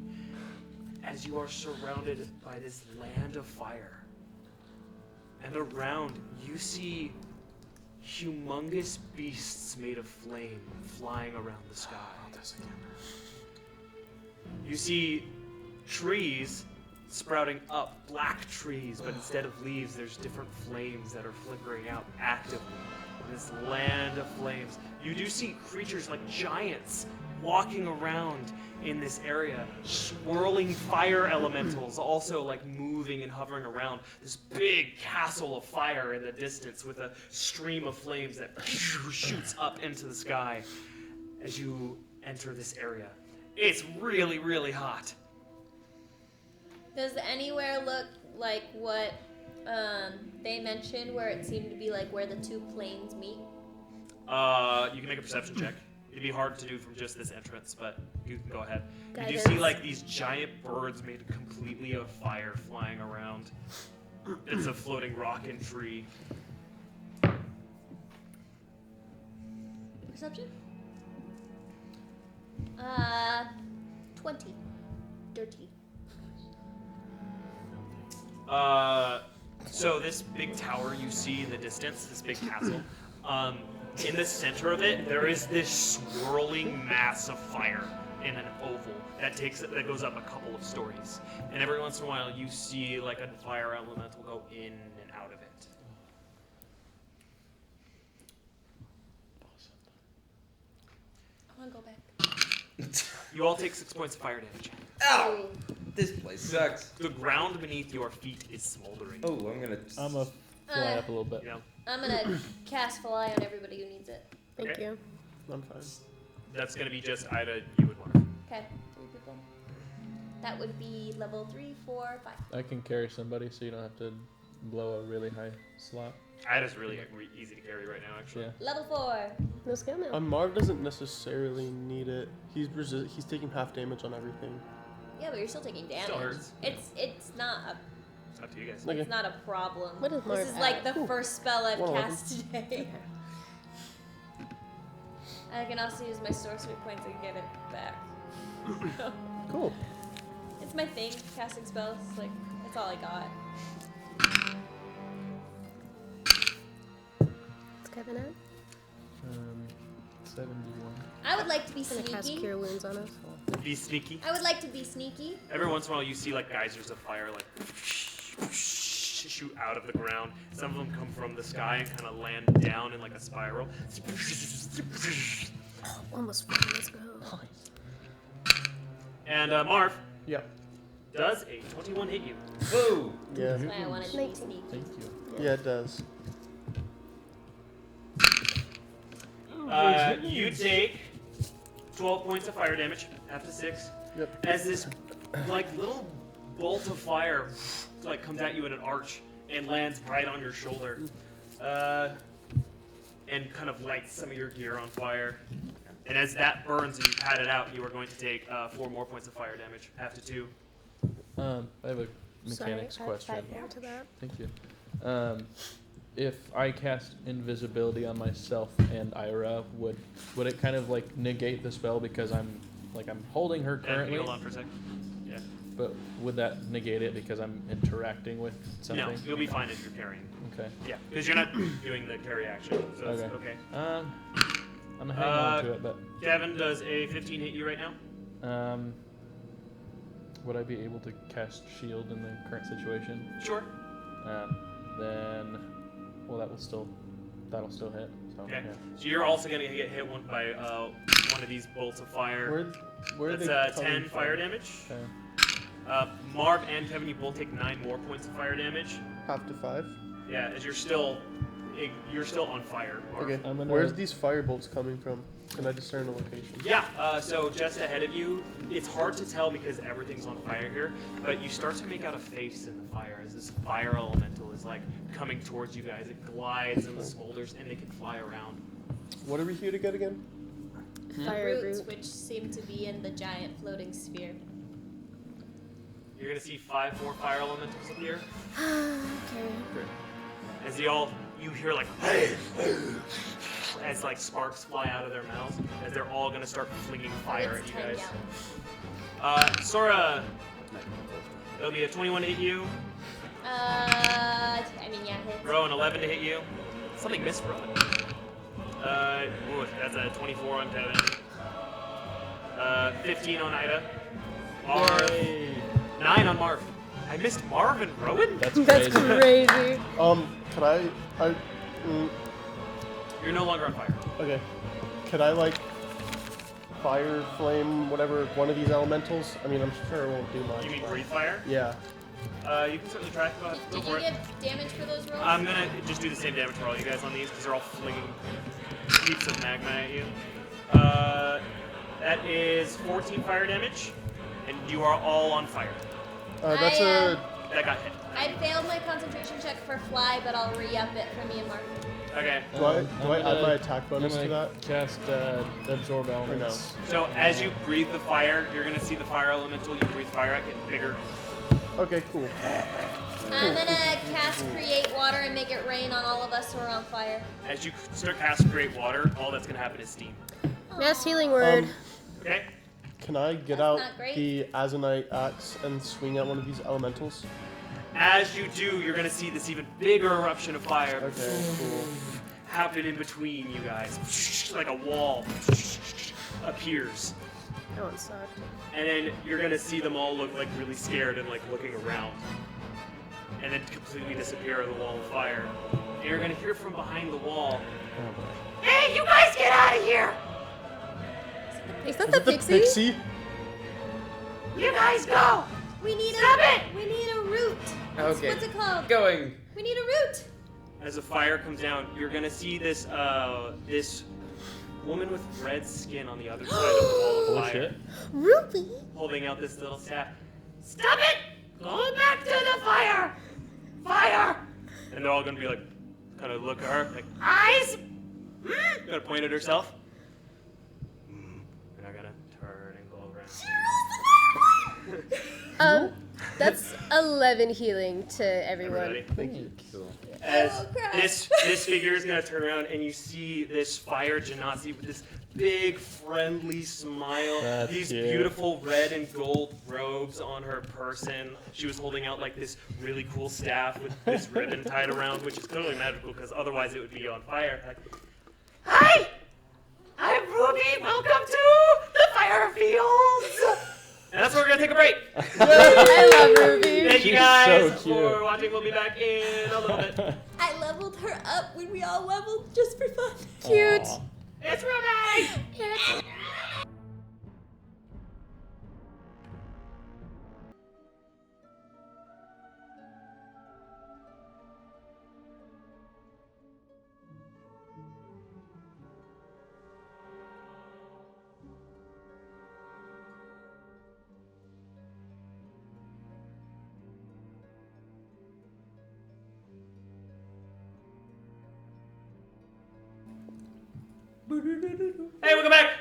C: as you are surrounded by this land of fire. And around, you see humongous beasts made of flame flying around the sky. You see trees sprouting up, black trees, but instead of leaves, there's different flames that are flickering out actively. In this land of flames, you do see creatures like giants walking around in this area, swirling fire elementals, also like moving and hovering around this big castle of fire in the distance with a stream of flames that shoots up into the sky as you enter this area. It's really, really hot.
E: Does anywhere look like what they mentioned, where it seemed to be like where the two planes meet?
C: You can make a perception check. It'd be hard to do from just this entrance, but you can go ahead. You do see
A: Guidance.
C: like these giant birds made completely of fire flying around. It's a floating rock and tree.
E: Perception? 20. Dirty.
C: So this big tower you see in the distance, this big castle, in the center of it, there is this swirling mass of fire in an oval that goes up a couple of stories. And every once in a while, you see like a fire elemental go in and out of it.
E: Come on, go back.
C: You all take 6 points of fire damage.
B: Ow! This place sucks.
C: The ground beneath your feet is smoldering.
B: Oh, I'm gonna.
D: I'm gonna fly up a little bit.
C: You know,
E: I'm gonna cast Fly on everybody who needs it.
A: Thank
C: Okay.
A: you.
F: I'm fine.
C: that's gonna be just Ida, you and Mark.
E: Okay, 3 people. That would be level 3, 4, 5.
D: I can carry somebody, so you don't have to blow a really high slot.
C: Ida's really easy to carry right now, actually.
D: Yeah.
E: Level 4.
A: No skill now.
F: Marv doesn't necessarily need it. He's taking half damage on everything.
E: Yeah, but you're still taking damage.
C: Still hurts.
E: It's not
C: It's up to you guys.
F: Okay.
E: it's not a problem.
A: What does Marv
E: This is like
A: have?
E: the first spell I've
F: 111.
E: cast today. I can also use my sorcery points and get it back.
F: Cool.
E: It's my thing, casting spells. Like, that's all I got.
A: What's Kevin at?
D: 71.
E: I would like to be
A: He's gonna cast
E: sneaky.
A: Cure Wounds on us.
C: Be sneaky.
E: I would like to be sneaky.
C: Every once in a while, you see like geysers of fire like shoot out of the ground. Some of them come from the sky and kind of land down in like a spiral.
A: Almost fine. Let's go.
C: And Marv,
F: Yeah.
C: does a 21 hit you?
B: Whoa!
F: Yeah.
E: That's why I wanted to be
A: 19.
E: sneaky.
D: Thank you.
F: Yeah, it does.
C: You take 12 points of fire damage, half to 6.
F: Yep.
C: As this like little bolt of fire like comes at you in an arch and lands right on your shoulder, and kind of lights some of your gear on fire. And as that burns and you pat it out, you are going to take 4 more points of fire damage, half to 2.
D: I have a mechanics
A: Sorry,
D: question.
A: I typed into that.
D: Thank you. If I cast invisibility on myself and Ira, would it kind of like negate the spell because I'm holding her
C: And can
D: currently?
C: you hold on for a sec? Yeah.
D: But would that negate it because I'm interacting with something?
C: No, you'll be fine if you're carrying.
D: Okay.
C: Yeah, because you're not doing the carry action, so it's
D: Okay.
C: okay.
D: I'm gonna hang on to it, but
C: Kevin, does a 15 hit you right now?
D: would I be able to cast shield in the current situation?
C: Sure.
D: Then, well, that'll still hit. So,
C: Okay.
D: yeah.
C: So you're also going to get hit by one of these bolts of fire.
F: Where are
C: That's
F: they
C: 10
F: coming
C: fire
F: from?
C: damage.
D: Okay.
C: Marv and Kevin, you both take 9 more points of fire damage.
F: Half to 5.
C: Yeah, as you're still on fire, Marv.
F: Okay.
D: I'm gonna-
F: Where's these fire bolts coming from? Can I discern the location?
C: Yeah, so just ahead of you, it's hard to tell because everything's on fire here, but you start to make out a face in the fire as this fire elemental is like coming towards you guys. It glides and smolders and they can fly around.
F: What are we here to get again?
A: Fire
E: Roots,
A: root.
E: which seem to be in the giant floating sphere.
C: You're gonna see 5 more fire elementals appear.
A: Okay.
C: As you hear like as like sparks fly out of their mouths, as they're all gonna start flinging fire
E: It's
C: at you
E: 10
C: guys.
E: gallons.
C: Sora, it'll be a 21 to hit you.
E: I mean, yeah, hits.
C: Rowan, 11 to hit you. Something missed Rowan. That's a 24 on Kevin. 15 on Ida. Marv. 9 on Marv. I missed Marv and Rowan?
D: That's
A: That's
D: crazy.
A: crazy.
F: Can I
C: You're no longer on fire.
F: okay. Could I like fire, flame, whatever, one of these elementals? I mean, I'm sure it won't do much.
C: You mean
F: but-
C: breathe fire?
F: Yeah.
C: You can certainly try. Go ahead. Go
E: Did
C: for
E: you
C: it.
E: get damage for those rolls?
C: I'm gonna just do the same damage for all you guys on these because they're all flinging heaps of magma at you. That is 14 fire damage, and you are all on fire.
F: That's
C: That got hit.
E: I failed my concentration check for fly, but I'll re-up it for me and Mark.
C: Okay.
F: Do I
D: I'm
F: add
D: gonna-
F: my attack
D: I'm
F: bonus
D: gonna
F: to that?
D: cast absorb elements.
C: So as you breathe the fire, you're gonna see the fire elemental you breathe fire at get bigger.
F: Okay, cool.
E: I'm gonna cast create water and make it rain on all of us who are on fire.
C: As you start casting create water, all that's gonna happen is steam.
A: Yes, healing word.
C: Okay.
F: Can I get
E: That's
F: out
E: not great.
F: the Azanite axe and swing at one of these elementals?
C: As you do, you're gonna see this even bigger eruption of fire
F: Okay, cool.
C: happen in between you guys, like a wall appears.
A: That one sucked.
C: And then you're gonna see them all look like really scared and like looking around. And then completely disappear in the wall of fire. And you're gonna hear from behind the wall,
D: Oh, boy.
C: "Hey, you guys get out of here!"
A: that
F: Is it
A: the pixie?
C: You guys go!
E: We need
C: Stop it!
E: We need a root.
B: Okay.
E: What's it called?
B: Going.
E: We need a root.
C: As the fire comes down, you're gonna see this this woman with red skin on the other side of the wall of
D: Holy
C: fire,
D: shit.
E: Ruby.
C: holding out this little staff. Stop it! Go back to the fire! Fire! And they're all gonna be like, kind of look at her, like, eyes! Gonna point at herself. And they're gonna turn and go around.
A: That's 11 healing to everyone.
C: Everybody.
B: Thank you. Cool.
C: As
E: Oh, crap.
C: this figure is gonna turn around and you see this fire genasi with this big friendly smile,
D: That's
C: these
D: cute.
C: beautiful red and gold robes on her person. She was holding out like this really cool staff with this ribbon tied around, which is clearly magical because otherwise it would be on fire. Like, hi, I'm Ruby. Welcome to the fire fields. And that's where we're gonna take a break.
A: I love Ruby.
C: Thank you
D: She's
C: guys
D: so cute.
C: for watching. We'll be back in a little bit.
E: I leveled her up when we all leveled just for fun.
A: Cute.
D: Aw.
C: It's Ruby! Hey, welcome back!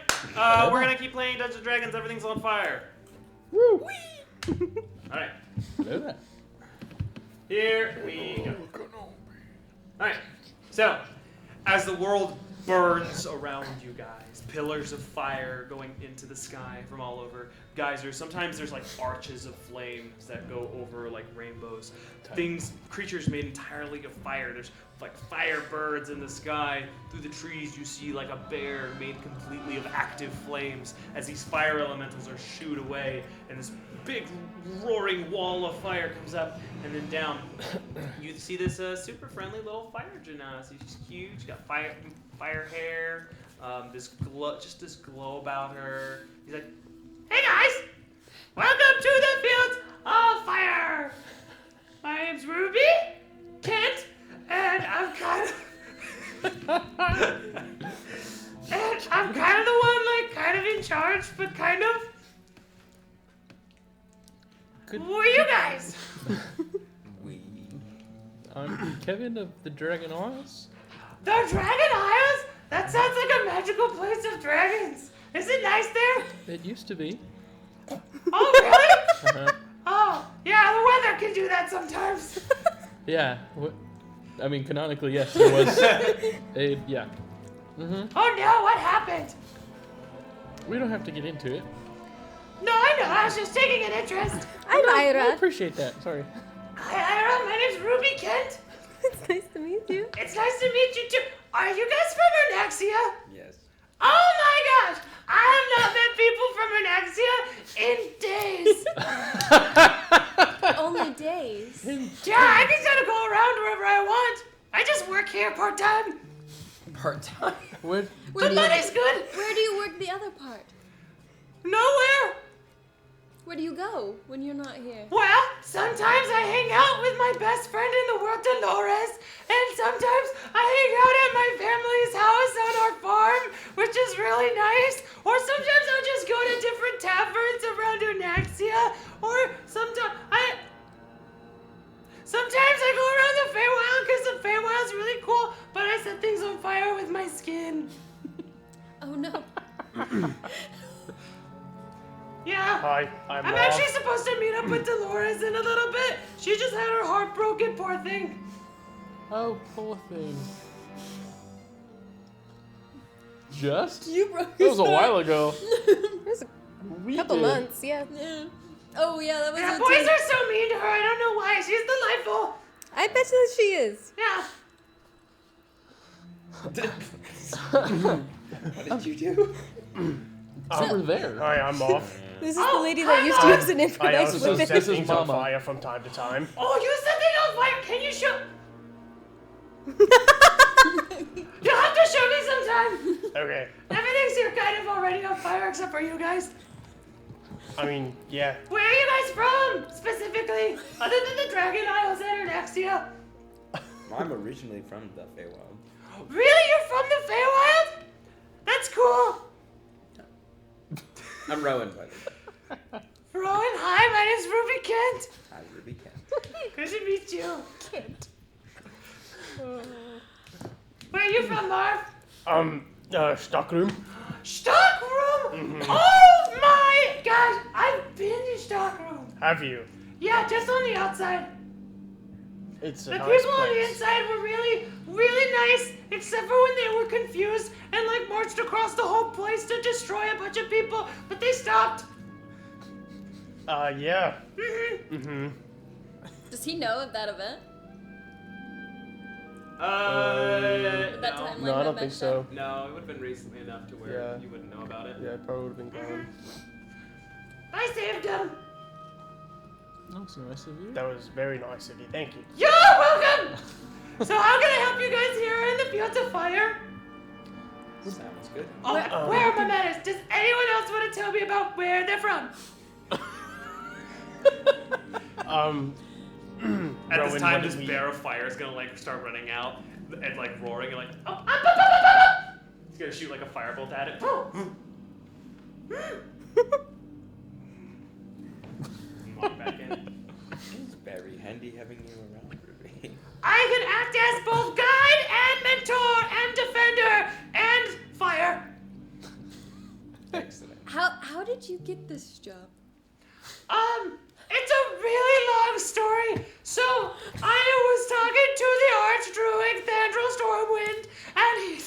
C: We're gonna keep playing Dungeons & Dragons, everything's on fire.
D: Woo!
C: Alright,
D: Do that.
C: here we go. Alright, so, as the world burns around you guys, pillars of fire going into the sky from all over, geysers, sometimes there's like arches of flames that go over like rainbows. Things, creatures made entirely of fire. There's like fire birds in the sky. Through the trees you see like a bear made completely of active flames as these fire elementals are shooed away and this big roaring wall of fire comes up and then down. You see this super friendly little fire genasi. She's cute. She's got fire hair. This glow about her. He's like, hey guys, welcome to the fields of fire. My name's Ruby Kent, and I'm kind of the one, like, kind of in charge, but kind of.
D: Good.
C: Who are you guys?
B: We.
D: I'm Kevin of the Dragon Isles.
C: The Dragon Isles? That sounds like a magical place of dragons. Is it nice there?
D: It used to be.
C: Oh, really?
D: Uh-huh.
C: Oh, yeah, the weather can do that sometimes.
D: Yeah. I mean, canonically, yes, there was a, yeah. Mm-hmm.
C: Oh no, what happened?
D: We don't have to get into it.
C: No, I know, I was just taking an interest.
A: I'm
D: I
A: Ira.
D: appreciate that. Sorry.
C: Hi, Ira, my name's Ruby Kent.
A: It's nice to meet you.
C: It's nice to meet you too. Are you guys from Ernaxia?
B: Yes.
C: Oh my gosh! I have not met people from Ernaxia in days.
E: Only days.
C: Yeah, I can kind of go around wherever I want. I just work here part time.
B: Part time.
D: What?
C: The money's good.
E: Where do you work the other part?
C: Nowhere.
E: Where do you go when you're not here?
C: Well, sometimes I hang out with my best friend in the world, Dolores, and sometimes I hang out at my family's house on our farm, which is really nice. Or sometimes I'll just go to different taverns around Ernaxia, or sometimes I go around the Feywild because the Feywild's really cool, but I set things on fire with my skin.
E: Oh no.
C: Yeah.
F: Hi, I'm
C: actually supposed to meet up with Dolores in a little bit. She just had her heart broken, poor thing.
D: Oh, poor thing. Just?
E: You broke
D: That was a while ago.
A: It was a couple months, yeah.
E: Yeah. Oh yeah, that was
C: Yeah,
E: a
C: boys
E: day.
C: are so mean to her. I don't know why. She's delightful.
A: I bet you she is.
C: Yeah.
B: What did you do?
D: Over there.
F: Hi, I'm off.
A: This is the lady that used to use an
F: I
A: information
F: also
A: with
F: set
A: it.
F: things on
D: Mama.
F: fire from time to time.
C: Oh, you set things on fire. Can you show? You'll have to show me sometime.
F: Okay.
C: Everything's here kind of already. already on fire except for you guys?
F: I mean, yeah.
C: Where are you guys from, specifically? Other than the Dragon Isles and Ernaxia?
B: I'm originally from the Feywild.
C: Really? You're from the Feywild? That's cool.
B: I'm Rowan, by the way.
C: Rowan, hi, my name's Ruby Kent.
B: Hi, Ruby Kent.
C: Good to meet you. Where are you from, Marv?
F: Stockroom.
C: Stockroom? Oh my god, I've been to Stockroom.
F: Have you?
C: Yeah, just on the outside.
F: It's a
C: The
F: nice
C: people on the
F: place.
C: inside were really, really nice, except for when they were confused and like marched across the whole place to destroy a bunch of people, but they stopped.
F: Yeah.
C: Mm-hmm.
E: Does he know of that event?
C: Uh,
E: That
C: no.
E: timeline
F: No, I
E: got
F: don't think
E: messed
F: so.
E: up?
C: No, it would have been recently enough to where
F: Yeah.
C: you wouldn't know about it.
F: Yeah, I probably would have been gone.
C: I saved him.
D: Oh, so nice of you.
F: That was very nice of you. Thank you.
C: You're welcome. So how can I help you guys here in the Fields of Fire?
B: Sounds good.
C: Oh, where are my manners? Does anyone else want to tell me about where they're from? At
F: Rowan,
C: this time,
F: what
C: this
F: did we-
C: bear of fire is gonna like start running out and like roaring and like, oh, he's gonna shoot like a firebolt at it. Walk back in.
B: It's very handy having you around, Ruby.
C: I can act as both guide and mentor and defender and fire.
B: Excellent.
E: How did you get this job?
C: It's a really long story. So I was talking to the archdruid Thandril Stormwind, and he's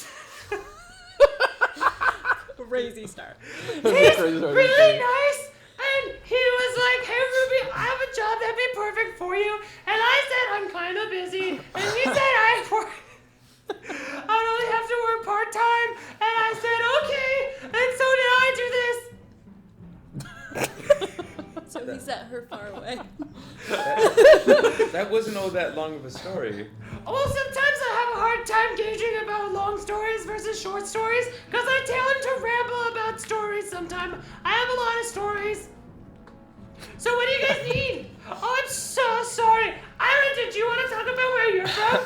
E: Crazy start.
C: he's really nice. And he was like, "Hey Ruby, I have a job that'd be perfect for you." And I said, "I'm kind of busy." And he said, "I only have to work part time." And I said, "Okay." And so did I do this.
E: So he set her far away.
B: That wasn't all that long of a story.
C: Well, sometimes I have a hard time gauging about long stories versus short stories because I tend to ramble about stories sometimes. I have a lot of stories. So what do you guys need? Oh, I'm so sorry. Ira, did you want to talk about where you're from?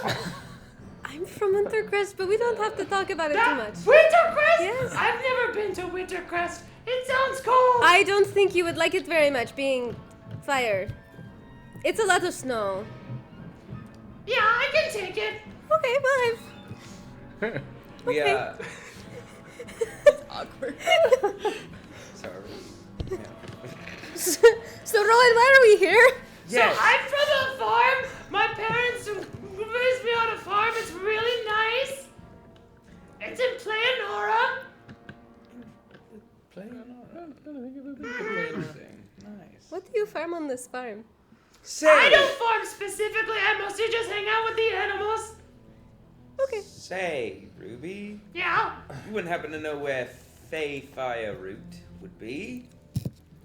A: I'm from Wintercrest, but we don't have to talk about it too much.
C: Wintercrest?
A: Yes.
C: I've never been to Wintercrest. It sounds cold.
A: I don't think you would like it very much, being fire. It's a lot of snow.
C: Yeah, I can take it.
A: Okay, well,
B: We,
A: Okay.
E: Awkward.
B: Sorry. Yeah.
A: So Rowan, why are we here?
B: Yes.
C: So I'm from a farm. My parents raised me on a farm. It's really nice. It's in Planora.
B: Nice.
A: What do you farm on this farm?
C: I don't farm specifically. I mostly just hang out with the animals.
A: Okay.
B: Say, Ruby,
C: Yeah.
B: you wouldn't happen to know where Fey Fire Root would be?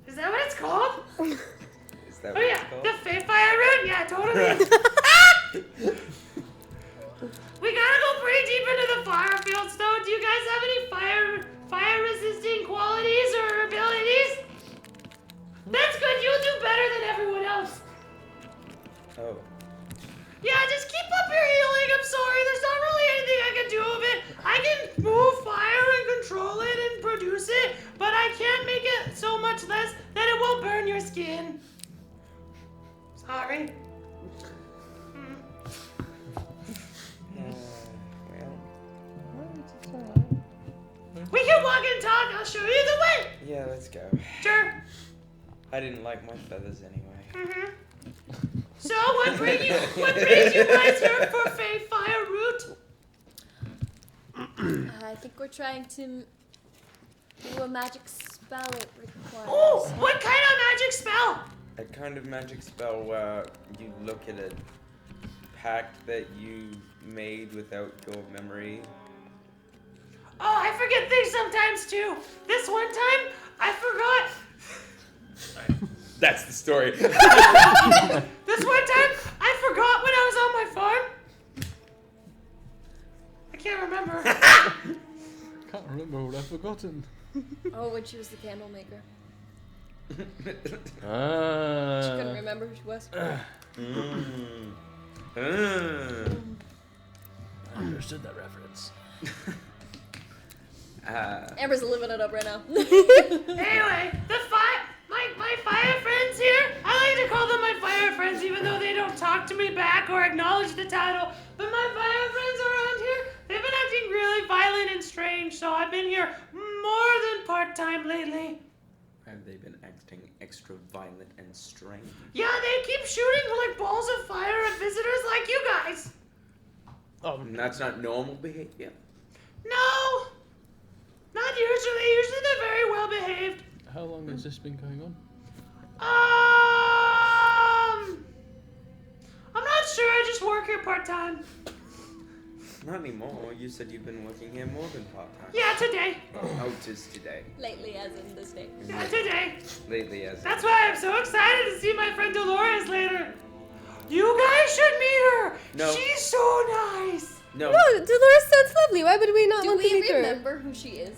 C: Is that what it's called?
B: Is that
C: Oh
B: what
C: yeah,
B: it's called?
C: the Fey Fire Root. Yeah, totally. We gotta go pretty deep into the fire fields, though. Do you guys have any fire-resisting qualities or abilities? That's good. You'll do better than everyone else.
B: Oh.
C: Yeah, just keep up your healing. I'm sorry, there's not really anything I can do with it. I can move fire and control it and produce it, but I can't make it so much less that it won't burn your skin. Sorry. We can walk and talk. I'll show you the way.
B: Yeah, let's go.
C: Sure.
B: I didn't like my feathers anyway.
C: Mm-hmm. So what brings you guys here for Fey Fire Root?
E: I think we're trying to do a magic spell it requires.
C: Oh, what kind of magic spell?
B: A kind of magic spell where you look at a pact that you made without your memory.
C: Oh, I forget things sometimes too. This one time, I forgot.
B: That's the story.
C: This one time, I forgot when I was on my farm. I can't remember.
D: can't remember what I've forgotten.
E: Oh, when she was the candle maker.
D: Ah.
E: She couldn't remember who she was.
D: I understood that reference.
E: Amber's living it up right now.
C: Anyway, my fire friends here, I like to call them my fire friends even though they don't talk to me back or acknowledge the title. But my fire friends around here, they've been acting really violent and strange, so I've been here more than part-time lately.
B: Have they been acting extra violent and strange?
C: Yeah, they keep shooting like balls of fire at visitors like you guys.
B: That's not normal behavior.
C: No, not usually. Usually they're very well behaved.
D: How long has this been going on?
C: I'm not sure. I just work here part-time.
B: Not anymore. You said you've been working here more than part-time.
C: Yeah, today.
B: Oh, just today.
E: Lately, as in this day.
C: Yeah, today.
B: Lately, as
C: That's why I'm so excited to see my friend Dolores later. You guys should meet her.
B: No.
C: She's so nice.
B: No.
A: No, Dolores sounds lovely. Why would we not
E: Do
A: want to
E: we
A: meet her?
E: remember who she is?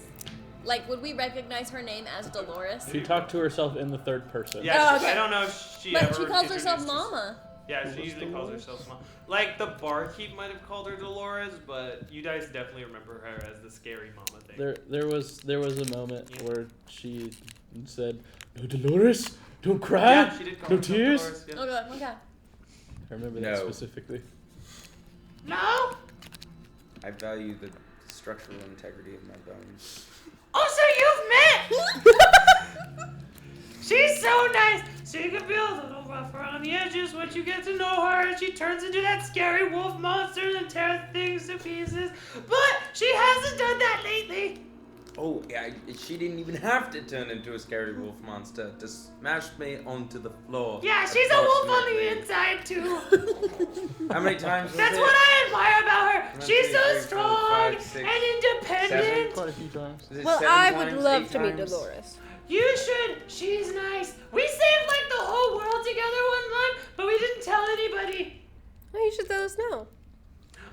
E: Like, would we recognize her name as Dolores?
D: She talked to herself in the third person.
C: Yeah,
E: Oh, okay.
C: I don't know if she
E: But
C: ever
E: she calls herself
C: introduced us.
E: Mama.
C: Yeah, she usually calls herself Mama. Like, the barkeep might have called her Dolores, but you guys definitely remember her as the scary Mama thing.
D: There was a moment where she said, "No, Dolores, don't cry.
C: Yeah, she did call
D: No
C: herself
D: tears."
C: Dolores, yeah.
E: Oh god, okay.
D: I remember that
B: No.
D: specifically.
C: No?
B: I value the structural integrity of my bones.
C: Oh, so you've met! She's so nice. She can be a little rough around the edges once you get to know her, and she turns into that scary wolf monster and tears things to pieces. But she hasn't done that lately.
B: Oh, yeah, she didn't even have to turn into a scary wolf monster to smash me onto the floor.
C: Yeah, she's a wolf on the
B: approximately.
C: inside too.
B: How many times was
C: That's
B: it?
C: what I admire about her.
B: 1,
C: She's
B: 2,
C: so
B: 3, 4,
C: strong
B: 5, 6,
C: and independent.
D: Quite a few times.
B: Was it
A: Well,
B: 7
A: I would
B: times,
A: love
B: 8
A: to meet
B: times?
A: Dolores.
C: You should. She's nice. We saved like the whole world together one time, but we didn't tell anybody.
A: Oh, you should let us know.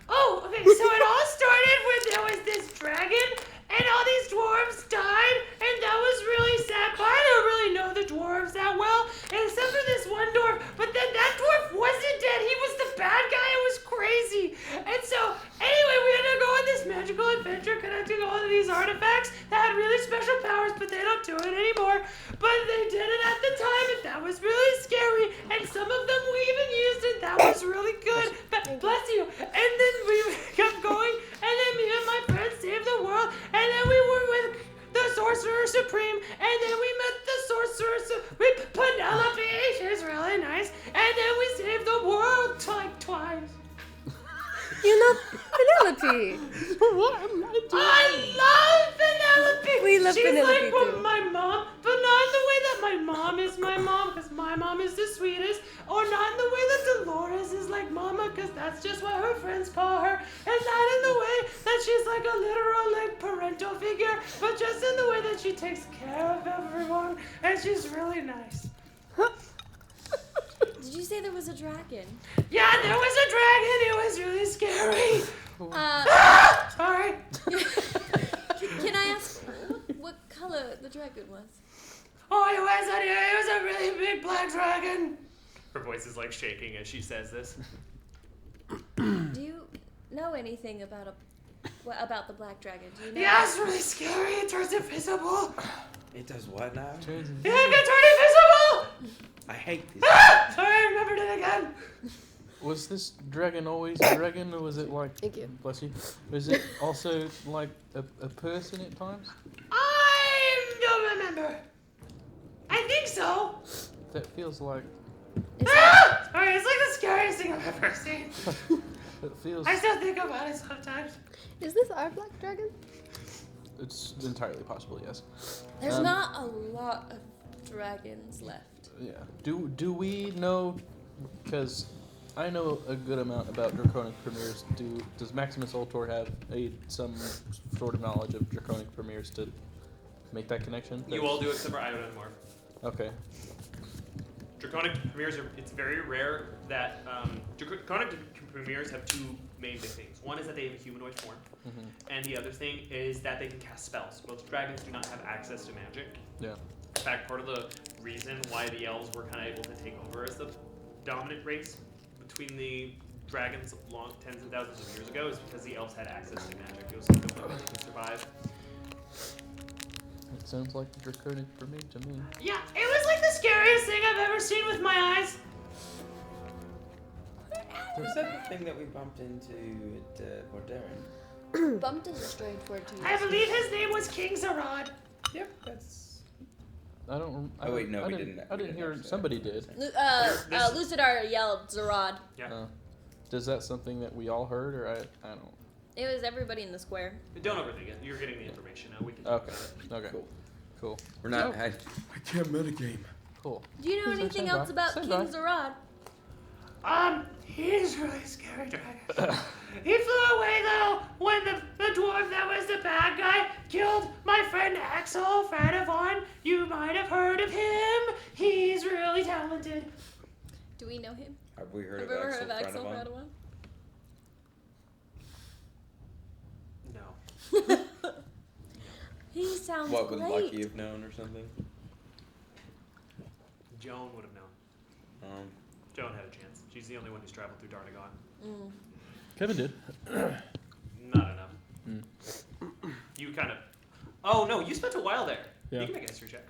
C: Oh, okay, so it all started when there was this dragon, and all these dwarves died, and that was really sad. But I don't really know the dwarves that well, except for this one dwarf. But then that dwarf wasn't dead. He was the bad guy. It was crazy. And so, anyway, we had to go on this magical adventure connecting all of these artifacts that had really special powers, but they don't do it anymore. But they did it at the time, and that was really scary. And some of them we even used, and that was really good. But bless you. And then we kept going, and then me and my friends saved the world, and then we were with the Sorcerer Supreme, and then we met the Sorcerer with Penelope. She's really nice. And then we saved the world like twice.
A: You know Penelope.
D: What am I doing?
C: I love Penelope.
A: We love
C: She's
A: Penelope
C: like
A: too.
C: my mom, but not in the way that my mom is my mom, because my mom is the sweetest, or not in the way that Dolores is like mama, because that's just what her friends call her, and not in the way that she's like a literal like parental figure, but just in the way that she takes care of everyone, and she's really nice.
E: Did you say there was a dragon?
C: Yeah, there was a dragon. It was really scary. Sorry.
E: Can I ask what color the dragon was?
C: Oh, it was a really big black dragon. Her voice is like shaking as she says this.
E: Do you know anything about the black dragon? Do you know?
C: Yeah, it's really scary. It turns invisible.
B: It does what now?
C: Yeah, it can turn invisible.
B: I hate this.
C: Sorry, I remembered it again.
D: Was this dragon always a dragon, or was it like?
A: Thank you.
D: Bless you. Was it also like a person at times?
C: I don't remember. I think so.
D: That feels like.
C: Sorry, it's like the scariest thing I've ever seen.
D: It feels.
C: I still think about it sometimes.
A: Is this our black dragon?
D: It's entirely possible. Yes.
E: There's not a lot of dragons left.
D: Yeah. Do we know? Because I know a good amount about draconic premieres. Does Maximus Ultor have some sort of knowledge of draconic premieres to make that connection?
C: You all do except for Iota and Morph.
D: Okay.
C: Draconic premieres it's very rare that draconic premieres have two main big things. One is that they have a humanoid form, And the other thing is that they can cast spells. Most dragons do not have access to magic.
D: Yeah.
C: In fact, part of the reason why the elves were kind of able to take over as the dominant race between the dragons long tens and thousands of years ago is because the elves had access to magic. It was like the only way they could survive.
D: It sounds like draconic for me to me.
C: Yeah, it was like the scariest thing I've ever seen with my eyes.
B: Was that the thing that we bumped into at Borderin?
E: Bumped is a strange word to use.
C: I believe his name was King Zarad.
B: Yep, that's.
D: I don't.
B: Oh, wait, no,
D: I
B: we
D: didn't.
B: didn't-
D: I
B: we
D: didn't
B: didn't
D: hear.
B: actually
D: Somebody
B: have
D: did.
C: This-
E: Lucidar yelled Zarad.
C: Yeah.
D: Does that something that we all heard, or I don't?
E: It was everybody in the square.
C: Don't overthink it. You're getting the information now. We can.
D: Okay. Okay.
B: Cool.
D: Cool.
B: We're not.
D: Oh.
B: I can't metagame.
D: Cool.
E: Do you know
D: So
E: anything
D: stand
E: else
D: by.
E: about
D: Stand
E: King
D: by.
E: Zarad?
C: He's really scary dragon. He flew away though when the dwarf that was the bad guy killed my friend Axel Fradavon. You might have heard of him. He's really talented.
E: Do we know him?
B: Have we heard
E: Have
B: of
E: you ever
B: Axel
E: heard of Axel
B: Fradavon?
E: Fradavon?
C: No.
E: He sounds
B: What would
E: great.
B: Lucky have known or something?
C: Joan would have known. Joan had a chance. She's the only one who's traveled through Darnagon.
D: Kevin did.
C: Not enough. You kind of. Oh no, you spent a while there.
D: Yeah.
C: You can make a history check.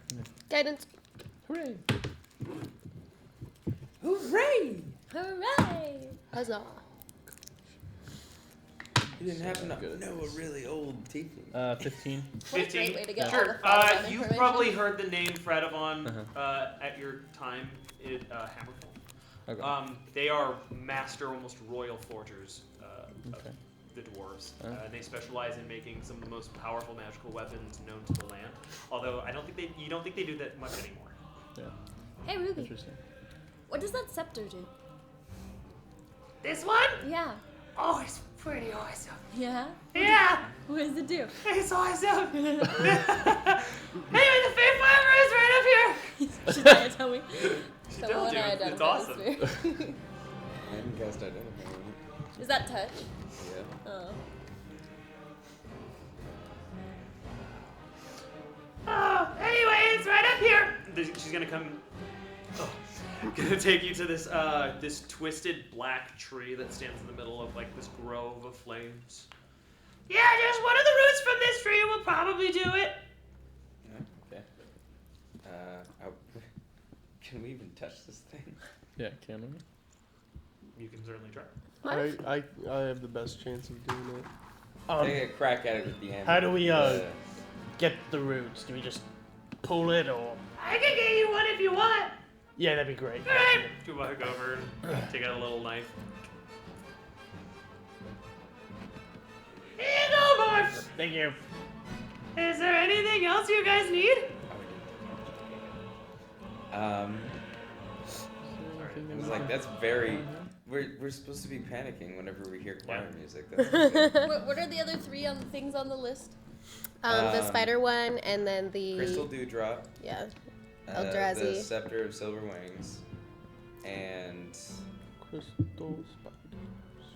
A: Guidance.
D: Hooray!
B: Hooray!
E: Hooray!
A: Huzzah.
B: You didn't happen to
D: Good.
B: know a really old teaching.
D: 15.
E: What a great way to get all
C: Sure.
E: the Fradavon
C: You've
E: information.
C: probably heard the name Fradavon at your time in Hammerfall.
D: Okay.
C: They are master, almost royal forgers
D: Okay.
C: of the dwarves.
D: Oh.
C: They specialize in making some of the most powerful magical weapons known to the land. Although you don't think they do that much anymore.
D: Yeah.
E: Hey Ruby,
D: Interesting.
E: what does that scepter do?
C: This one?
E: Yeah.
C: Oh, it's pretty awesome.
E: Yeah?
C: Yeah,
E: What does it do?
C: it's awesome. Anyway, the Fate Fiber is right up here.
E: She's gonna tell me.
C: She
E: Someone
C: told you. It's
E: identifies
C: awesome.
E: me.
B: I haven't cast Identify on it.
E: Is that touch?
B: Yeah.
E: Oh.
C: Oh, anyway, it's right up here. She's gonna come. Oh, gonna take you to this this twisted black tree that stands in the middle of like this grove of flames. Yeah, just one of the roots from this tree will probably do it.
B: Okay. Can we even touch this thing?
D: Yeah. Can we?
C: You can certainly try.
F: I have the best chance of doing it.
B: Take a crack at it with the hammer.
G: How do we get the roots? Do we just pull it or?
C: I can get you one if you want.
G: Yeah, that'd be great.
C: All right. You walk over and take out a little knife. Here you go, Morph.
G: Thank you.
C: Is there anything else you guys need?
B: It was like that's very. We're supposed to be panicking whenever we hear choir music. That's not good.
E: What are the other three things on the list?
A: The spider one, and then the
B: Crystal Dewdrop.
A: Yeah.
B: The
A: Eldrazi.
B: Scepter of Silver Wings, and
F: Crystal spiders.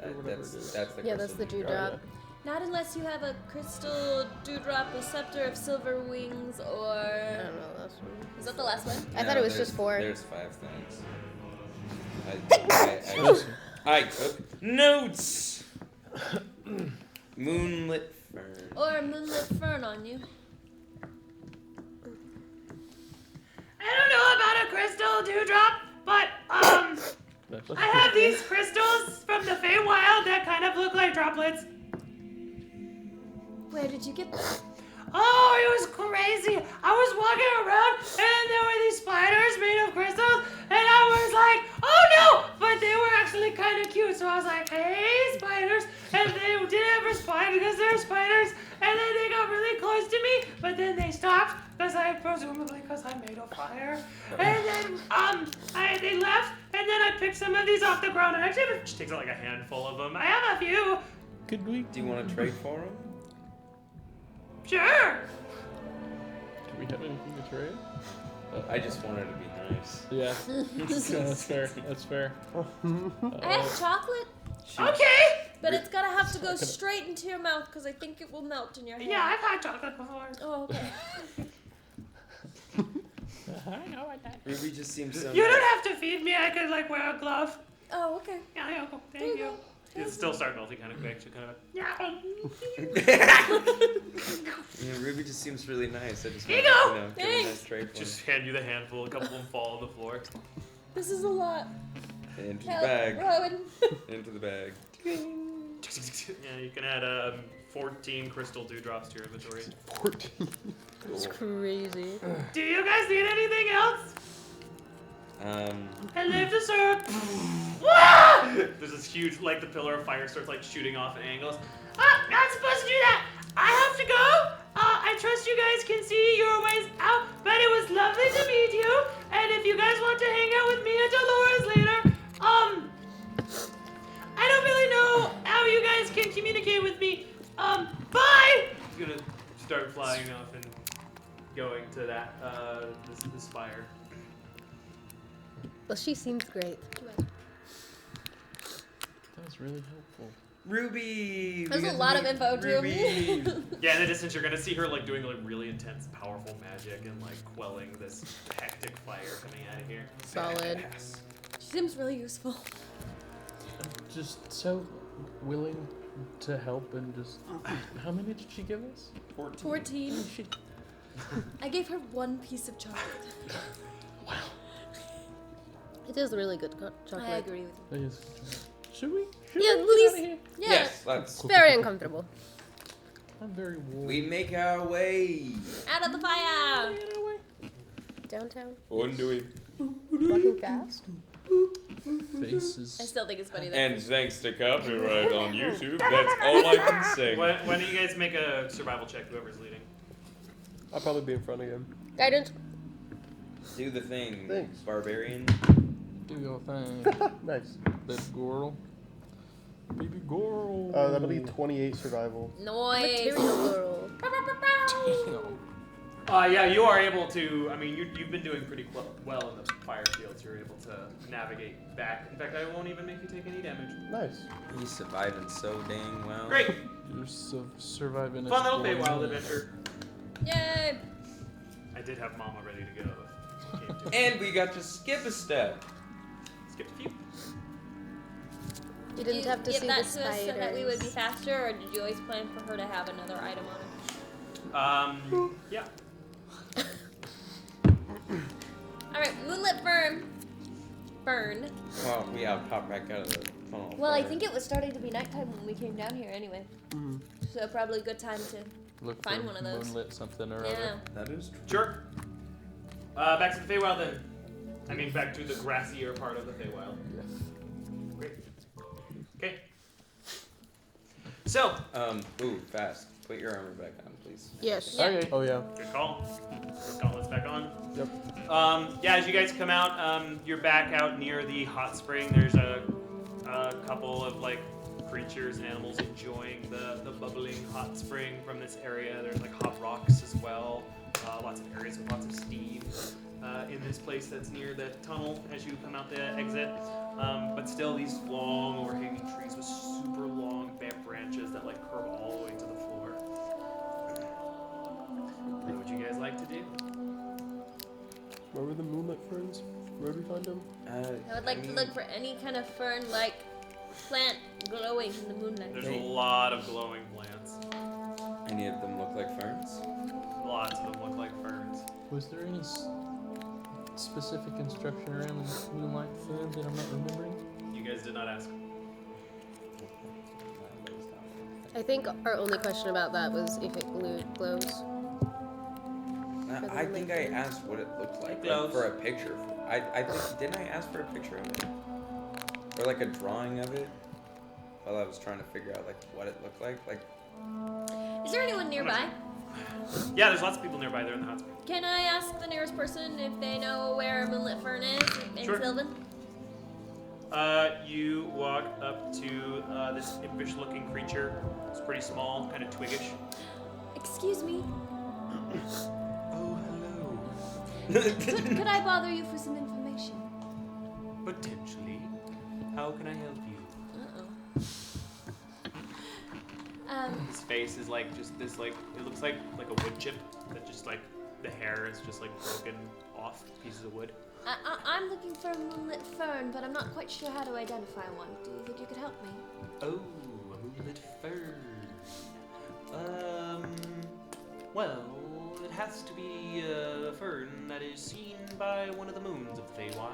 F: Or whatever
B: that's
F: it is.
B: the
A: Yeah, that's the
B: Crystal
A: dewdrop.
E: Not unless you have a crystal dewdrop, a scepter of silver wings,
A: I
E: or
A: don't know. That's one.
E: is that the last one?
A: I thought it was just 4.
B: There's 5 things. I took notes. Moonlit fern.
E: Or a moonlit fern on you?
C: I don't know about a crystal dewdrop, but
D: That's
C: I have these crystals from the Feywild that kind of look like droplets.
E: Where did you get them?
C: Oh, it was crazy. I was walking around and there were these spiders made of crystals and I was like, oh no! But they were actually kind of cute. So I was like, hey, spiders. And they didn't respond because they're spiders. And then they got really close to me, but then they stopped because presumably because I'm made of fire. And then they left and then I picked some of these off the ground and actually she takes out like a handful of them. I have a few.
D: Could we?
B: Do you want to trade for them?
C: Sure.
D: Do we have anything to trade?
B: I just wanted to be nice.
D: Yeah. That's fair. That's fair.
E: I have chocolate.
C: Okay.
E: But it's gotta have to go straight into your mouth because I think it will melt in your hand.
C: Yeah, I've had chocolate before.
E: Oh, okay.
G: I know what that.
B: Ruby just seems so.
C: You
B: nice.
C: don't have to feed me. I could like wear a glove.
E: Oh, okay.
C: Yeah, thank you. It's still starting melting kind of quick. So kind of.
B: Yeah, Ruby just seems really nice. I just
C: Here
B: want
C: you
B: to, give her a nice
E: Thanks.
B: tray for
C: Just hand you the handful. A couple of them fall on the floor.
E: This is a lot.
B: into the
E: Help,
B: bag.
E: Rowan.
B: Into the bag.
C: Yeah, you can add 14 crystal dewdrops to your inventory.
F: 14.
A: It's crazy.
C: Do you guys need anything else? I live to serve. There's this huge, like the pillar of fire starts like shooting off at angles. Not supposed to do that. I have to go. I trust you guys can see your ways out, but it was lovely to meet you. And if you guys want to hang out with me at Dolores later, I don't really know how you guys can communicate with me. Bye. He's gonna start flying off and going to that this fire.
A: Well, she seems great.
D: That was really helpful.
B: Ruby.
E: There's
B: we
E: a
B: get
E: lot
B: to
E: of
B: meet
E: info to
B: Ruby.
C: Yeah, in the distance you're gonna see her like doing like really intense, powerful magic and like quelling this hectic fire coming out of here.
A: Solid.
E: She seems really useful.
D: I'm just so willing to help and just. How many did she give us?
E: 14.
D: She,
E: I gave her one piece of chocolate.
A: It is really good chocolate.
E: I agree with you.
D: that is- should we?
A: Yeah,
D: we
A: please.
D: get outta here?
E: Yeah.
B: Yes, let's.
A: It's very uncomfortable.
D: I'm very warm.
B: We make our way.
E: Out of the fire.
A: Downtown.
B: On the way.
A: Walking fast.
D: Faces.
E: I still think it's funny that.
B: And thanks to copyright on YouTube, that's all I can say.
C: When do you guys make a survival check, whoever's leading?
F: I'll probably be in front again.
A: Guidance.
B: Do the thing,
F: Thanks.
B: barbarian.
D: Do your thing.
F: Nice.
D: Baby girl. Baby girl.
F: That'll be 28 survival.
E: Noise.
A: Material girl.
C: Yeah, you are able to. I mean, you've been doing pretty well in the fire fields. You're able to navigate back. In fact, I won't even make you take any damage.
F: Nice.
B: He's surviving so dang well.
C: Great,
D: You're surviving.
C: fun little
D: exploring.
C: Feywild adventure.
E: Yay.
C: I did have Mama ready to go. If it came to it.
B: And we got to skip a step.
C: Skip a few.
A: You didn't have to
E: give
A: see
E: that
A: the
E: to us so that we would be
A: spiders.
E: faster, or did you always plan for her to have another item on her?
C: Yeah.
E: All right, moonlit fern. Fern.
B: Well, we popped back out of the tunnel.
E: Well, I think it was starting to be nighttime when we came down here anyway.
F: Mhm.
E: So probably a good time to.
D: Look
E: Find
D: for
E: one of those.
D: moonlit something or
E: Yeah.
D: other.
B: That is true.
C: Sure. Back to the Feywild then. I mean, back to the grassier part of the Feywild. Great. Okay. So,
B: Ooh, fast. Put your armor back on, please.
A: Yes.
E: Yeah.
F: Okay. Oh, yeah.
C: good call. Gauntlets back on.
F: Yep.
C: Yeah, as you guys come out, you're back out near the hot spring. There's a couple of like creatures and animals enjoying the bubbling hot spring from this area. There's like hot rocks as well. Lots of areas with lots of steam in this place that's near the tunnel as you come out the exit. But still, these long overhanging trees with super long branches that like curve all the way to the floor. What would you guys like to do?
F: Where were the moonlit ferns? Where did we find them?
E: I would like to look for any kind of fern-like plant glowing in the moonlight.
C: There's a lot of glowing plants.
B: Any of them look like ferns?
C: Lots of them look like ferns.
D: Was there any specific instruction around the moonlight fern that I'm not remembering?
C: You guys did not ask.
A: I think our only question about that was if it glows.
B: I think I asked what it looked like,
C: Glows.
B: for a picture. I think, didn't I ask for a picture of it? Or like a drawing of it? While I was trying to figure out like what it looked like. Like,
E: Is there anyone nearby?
C: Yeah, there's lots of people nearby there in the hot spring.
E: Can I ask the nearest person if they know where moonlit fern is in
C: Sure.
E: Sylvan?
C: You walk up to this impish-looking creature. It's pretty small, kind of twiggish.
E: Excuse me.
B: oh, hello.
E: Could I bother you for some information?
C: Potentially. How can I help you?
E: Uh-oh.
C: face is like just this like it looks like a wood chip that just like the hair is just like broken off pieces of wood.
E: I'm looking for a moonlit fern, but I'm not quite sure how to identify one. Do you think you could help me?
C: Oh, a moonlit fern. Well, it has to be a fern that is seen by one of the moons of the Feywild.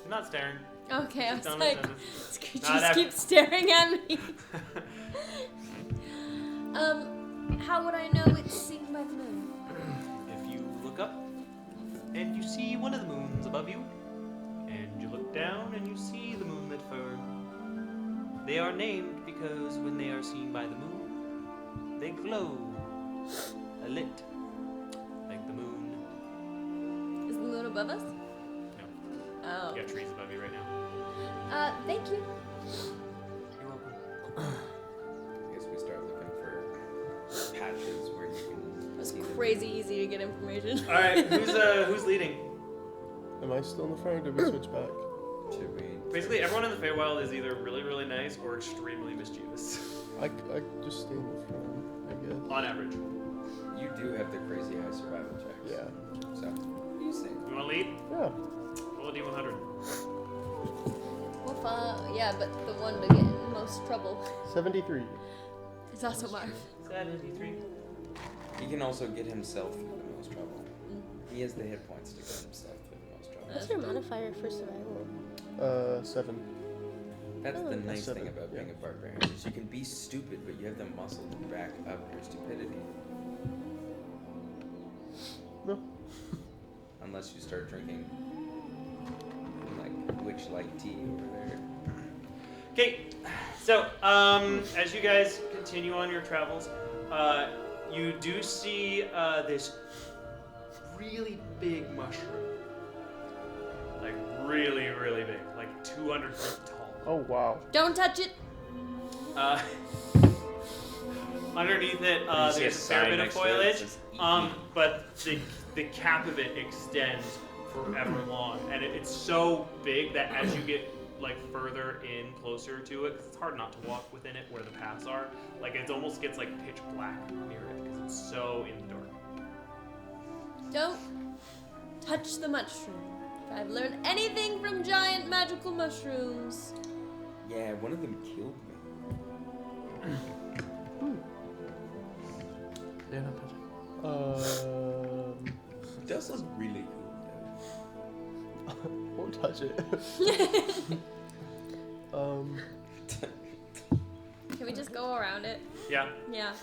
C: You're not staring.
E: Okay, I was
C: Don't
E: like,
C: listen.
E: this creature
C: Not
E: just
C: ever.
E: keeps staring at me. How would I know it's seen by the moon?
C: If you look up and you see one of the moons above you, and you look down and you see the moonlit fern, they are named because when they are seen by the moon, they glow a lit like the moon.
E: Is the moon above us?
C: No,
E: Oh.
C: you got trees above you right now.
E: Thank you.
C: You're welcome.
B: I guess we start looking for patches where you can.
E: It was crazy easy to get information.
C: All right, who's leading?
F: Am I still in the front or did we switch back?
B: Should we?
C: Basically, everyone in the Feywild is either really, really nice or extremely mischievous.
F: I just stay in the front, I guess.
C: On average.
B: You do have the crazy high survival checks.
F: Yeah.
B: So you see.
C: You want to lead?
F: Yeah.
C: Roll a d100.
E: Well, yeah, but the one to get in most trouble
F: 73.
E: is also Marv.
C: 73.
B: He can also get himself in the most trouble. He has the hit points to get himself in the most trouble.
A: What's your modifier for survival?
F: 7.
B: That's the nice
F: Seven,
B: thing about being a barbarian is you can be stupid, but you have the muscle to back up your stupidity.
F: No.
B: Unless you start drinking like witch-like tea over there.
C: Okay, so as you guys continue on your travels, you do see this really big mushroom, like really, really big, like 200 feet tall.
F: Oh, wow.
E: Don't touch it.
C: Underneath it,
B: You see
C: there's
B: a
C: a fair
B: sign
C: bit of
B: next to it that
C: foliage,
B: says "Eat
C: but the cap of it extends forever long, and it's so big that as you get like further in, closer to it, 'cause it's hard not to walk within it where the paths are. Like it almost gets like pitch black near it because it's so in the dark.
E: Don't touch the mushroom. If I've learned anything from giant magical mushrooms.
B: Yeah, one of them killed me.
D: Yeah, not touching.
B: It does look really cool
F: Won't touch it.
E: Can we just go around it?
C: Yeah.
E: Yeah.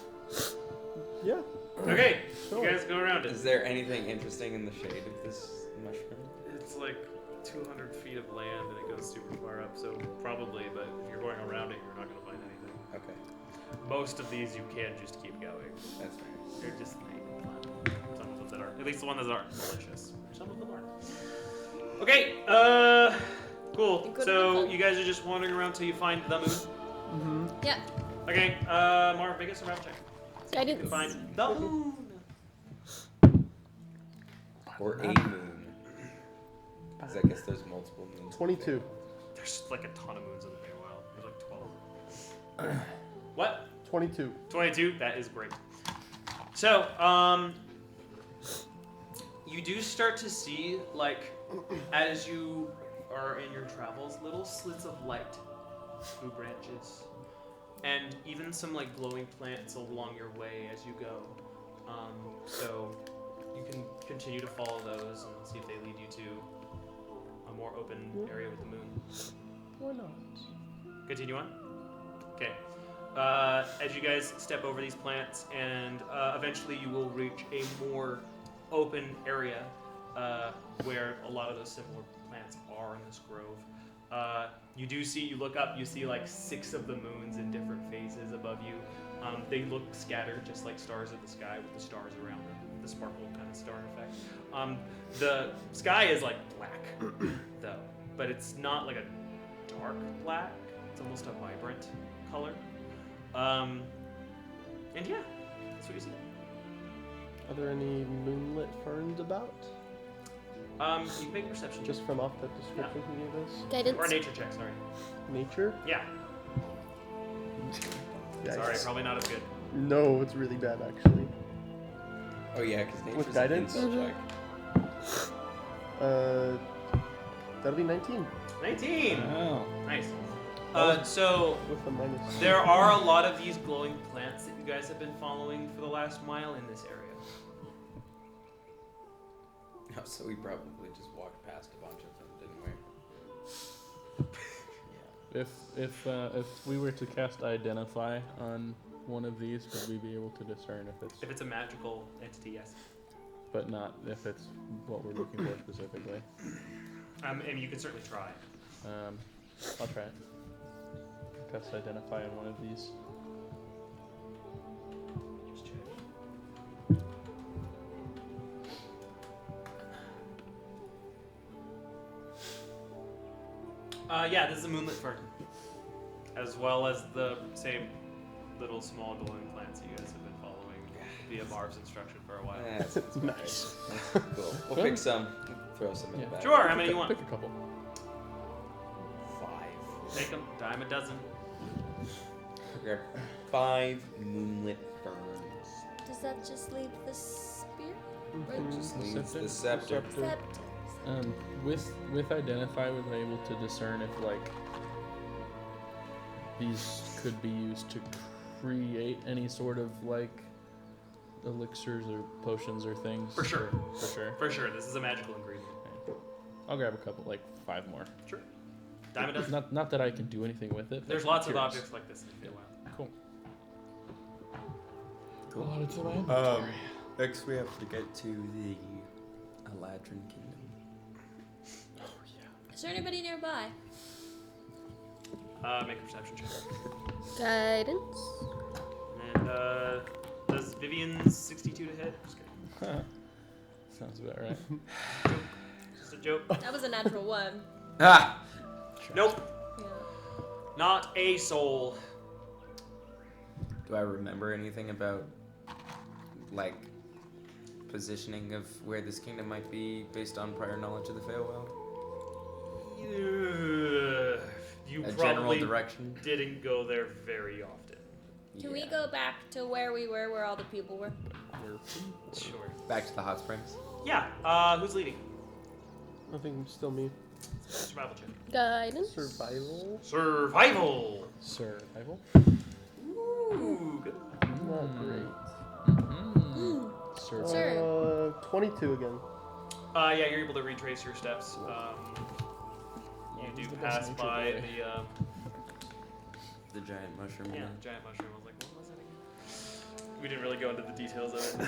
F: Yeah.
C: Okay.
F: Sure.
C: You guys go around
B: though.
C: it.
B: Is there anything interesting in the shade of this mushroom?
C: It's like 200 feet of land and it goes super far up, so probably. But if you're going around it, you're not gonna find anything.
B: Okay,
C: Most of these you can just keep going.
B: that's fair.
C: They're just fun. Some of them that are, at least the ones that aren't malicious. Some of them aren't. Okay, cool.
E: It could've
C: So
E: been fun.
C: you guys are just wandering around till you find the moon.
F: Mm-hmm.
E: Yeah.
C: Okay, Marv, make a survival check.
A: I
C: You
A: didn't.
C: can find the moon.
B: Or a moon. Because I guess there's multiple moons.
F: 22.
C: There's like a ton of moons in the Feywild. There's like 12. What?
F: 22.
C: 22? That is great. So, you do start to see, like, as you are in your travels, little slits of light through branches. And even some, like, glowing plants along your way as you go. So, you can continue to follow those and see if they lead you to a more open area with the moon.
F: Why not?
C: Continue on. Okay. As you guys step over these plants, and eventually you will reach a more open area where a lot of those similar plants are in this grove. You do see, you look up, you see like 6 of the moons in different phases above you. They look scattered, just like stars in the sky with the stars around them, the sparkle kind of star effect. The sky is like black, though, but it's not like a dark black. It's almost a vibrant color. And yeah, that's what you see.
F: Are there any moonlit ferns about?
C: You can make a perception check.
F: Just from off that description he gave us.
E: Guidance.
C: Or a nature check, sorry.
F: Nature?
C: Yeah.
F: Yikes.
C: Sorry, probably not as good.
F: No, it's really bad actually.
B: Oh yeah, because nature's
F: With guidance?
B: an insight check.
F: That'll be 19
C: 19!
D: Oh.
C: Nice. So,
F: with a minus.
C: there are a lot of these glowing plants that you guys have been following for the last mile in this area.
B: Oh, so we probably just walked past a bunch of them, didn't we?
D: If we were to cast Identify on one of these, would we be able to discern
C: If it's a magical entity, yes.
D: but not if it's what we're looking for specifically?
C: And you can certainly try.
D: I'll try it. Cast Identify on one of these.
C: Just check. Yeah, this is a moonlit fern. As well as the same little small glowing plants you guys have been following via Marv's instruction for a while.
B: That's
F: Nice.
B: cool. We'll pick some. Throw some in the
D: Yeah.
B: back.
C: Sure, how many you want?
D: Pick a couple.
B: 5.
C: Take them, dime a dozen.
B: Okay. 5 moonlit ferns.
E: Does that just leave the spear? Or
F: Mhm.
E: just
B: Leaves the
D: Scepter.
B: scepter.
E: scepter?
D: With Identify, we're able to discern if like these could be used to create any sort of like elixirs or potions or things.
C: For sure.
D: For sure.
C: For sure, this is a magical ingredient.
D: I'll grab a couple, like 5 more.
C: Sure. Dime a dozen.
D: Not that I can do anything with it.
C: There's
D: but
C: lots of
D: curious.
C: objects like this in the wild.
D: Cool.
B: Cool.
D: Oh, it's in my inventory.
B: Next we have to get to the Eladrin Kingdom.
E: Is there anybody nearby?
C: Make a perception check.
E: Guidance.
C: And does Vivian's 62 to hit? Just kidding.
D: Sounds about right.
C: Just a joke.
E: That was a natural 1.
B: Ah!
C: Nope.
E: Yeah.
C: Not a soul.
B: Do I remember anything about, like, positioning of where this kingdom might be based on prior knowledge of the Feywild?
C: You
B: A general
C: probably
B: direction?
C: didn't go there very often.
E: Can we go back to where we were, where all the people were?
C: Sure.
B: Back to the hot springs?
C: Yeah. Who's leading?
F: I think still me.
C: Survival check.
E: Guidance.
F: Survival?
C: Survival.
D: Survival.
C: Ooh, good.
F: Not great.
D: Survival.
E: Sure.
F: 22 again.
C: Yeah, you're able to retrace your steps. You do pass by
B: The giant mushroom.
C: the
B: man.
C: giant mushroom. I was like, what was it again? We didn't really go into the details of it.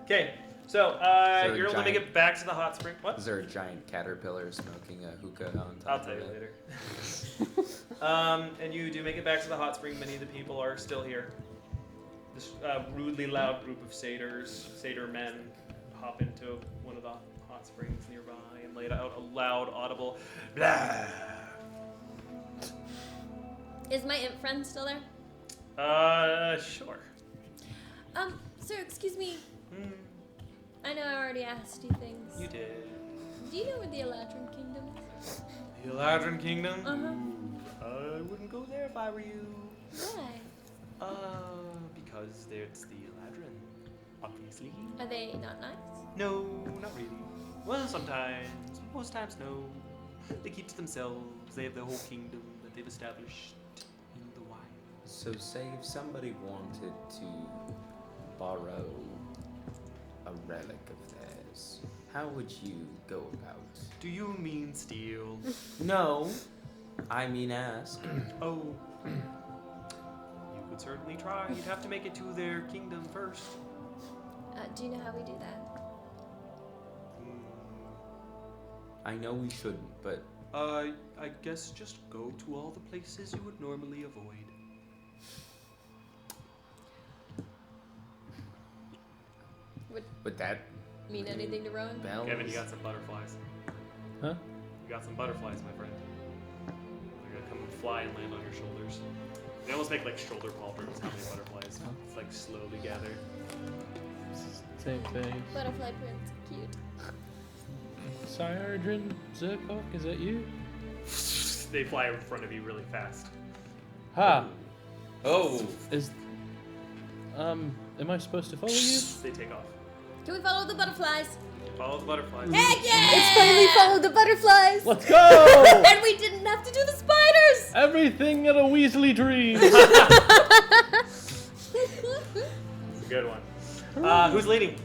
C: Okay, so
B: So
C: you're able to make
B: giant-
C: it back to the hot spring. What?
B: Is there a giant caterpillar smoking a hookah on top
C: I'll tell
B: of
C: you
B: it?
C: later. And you do make it back to the hot spring. Many of the people are still here. This rudely loud group of satyr men, hop into one of the hot springs nearby and let out a loud, audible blah.
E: Is my imp friend still there?
C: Sure.
E: Sir, excuse me.
C: Hmm,
E: I know I already asked you things.
C: you did.
E: Do you know where the Eladrin Kingdom is?
C: The Eladrin Kingdom?
E: Uh-huh.
C: I wouldn't go there if I were you.
E: Why?
C: Because it's the Eladrin, obviously.
E: Are they not nice?
C: No, not really. Well, sometimes. Most times, no. They keep to themselves. They have their whole kingdom that they've established in the wild.
B: So say if somebody wanted to borrow a relic of theirs, how would you go about?
C: Do you mean steal?
B: No, I mean ask.
C: Oh. You could certainly try. You'd have to make it to their kingdom first.
E: Do you know how we do that?
B: I know we shouldn't, but
C: I guess just go to all the places you would normally avoid.
B: would that
E: Mean anything to Rowan?
B: bells?
C: Kevin, you got some butterflies.
D: Huh?
C: You got some butterflies, my friend. They're gonna come and fly and land on your shoulders. They almost make like shoulder palpers. How many butterflies? It's like slowly gather.
D: Same thing.
E: Butterfly prince, cute.
D: Sergeant Zerkok, is that you?
C: They fly in front of you really fast.
D: Ha!
B: Oh,
D: Is am I supposed to follow you?
C: They take off.
E: Can we follow the butterflies?
C: Follow the butterflies.
E: Heck yeah!
A: It's finally followed the butterflies.
D: Let's go!
E: And we didn't have to do the spiders!
D: Everything in a Weasley dream.
C: It's a good one. Who's leading?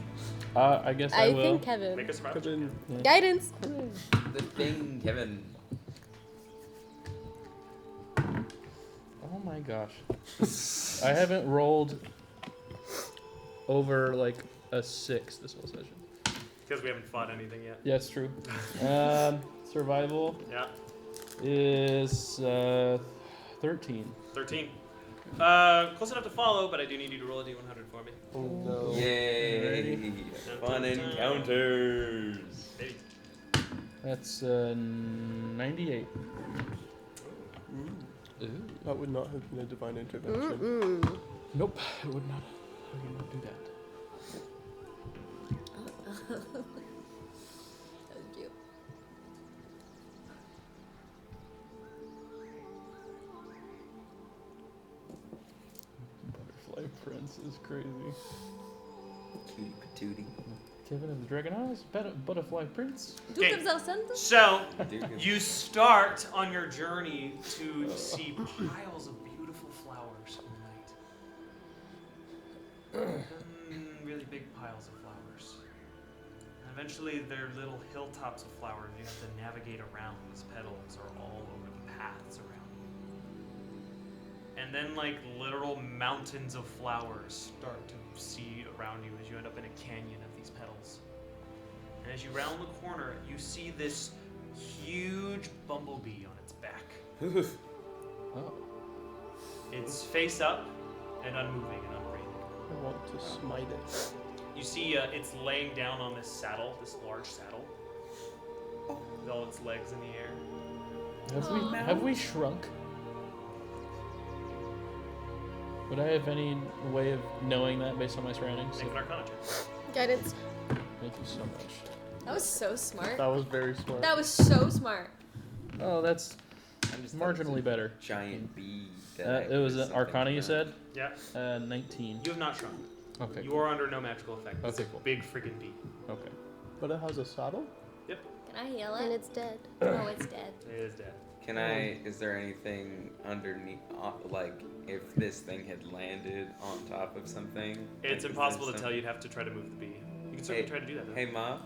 D: I guess I will.
A: think Kevin.
C: Make a survival check.
F: Kevin,
A: Guidance.
B: the thing, Kevin.
D: Oh my gosh. I haven't rolled over like a 6 this whole session.
C: Because we haven't fought anything yet.
D: Yeah, it's true. Survival
C: Yeah.
D: is 13.
C: 13. Close enough to follow, but I do need you to roll a d100 for me.
F: oh no.
B: Yay! Fun encounters.
C: Maybe.
D: That's 98. Ooh.
F: That would not have been a divine intervention.
A: Mm-mm.
D: Nope, it would not. I would not do that.
E: Thank you.
D: Butterfly Prince is crazy.
B: Cutie patootie.
D: Kevin of the Dragon Eyes, Butterfly Prince.
E: Duke
C: Okay.
E: of Zelsenda?
C: So,
B: Dude,
C: you start on your journey to see piles of beautiful flowers in the night. Really big piles of flowers. And eventually, they're little hilltops of flowers you have to navigate around. These petals are all over the paths around you. And then, like, literal mountains of flowers start to see around you as you end up in a canyon of these petals. And as you round the corner, you see this huge bumblebee on its back.
D: Oh.
C: It's face up and unmoving and unbreathing.
F: I want to smite it.
C: You see it's laying down on this saddle, this large saddle, with all its legs in the air.
D: Have we shrunk? Would I have any way of knowing that based on my surroundings?
C: Make an Arcana check.
A: Guidance.
D: Thank you so much.
E: That was so smart.
F: That was very smart.
E: That was so smart.
D: Oh, that's
B: I just thought it was
D: marginally
B: a
D: better.
B: Giant bee. That
D: It was
B: acted as
D: an Arcana, you
B: something
D: said?
C: Yeah.
D: 19.
C: You have not shrunk.
D: Okay.
C: You are under no magical effect. It's
D: Okay,
C: a
D: cool.
C: big friggin' bee.
D: Okay.
F: But it has a saddle?
C: Yep.
E: Can I heal
A: And
E: it?
A: it's dead.
E: Oh, it's dead.
C: It is dead.
B: Can I? Is there anything underneath? Like, if this thing had landed on top of something?
C: It's
B: like,
C: impossible
B: is
C: to
B: there
C: tell. You'd have to try to move the bee. You can certainly try to do that, though.
B: Hey, Ma,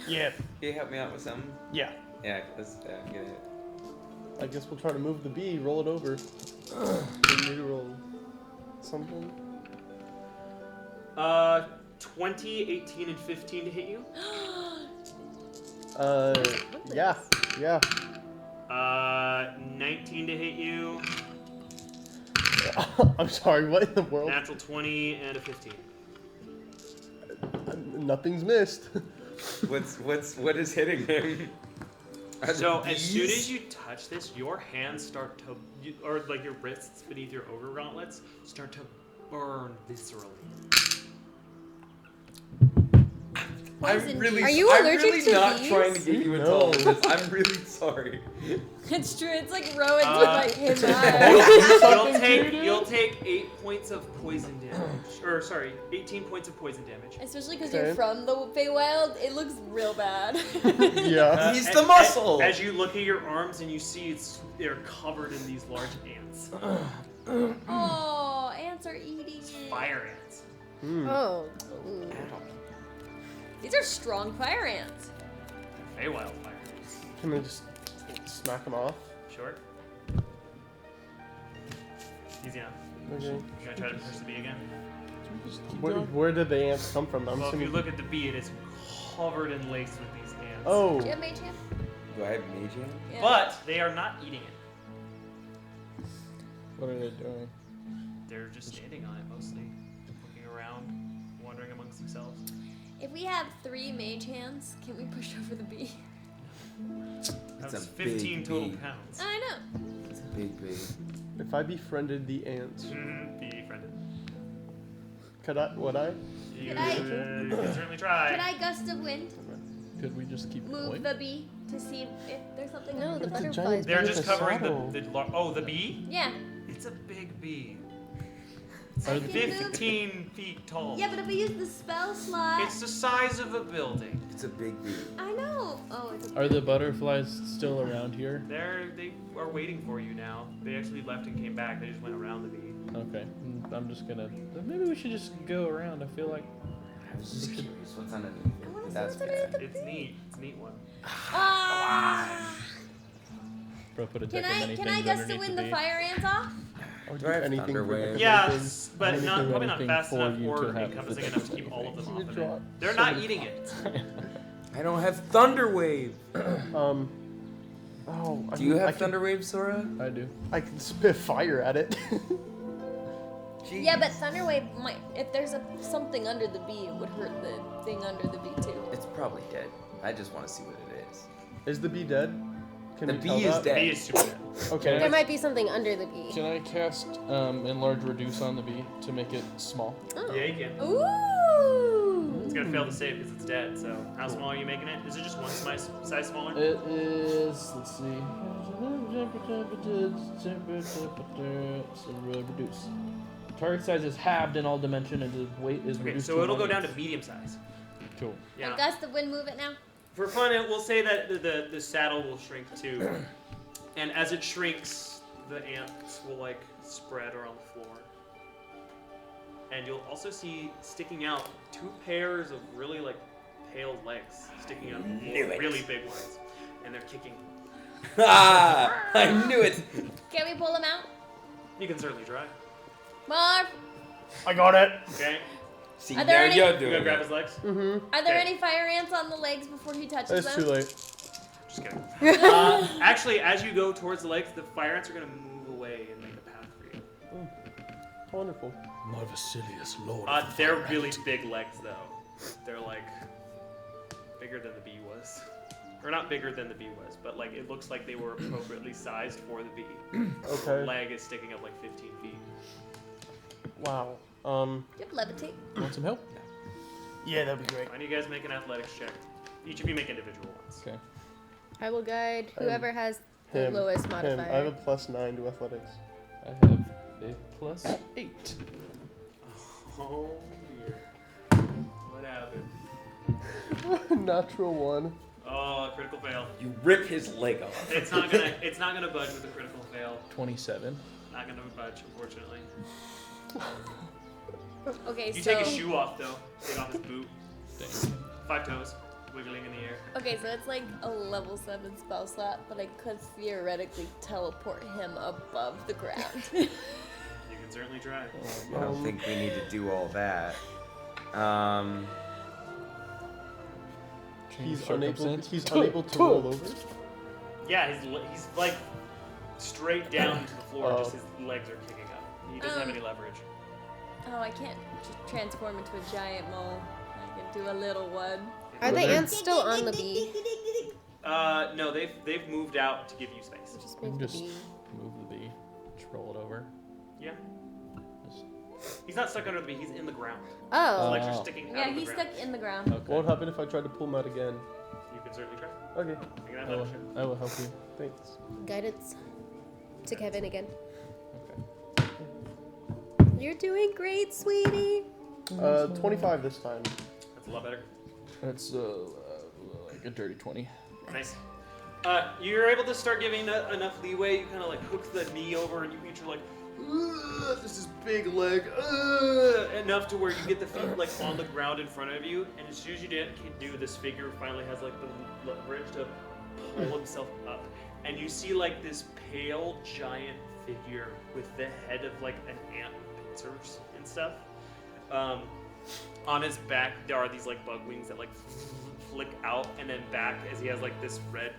G: Yeah.
B: can you help me out with something?
G: Yeah.
B: Yeah, let's get it.
F: I guess we'll try to move the bee, roll it over. We need to roll something.
C: 20, 18, and 15 to hit you.
F: Yeah.
C: 19 to hit you.
F: I'm sorry, what in the world?
C: Natural 20 and a 15.
F: Nothing's missed.
B: What is hitting him? Are
C: So
B: the
C: as soon
B: bees?
C: as you touch this, your hands start to, or like your wrists beneath your ogre gauntlets, start to burn viscerally.
E: Poison bee.
A: Are you
B: I'm
A: allergic
B: really
A: to
B: not
A: bees?
B: trying to get you into
F: No.
B: all of this. I'm really sorry.
E: It's true. It's like Rowan's
C: Uh,
E: with like him.
C: You'll take 8 points of poison damage, or sorry, 18 points of poison damage.
E: Especially because
F: Okay.
E: you're from the Feywild, it looks real bad.
F: Yeah.
B: He's the muscle.
C: As you look at your arms and you see they're covered in these large ants,
E: Oh, ants are eating it.
C: fire ants.
A: Oh.
E: These are strong fire ants.
C: Feywild fire ants.
F: Can I just smack him off?
C: Sure. Easy enough.
F: Okay.
C: You gonna try to push the bee again?
F: Where did the ants come from? I'm
C: Well, if you
F: assuming.
C: look at the bee, it is covered and laced with these ants.
F: Oh.
E: Do you have mage hand?
B: Do I have mage hand?
E: Yeah.
C: But they are not eating it.
D: What are they doing?
C: They're just standing on it mostly, looking around, wandering amongst themselves.
E: If we have 3 mage hands, can we push over the bee?
B: That's
C: That's
B: a big
C: 15 total
B: bee.
C: pounds.
E: I know.
B: It's a big bee.
F: If I befriended the ants,
C: Be friended.
F: would I?
C: You
E: Could I-
C: can certainly try.
E: Could I gust of wind?
D: could we just keep
E: move
D: going?
E: the bee to see if there's something?
A: No, the
F: It's a giant
A: butterflies.
C: They're
F: With
C: just
F: a
C: covering
F: saddle.
C: the bee?
E: Yeah.
C: It's a big bee.
E: I
C: It's
E: can move.
C: 15 feet tall.
E: Yeah, but if we use the spell slot.
C: It's the size of a building.
B: It's a big bee.
E: I know. Oh, it's a
D: Are the butterflies still around here?
C: They are waiting for you now. They actually left and came back. They just went around the bee.
D: Okay, I'm just gonna. Maybe we should just go around. I feel like.
B: I was just curious what's underneath
E: I wanna
B: it.
E: see
B: That's
E: what's underneath
B: good.
C: It's neat. It's a neat one.
E: Ah!
D: Bro, put a
E: Can
D: deck of
E: I
D: many
E: can
D: things
E: I guess to
D: underneath
E: win
D: the
E: the
D: bee.
E: fire ants off?
F: I would
B: Do I have
F: anything
B: Thunder
F: for
B: Wave?
C: Yes, but
D: I
C: not
D: wouldn't do
C: probably not
D: anything
C: fast
D: for
C: enough
D: you
C: or
D: to have
C: encompassing
D: the
C: enough to keep all of them
F: You
C: off of
F: draw
C: it. They're not
F: seven-
C: eating it.
B: I don't have Thunder Wave.
F: Oh, I
B: Do you
F: mean, I
B: have
F: can-
B: Thunder Wave, Sora?
D: I do.
F: I can spit fire at it.
E: Yeah, but Thunderwave might. If there's something under the bee, it would hurt the thing under the bee too.
B: It's probably dead. I just want to see what it is.
F: Is the bee dead? Can
B: The
F: we
B: bee
F: tell
B: is
F: that?
B: dead.
C: Bee is super dead.
F: Okay.
A: There might be something under the bee.
D: Can I cast enlarge reduce on the bee to make it small?
A: Oh.
C: Yeah, you can.
E: Ooh.
C: It's gonna fail to save because it's dead. So how small are you making it? Is it just one size smaller?
D: It is. Let's see. Reduce. Target size is halved in all dimension, and the weight is
C: Okay,
D: reduced.
C: so it'll go
D: 1/8.
C: down to medium size.
D: Cool.
C: Yeah.
E: Gus, the wind move it now.
C: For fun, we'll say that the saddle will shrink too, and as it shrinks, the ants will like spread around the floor. And you'll also see sticking out 2 pairs of really like pale legs sticking out of the floor,
B: Knew it.
C: really big ones, and they're kicking.
B: Ah! I knew it.
E: Can we pull them out?
C: You can certainly try.
E: Marv,
G: I got it.
C: Okay,
B: See,
E: Are there
B: now
E: any-
B: you're
C: you
B: doing
C: gonna grab
B: it.
C: his legs?
E: are there
C: Okay.
E: any fire ants on the legs before he touches
F: It's
E: them?
F: too late.
C: Just kidding. Actually, as you go towards the legs, the fire ants are gonna move away and make a path for you.
F: Wonderful.
D: Marvasilius, Lord.
C: They're really big legs though. They're like bigger than the bee was. Or not bigger than the bee was, but like it looks like they were appropriately sized for the bee. The
F: Okay.
C: leg is sticking up like 15 feet.
F: Wow.
E: Do you have levitate?
D: Want some help?
G: Yeah, that'd be great.
C: Why don't you guys make an athletics check? Each of you make individual ones.
D: Okay.
A: I will guide whoever has the
F: Him.
A: lowest
F: Him.
A: modifier.
F: I have a +9 to athletics.
D: I have a +8.
C: Oh dear. What happened?
F: Natural 1.
C: Oh, critical fail.
B: You rip his leg off.
C: It's not gonna budge with a critical fail.
D: 27.
C: Not gonna budge, unfortunately.
E: Okay,
C: You
E: so
C: take his shoe off though. Take off his boot.
D: Dang.
C: 5 toes, wiggling in the air.
E: okay, so it's like a level 7 spell slot, but I could theoretically teleport him above the ground.
C: You can certainly try.
B: I don't think we need to do all that.
F: He's
D: Change
F: unable.
D: circumstance.
F: He's unable to roll over.
C: Yeah, he's like straight down to the floor.
F: Oh.
C: Just his legs are kicking up. He doesn't have any leverage.
E: Oh, I can't just transform into a giant mole. I can do a little one.
A: Are the
F: Well,
A: ants still on the bee?
C: No, they've moved out to give you space.
A: Just
D: We can
A: move the
D: just
A: bee.
D: move the bee. Just roll it over.
C: Yeah.
D: Just-
C: He's not stuck under the bee. He's in the ground. His
A: Oh.
C: legs are
D: Oh.
C: sticking out
E: Yeah,
C: of the
E: he's
C: ground.
E: stuck in the ground.
D: Okay.
F: What would happen if I tried to pull him out again?
C: You can certainly try.
F: Okay.
C: You can have
D: I will,
C: that option.
D: I will help you.
F: Thanks.
A: Guidance to Kevin again.
D: Okay.
A: You're doing great, sweetie.
F: 25 this time.
C: That's a lot better.
D: That's like a dirty 20.
C: Nice. You're able to start giving enough leeway. You kind of like hook the knee over, and you each are like, "Ugh, this is big leg, enough to where you get the feet like on the ground in front of you. And as soon as you can do, this figure finally has like the leverage to pull himself up, and you see like this pale giant figure with the head of like an ant with pincers and stuff. On his back, there are these like bug wings that like flick out, and then back as he has like this red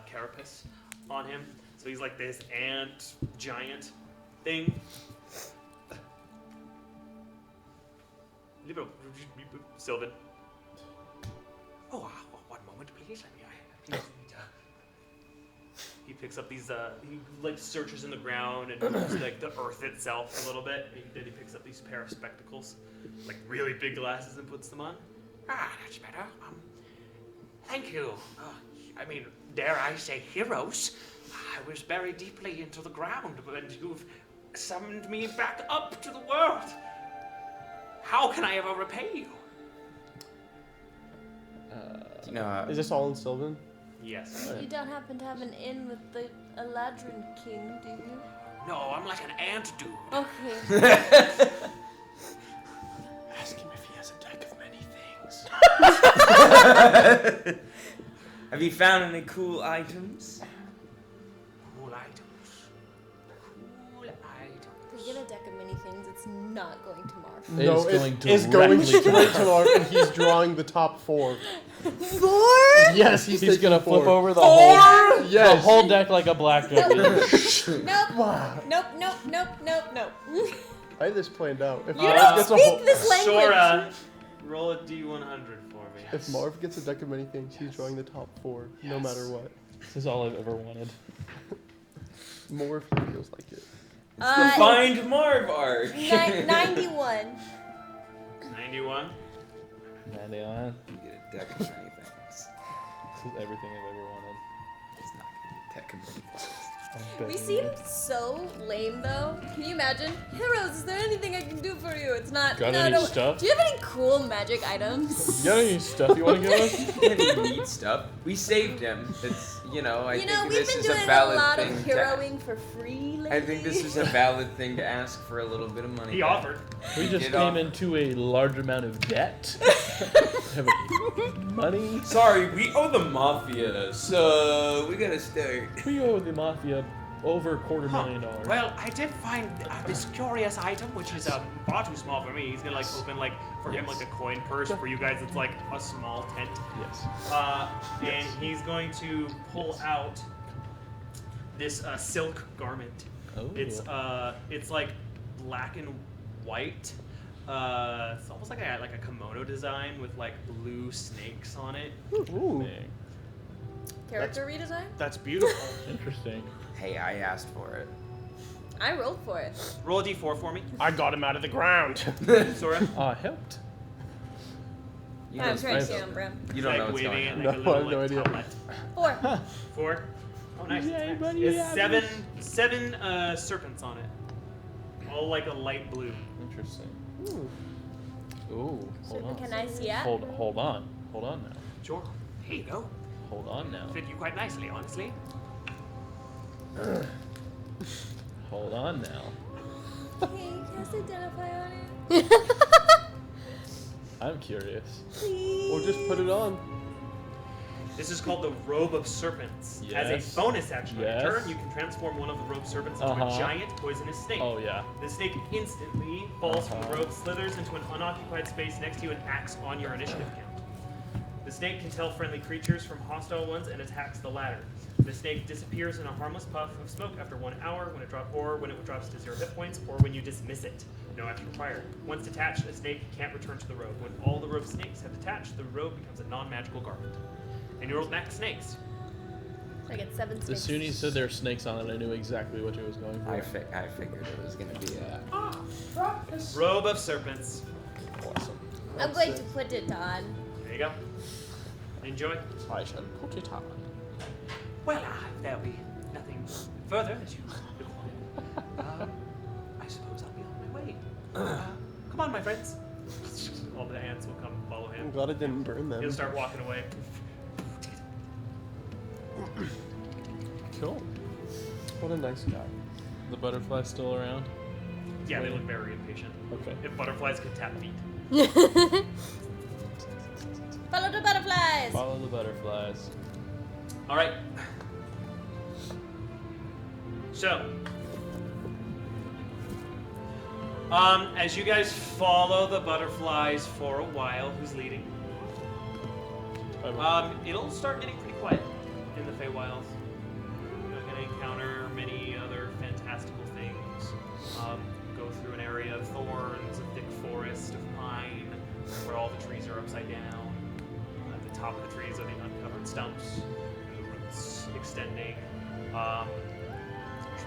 C: carapace on him. So he's like this ant giant thing. Sylvan. Oh, one moment, please. He picks up these. He like searches in the ground and moves like the earth itself a little bit. And then he picks up these pair of spectacles, like really big glasses, and puts them on. Ah, that's better. Thank you. I mean, dare I say heroes? I was buried deeply into the ground, but you've summoned me back up to the world. How can I ever repay you?
B: You know,
F: Is this all in Sylvan?
C: Yes.
E: You don't happen to have an inn with the Eladrin King, do you?
C: No, I'm like an ant dude.
E: Okay.
F: Ask him if he has a deck of many things.
B: have you found any cool items?
C: Cool items. Cool items.
E: To get a deck of many things, it's not going to Marv.
F: No,
D: It's
F: it's
D: going
F: going
D: directly to
F: straight to Mark, and he's drawing the top 4.
A: 4?
F: Yes,
D: He's
F: taking
D: gonna
F: 4.
D: flip over the whole,
F: Yes.
D: the whole deck like a blackjack.
E: Nope.
F: Wow.
E: Nope. Nope. Nope. Nope. Nope.
F: I had this planned out. If
E: You
F: Marv
E: don't
F: gets a
E: speak this language.
C: Sora, roll a D100 for me.
F: If Marv gets a deck of many things, he's drawing the top 4, no
C: Yes.
F: matter what.
D: This is all I've ever wanted.
F: More if he feels like it.
B: It's the Find Marv arc.
E: 91.
C: 91.
D: 91.
B: You get a deck of many things.
D: This is everything I've ever wanted.
B: It's not gonna be a deck of many things.
D: I'm
E: We
D: begging
E: seem
D: you.
E: so lame, though. Can you imagine? Heroes, is there anything I can do for you? It's not.
D: Got
E: no,
D: any
E: no.
D: stuff?
E: Do you have any cool magic items?
D: You got any stuff you want to give us?
B: Any neat stuff. We saved him. It's, you know, I
E: You know,
B: think
E: we've
B: this
E: been
B: is
E: doing
B: a
E: a
B: valid
E: lot
B: thing
E: of
B: to
E: heroing for free lately.
B: I think this is a valid thing to ask for a little bit of money.
C: He offered.
D: We just
B: Get
D: came
B: off.
D: into a large amount of debt. Have money.
B: Sorry, we owe the mafia, so we gotta start.
D: We owe the mafia over $250,000.
C: Well, I did find this curious item, which is far too small for me. He's gonna like open like for him like a coin purse. For you guys, it's like a small tent.
D: Yes.
C: And he's going to pull out this silk garment.
D: Oh.
C: It's like black and white. It's almost like a kimono design with like blue snakes on it.
F: Ooh.
D: Dang.
E: Character redesign?
C: That's beautiful.
D: Interesting.
B: Hey, I asked for it.
E: I rolled for it.
C: Roll a d4 for me,
F: I got him out of the ground.
C: Sora.
D: Helped.
B: You
E: I'm
B: don't,
E: trying to
D: I've-
E: see on Brim.
B: you don't know
C: Like
B: what's
C: waving
B: going
C: it
B: on.
C: like a
F: No,
C: little
F: I have no
C: like
F: idea.
C: towelette.
E: 4.
C: 4. Oh, nice.
D: Yeah,
C: nice.
D: buddy,
C: It's
D: yeah,
C: seven serpents on it, all like a light blue.
D: Interesting.
F: Ooh.
D: Ooh. Hold on.
E: Can I see it?
D: Hold on. Hold on now.
C: Sure. Here you go.
D: Hold on now.
C: Fit you quite nicely, honestly.
D: Hold on now.
E: Hey, cast identify on it.
D: I'm curious.
E: Please.
F: Or just put it on.
C: This is called the Robe of Serpents. As
D: Yes.
C: a bonus action on
D: Yes.
C: your turn, you can transform one of the robe serpents into a
D: Uh-huh.
C: giant poisonous snake.
D: Oh yeah.
C: The snake instantly falls from the
D: Uh-huh.
C: robe, slithers into an unoccupied space next to you, and acts on your initiative count. The snake can tell friendly creatures from hostile ones and attacks the latter. The snake disappears in a harmless puff of smoke after 1 hour when it drops to 0 hit points, or when you dismiss it. No action required. Once detached, a snake can't return to the robe. When all the robe snakes have detached, the robe becomes a non-magical garment. And you roll max snakes.
E: I get 7
D: As
E: snakes.
D: soon as you said there were snakes on it, I knew exactly what you was going for.
B: I figured it was gonna be
C: Robe of serpents.
D: Awesome.
E: I'm going to put it on.
C: There you go. Enjoy.
F: I shall put it on.
C: Well, there'll be nothing further as you require. I suppose I'll be on my way. Come on, my friends. All the ants will come follow
F: I'm
C: him.
F: glad I didn't burn them.
C: He'll start walking away.
F: Cool. What a nice guy.
D: The butterfly's still around?
C: Yeah, they look very impatient.
D: Okay.
C: If butterflies could tap feet.
E: Follow the butterflies.
D: Follow the butterflies.
C: All right. So, as you guys follow the butterflies for a while, who's leading? It'll start getting pretty quiet in the Feywilds. You're not gonna encounter many other fantastical things. Go through an area of thorns, a thick forest of pine, where all the trees are upside down. At the top of the trees are the uncovered stumps, and the roots extending. There's a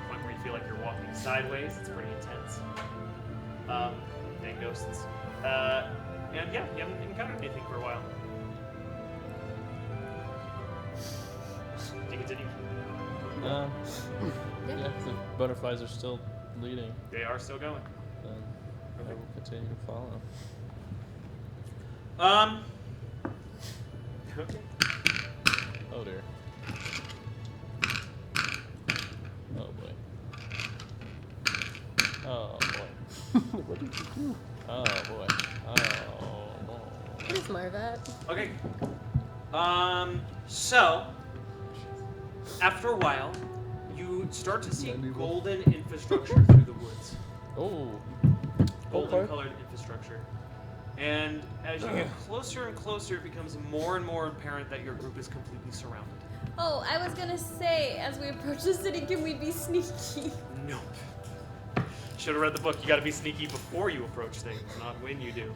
C: point where you feel like you're walking sideways. It's pretty intense. And ghosts. And yeah, you haven't encountered anything for a while. you continue?
D: Yeah, if the butterflies are still leading,
C: They are still going.
D: then I will continue to follow.
C: Okay.
D: Oh dear. Oh boy. Oh boy.
F: What did you do?
D: Oh boy. Oh no.
A: Where's Marvat?
C: Okay. So after a while, you start to see golden infrastructure through the woods.
D: Oh.
C: Golden colored infrastructure. And as you get closer and closer, it becomes more and more apparent that your group is completely surrounded.
E: Oh, I was gonna say, as we approach the city, can we be sneaky?
C: Nope. Should have read the book. You got to be sneaky before you approach things, not when you do.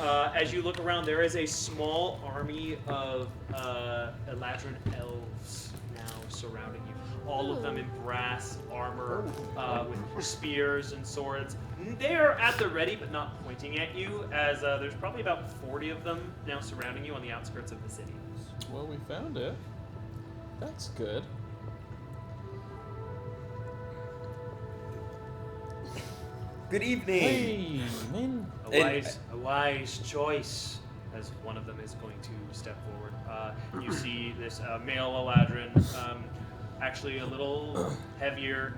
C: As you look around, there is a small army of Eladrin elves now surrounding you. All of them in brass armor, with spears and swords. They are at the ready, but not pointing at you, as there's probably about 40 of them now surrounding you on the outskirts of the city.
D: Well, we found it. That's good.
B: Good evening.
D: Hey, man.
C: A wise choice, as one of them is going to step forward. You see this male Eladrin, actually a little heavier,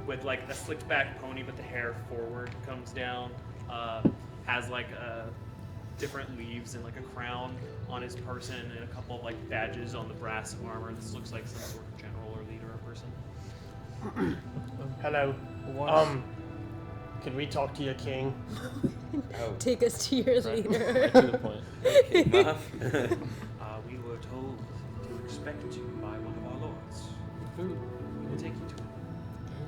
C: with like a slicked back pony, but the hair forward comes down. Has like different leaves and like a crown on his person, and a couple of like badges on the brass armor. This looks like some sort of general or leader or person.
G: Hello. Can we talk to your king?
B: Oh,
A: Take us to your
D: Right
A: leader.
D: to the point.
B: okay, Muff.
C: We were told to expect you by one of our lords.
D: Who?
C: We will take you to him.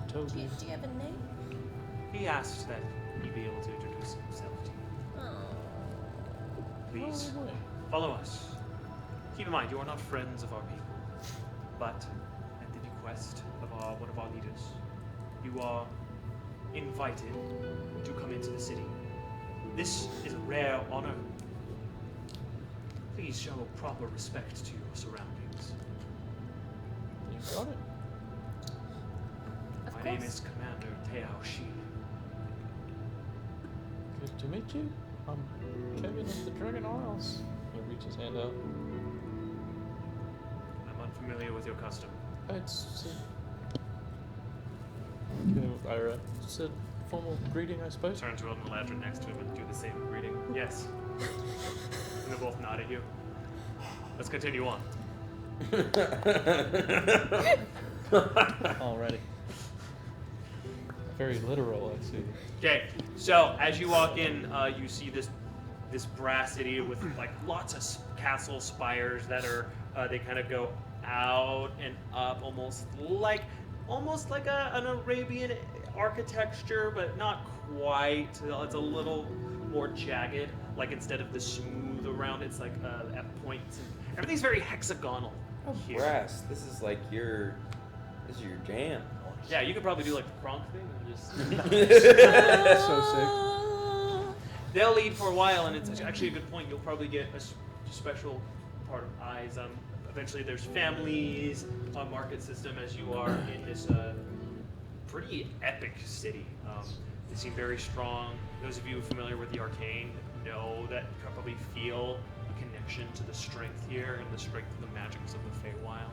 D: Who told
E: Do
D: you?
E: you have a name?
C: He asked that he be able to introduce himself to you.
E: Oh.
C: Please
D: Oh, boy.
C: follow us. Keep in mind, you are not friends of our people, but at the bequest of one of our leaders, you are invited to come into the city. This is a rare honor. Please show proper respect to your surroundings.
D: You got it.
E: Of
C: My name
E: course.
C: is Commander Teao Shi.
D: Good to meet you. I'm Kevin of the Dragon Isles. He'll reach his hand out.
C: I'm unfamiliar with your custom.
D: It's Ira. It's a formal greeting, I suppose.
C: Turn to an Eladrin next to him and do the same greeting. Yes. And they both nod at you. Let's continue on.
D: Alrighty. Very literal, I see.
C: Okay, so as you walk in, you see this brass city with like lots of castle spires that are they kind of go out and up, almost like an Arabian architecture, but not quite. It's a little more jagged. Like instead of the smooth around, it's like at points. And everything's very hexagonal here.
B: Brass. This is your jam.
C: Yeah, you could probably do like the Kronk thing and just.
F: So
C: They'll lead for a while, and it's actually a good point. You'll probably get a special part of eyes. Eventually, there's families, a market system, as you are in this pretty epic city. They seem very strong. Those of you familiar with the Arcane know that you probably feel a connection to the strength here and the strength of the magics of the Feywild.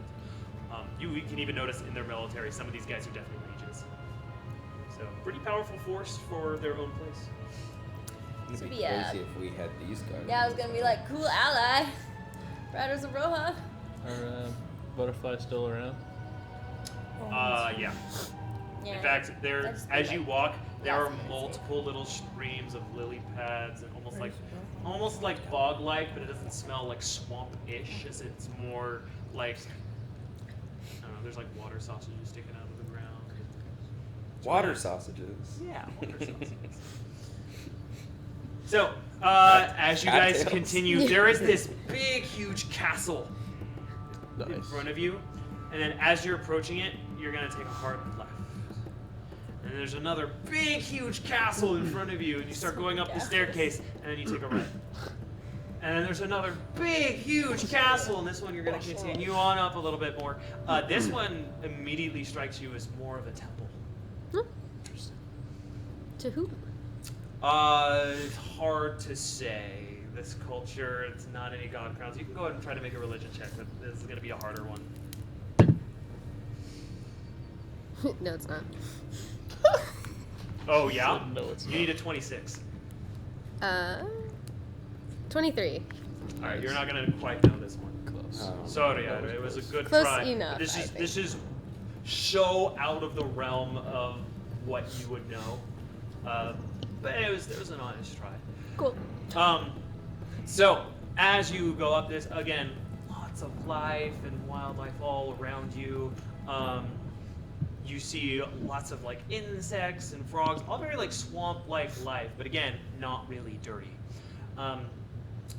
C: You can even notice in their military, some of these guys are definitely mages. So, pretty powerful force for their own place.
B: It'd be
E: So, yeah.
B: crazy if we had these guys.
E: Yeah, I was gonna be like, cool ally. Riders of Roja.
D: Are butterflies still around?
C: Yeah.
E: Yeah.
C: In fact, there,
E: That's
C: as you
E: like-
C: walk, there are
E: that's what I see.
C: multiple little streams of lily pads and almost like bog-like, but it doesn't smell like swamp-ish, as it's more like, I don't know, there's like water sausages sticking out of the ground.
B: Water sausages.
C: Yeah, water sausages. So, as you guys
B: Cattails.
C: continue, there is this big, huge castle in
D: Nice.
C: front of you, and then as you're approaching it, you're gonna take a hard left. And there's another big, huge castle in front of you, and you start going up the staircase, and then you take a right. And then there's another big, huge castle, and this one you're going to continue on up a little bit more. This one immediately strikes you as more of a temple.
A: Interesting. To who?
C: It's hard to say. This culture, it's not any god crowns. You can go ahead and try to make a religion check, but this is going to be a harder one.
A: No, it's not.
C: Oh, yeah?
D: No, it's
C: You need a 26.
A: 23.
C: All right, you're not going to quite know this one.
D: Close.
C: Sorry, it was a good
A: Close
C: try.
A: enough,
C: This is so out of the realm of what you would know. But it was an honest try.
A: Cool.
C: So as you go up this, again, lots of life and wildlife all around you. You see lots of like insects and frogs, all very like swamp-like life, but again, not really dirty.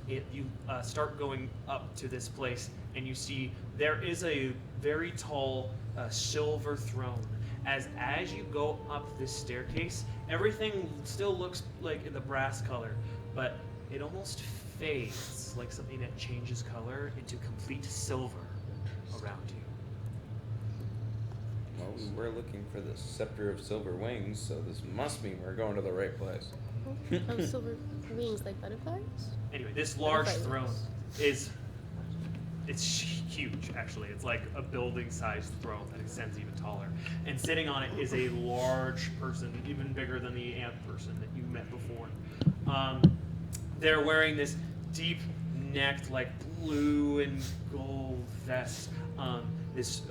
C: You start going up to this place, and you see there is a very tall silver throne. As you go up this staircase, everything still looks like in the brass color, but it almost fades, like something that changes color into complete silver around you.
B: Well, we were looking for the Scepter of Silver Wings, so this must mean we're going to the right place.
A: Oh, silver wings like butterflies?
C: Anyway, this large
A: Butterfly
C: throne
A: wings.
C: it's huge, actually. It's like a building-sized throne that extends even taller. And sitting on it is a large person, even bigger than the ant person that you met before. They're wearing this deep-necked, like blue and gold vest. This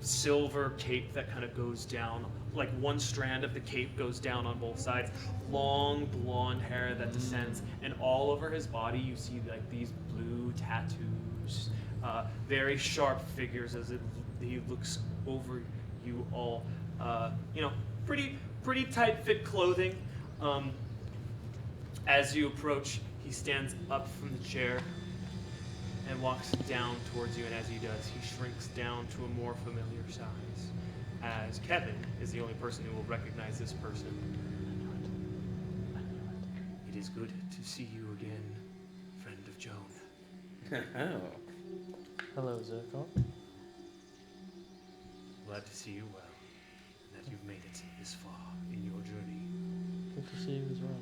C: silver cape that kind of goes down, like one strand of the cape goes down on both sides. Long blonde hair that descends, and all over his body you see like these blue tattoos. Very sharp figures as he looks over you all. Pretty tight fit clothing. As you approach, he stands up from the chair and walks down towards you, and as he does, he shrinks down to a more familiar size. As Kevin is the only person who will recognize this person. It is good to see you again, friend of Joan.
B: Oh.
D: Hello, Zircon.
C: Glad to see you well, and that you've made it this far in your journey.
D: Good to see you as well.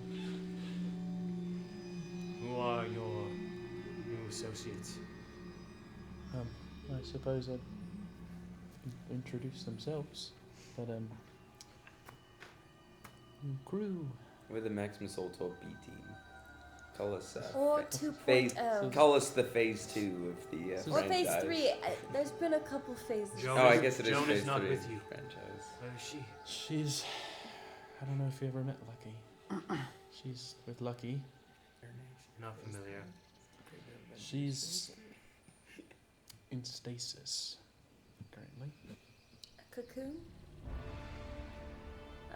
C: Who are your new associates?
D: I suppose I'd introduce themselves, but crew.
B: We're the Maximus Ultor B team. Call us
E: Or
B: phase.
E: 2.0.
B: Call us the phase 2 of the
E: Or
B: franchise.
E: phase 3. There's been a couple phases.
C: Joan
B: Oh, I guess it is
C: Joan
B: phase
C: is not
B: 3
C: with you.
B: franchise.
C: Where is she?
D: She's. I don't know if you ever met Lucky. She's with Lucky.
C: Not familiar.
D: She's in stasis currently.
E: A cocoon?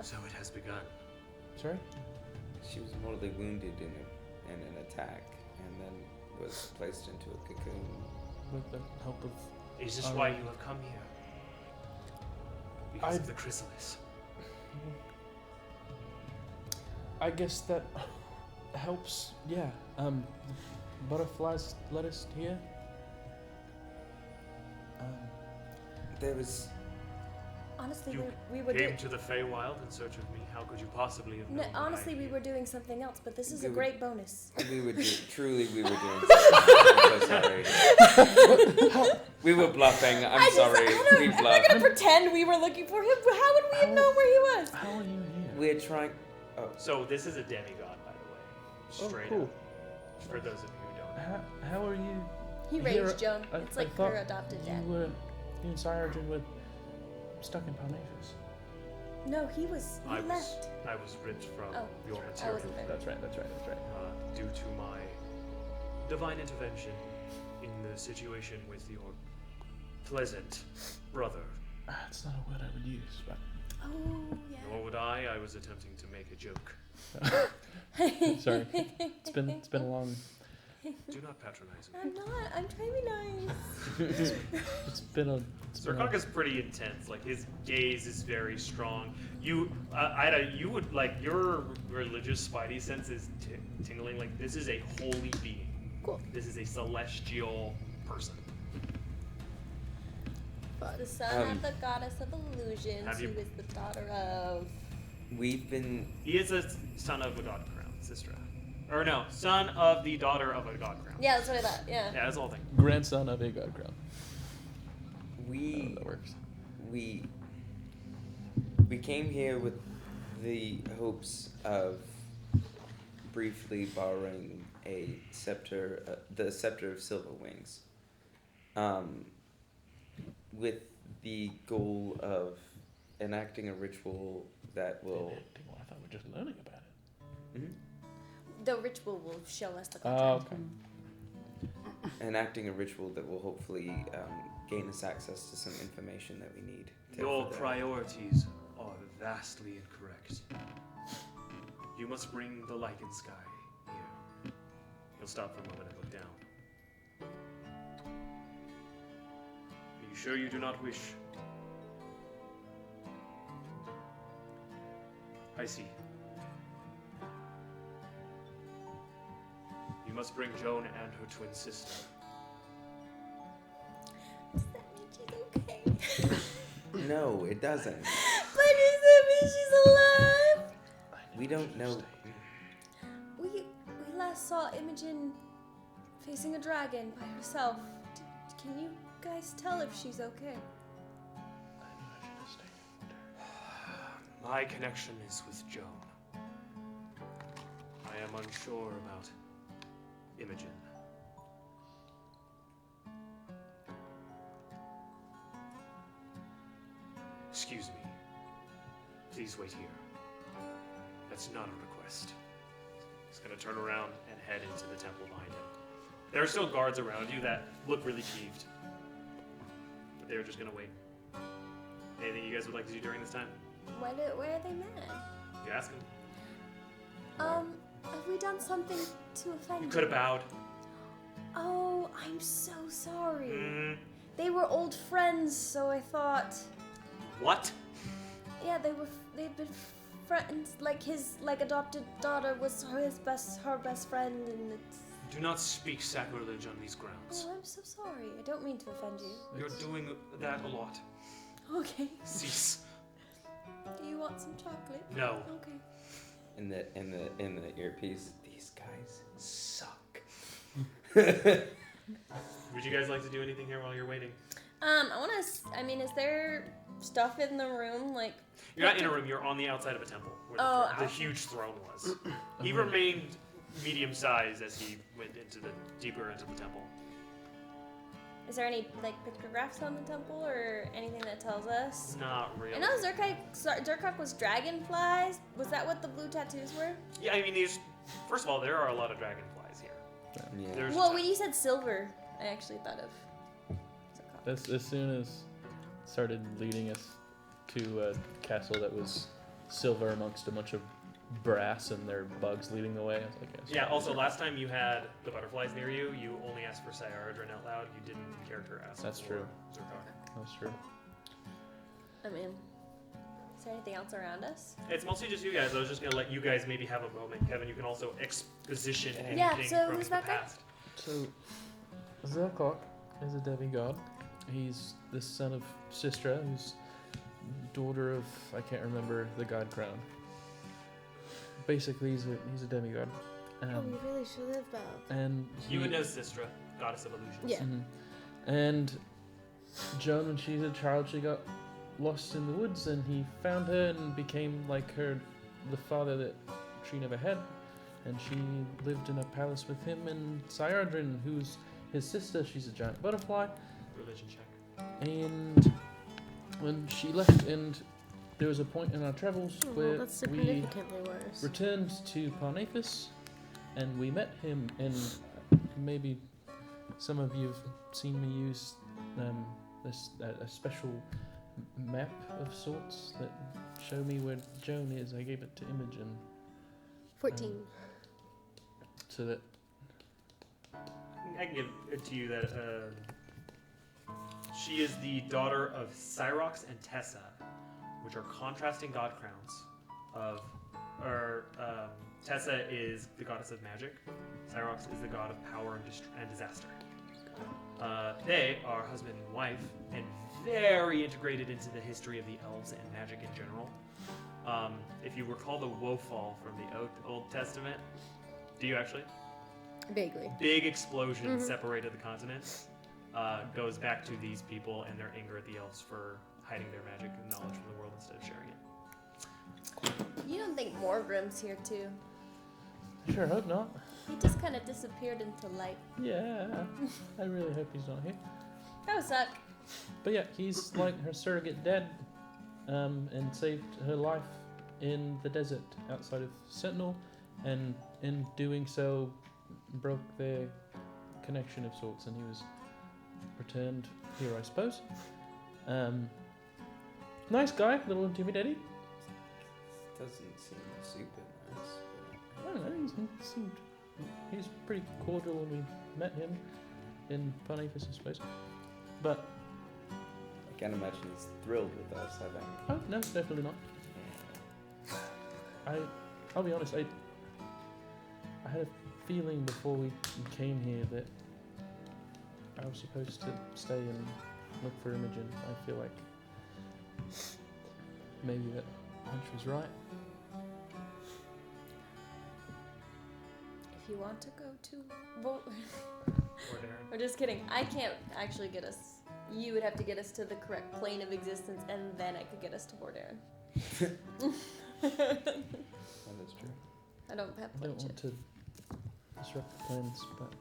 C: So it has begun.
D: Sorry?
B: She was mortally wounded in an attack, and then was placed into a cocoon.
D: With the help of.
C: Is this why you have come here? Because of the chrysalis.
D: I guess that helps. Yeah. Butterflies led us here.
B: There was.
E: Honestly,
C: You
E: we were
C: came
E: doing.
C: to the Feywild in search of me. How could you possibly have known?
E: No,
C: that
E: honestly,
C: I-
E: we were doing something else, but this is
B: We
E: a
B: were-
E: great bonus.
B: We were truly we were doing something. I'm so sorry. We were bluffing. I'm sorry. We
E: I'm not
B: bluffed.
E: gonna pretend we were looking for him. How would we have known where he was?
D: How are you here?
B: We're trying. Oh,
C: So this is a demigod, by the way. Straight
D: cool.
C: up. For those of you who don't know.
D: How are you?
E: He
D: here?
E: raised Joan.
D: I
E: It's like
D: thought
E: her adopted
D: you
E: dad.
D: were you and Cyrogen were stuck in Parnassus.
E: No, he was. He left.
C: I was ripped from
E: Oh,
C: your
E: I
C: material
E: wasn't there.
D: That's right.
C: due to my divine intervention in the situation with your pleasant brother.
D: It's not a word I would use, but.
E: Oh, yeah.
C: Nor would I. I was attempting to make a joke.
D: Sorry. It's been a long.
C: Do not patronize me.
E: I'm not. I'm trying to be nice.
D: It's been a.
C: Zerkok is pretty intense. Like his gaze is very strong. You, Ida, you would like your religious spidey sense is tingling. Like this is a holy being
A: Cool.
C: This is a celestial person.
E: The son of the goddess of illusions,
C: Have
E: who
C: you-
E: is the daughter of.
B: We've been.
C: He is a son of a god crown, Sistra. Or no, son of the daughter of a god crown.
E: Yeah, that's what I thought. Yeah.
C: Yeah, that's the whole thing.
D: Grandson of a god crown.
B: We
D: That works.
B: we came here with the hopes of briefly borrowing a scepter, the scepter of Silver Wings, with the goal of enacting a ritual that will.
D: I thought we were just learning about it.
B: Mhm.
E: The ritual will show us the
D: Oh,
E: contract.
D: okay.
B: Enacting a ritual that will hopefully gain us access to some information that we need. to
C: Your
B: further-
C: priorities are vastly incorrect. You must bring the lichen sky here. You'll stop for a moment and look down. Are you sure you do not wish? I see. You must bring Joan and her twin sister.
E: Does that mean she's okay?
B: No, it doesn't.
E: But does that mean she's alive?
B: We don't know.
E: We last saw Imogen facing a dragon by herself. Can you guys tell if she's okay?
C: My connection is with Joan. I am unsure about Imogen. Excuse me. Please wait here. That's not a request. He's gonna turn around and head into the temple behind him. There are still guards around you that look really peeved. But they're just gonna wait. Anything you guys would like to do during this time?
E: Why are they mad?
C: You ask him.
E: Have we done something to offend
C: You could have bowed.
E: Oh, I'm so sorry.
C: Mm,
E: They were old friends, so I thought.
C: what?
E: Yeah, they'd been friends. Like his adopted daughter was her best friend, and it's.
C: Do not speak sacrilege on these grounds.
E: Oh, I'm so sorry. I don't mean to offend you.
C: You're doing that a lot.
E: Okay.
C: Cease.
E: Do you want some chocolate?
C: No.
E: Okay.
B: In the earpiece, these guys suck.
C: Would you guys like to do anything here while you're waiting?
E: I mean, is there stuff in the room like?
C: You're not in a room. You're on the outside of a temple where the huge throne was. He remained medium-sized as he went deeper into the temple.
E: Is there any like pictographs on the temple or anything that tells us?
C: Not really.
E: I know Zerkok was dragonflies. Was that what the blue tattoos were?
C: Yeah, I mean, first of all, there are a lot of dragonflies here.
B: Yeah.
C: There's
E: Well, when you said silver, I actually thought of Zerkok.
D: As soon as started leading us to a castle that was silver amongst a bunch of brass and their bugs leading the way, I was like, yes.
C: Yeah, also, last time you had the butterflies near you, you only asked for Syaradrin out loud. You didn't in character ask
D: That's
C: for
D: true.
C: Zerkok.
D: That's true.
E: I mean, is there anything else around us?
C: It's mostly just you guys. I was just going to let you guys maybe have a moment. Kevin, you can also exposition anything
E: Yeah, so
C: from
E: who's
C: the
E: that guy?
C: past.
D: So, Zerkok is a demigod. He's the son of Sistra, who's daughter of, I can't remember the god crown. Basically, he's a demigod.
A: Oh, we really should have bowed.
D: And
C: You would know Sistra, goddess of illusions.
A: Yeah.
D: Mhm. And Joan, when she was a child, she got lost in the woods, and he found her and became like the father that she never had. And she lived in a palace with him and Syaradrin, who's his sister. She's a giant butterfly.
C: Religion check.
D: And when she left, and there was a point in our travels
A: Oh,
D: where
A: that's
D: we
A: significantly worse.
D: returned to Parnathus, and we met him. And maybe some of you have seen me use a special map of sorts that show me where Joan is. I gave it to Imogen
A: 14.
D: so that
C: I can give it to you that she is the daughter of Cyrox and Tessa, which are contrasting god crowns of Tessa is the goddess of magic. Cyrox is the god of power and disaster. They are husband and wife, and very integrated into the history of the elves and magic in general. If you recall the Woefall from the Old Testament, do you actually?
A: Vaguely.
C: Big explosion separated the continents. Goes back to these people and their anger at the elves for hiding their magic and knowledge from the world instead of sharing it.
E: You don't think Morgrim's here too?
D: Sure hope not.
E: He just kind of disappeared into light.
D: Yeah, I really hope he's not here.
E: That would suck.
D: But yeah, he's like her surrogate dad, and saved her life in the desert outside of Sentinel, and in doing so broke their connection of sorts, and he was returned here, I suppose. Nice guy, a little intimidating.
B: Doesn't seem super nice.
D: I don't know, he's pretty cordial when we met him in Parnafus, I suppose. But
B: I can't imagine he's thrilled with us having.
D: oh no, definitely not. I'll be honest, I had a feeling before we came here that I was supposed to stay and look for Imogen. I feel like maybe that hunch was right.
E: If you want to go to We're just kidding. I can't actually get us. You would have to get us to the correct plane of existence, and then I could get us to Vordaeron.
B: That is true.
E: I don't have
D: I
E: plane
D: don't want
E: chip.
D: to disrupt the plans, but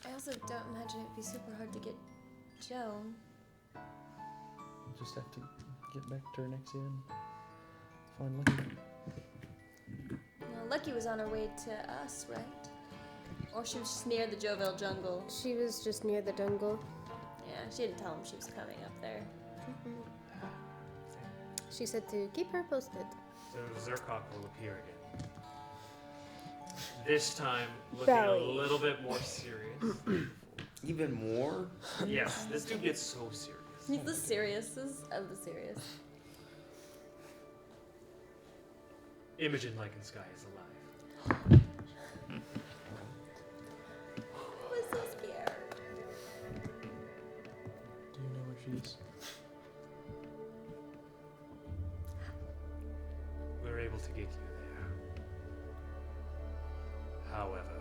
E: I also don't imagine it'd be super hard to get Joan.
D: we'll just have to get back to Ernaxia and find Lucky.
E: Well, Lucky was on her way to us, right? Or she was just near the Jovel jungle.
A: She was just near the jungle.
E: Yeah, she didn't tell him she was coming up there.
A: She said to keep her posted.
C: So Zerkok will appear again. This time looking
A: Bowie.
C: a little bit more serious.
B: Even more?
C: Yes, this dude gets so serious.
E: He's the seriousest of the serious.
C: Imogen Lycansky is alive.
E: I was so scared.
D: Do you know where she is?
C: We're able to get you there. However,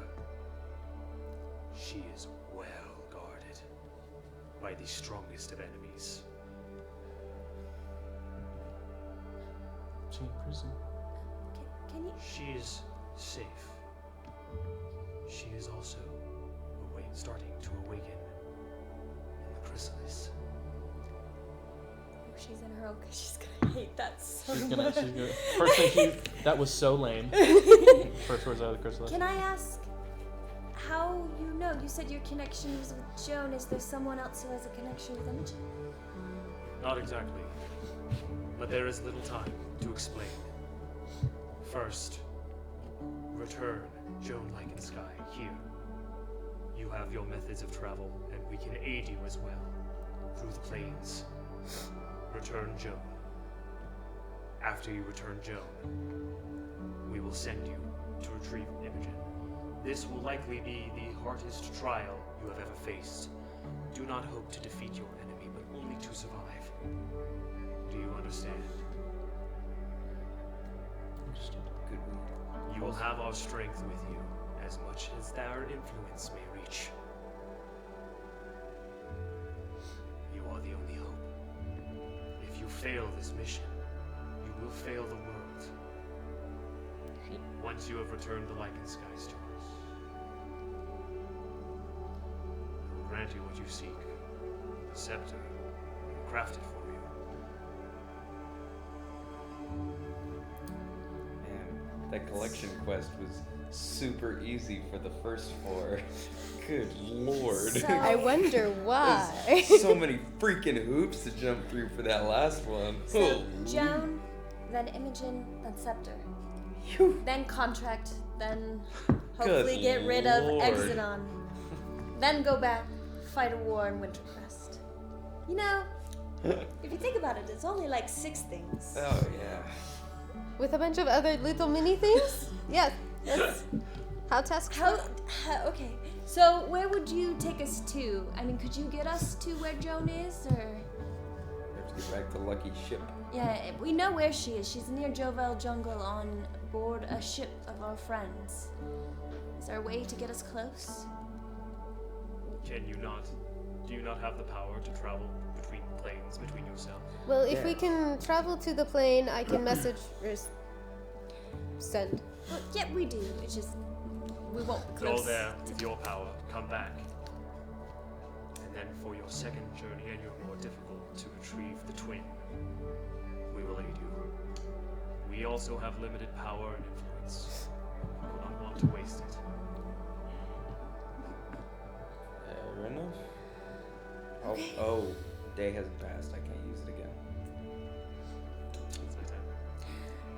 C: she is well guarded by the strongest of enemies.
D: Is she in prison?
E: Can you?
C: She is safe. She is also starting to awaken in the chrysalis.
E: Oh, she's in her own because she's gonna hate that so
D: She's
E: much.
D: gonna first thing that was so lame. First words out of the chrysalis.
E: Can I ask how you know? You said your connection was with Joan. Is there someone else who has a connection with Imogen?
C: Not exactly. But there is little time to explain. First, return Joan Lycansky here. You have your methods of travel, and we can aid you as well through the plains. Return Joan. After you return Joan, we will send you to retrieve Imogen. This will likely be the hardest trial you have ever faced. Do not hope to defeat your enemy, but only to survive. Do you understand?
B: Good.
C: You will have our strength with you, as much as our influence may reach. You are the only hope. If you fail this mission, you will fail the world. Once you have returned the Lycanskys to us, we will grant you what you seek. The scepter, crafted for you.
B: Man, that collection quest was super easy for the first 4. Good lord.
E: So-
A: I wonder why.
B: There's so many freaking hoops to jump through for that last one.
E: So Joan, then Imogen, then Scepter, then Contract, then hopefully
B: Good
E: get rid of
B: Lord.
E: Exodon, then go back, fight a war in Wintercrest. You know, if you think about it, it's only like 6 things.
B: Oh yeah.
A: with a bunch of other little mini things. Yes, that's how tasks work.
E: Okay. So where would you take us to? I mean, could you get us to where Joan is, or?
B: We have to get back to Lucky's ship.
E: Yeah, we know where she is. She's near Jovel Jungle on board a ship of our friends. Is there a way to get us close?
C: Can you not? Do you not have the power to travel between planes between yourselves?
A: Well, if we
B: Yeah.
A: can travel to the plane, I can message or send.
E: Well, yeah, we do. It's just we won't be
C: Go
E: close.
C: there with your power, come back. And then for your second journey and your more difficult to retrieve the twin, we will aid you. We also have limited power and influence. We will not want to waste it.
B: Fair enough. Oh, day hasn't passed. I can't use it again.
C: It's my time.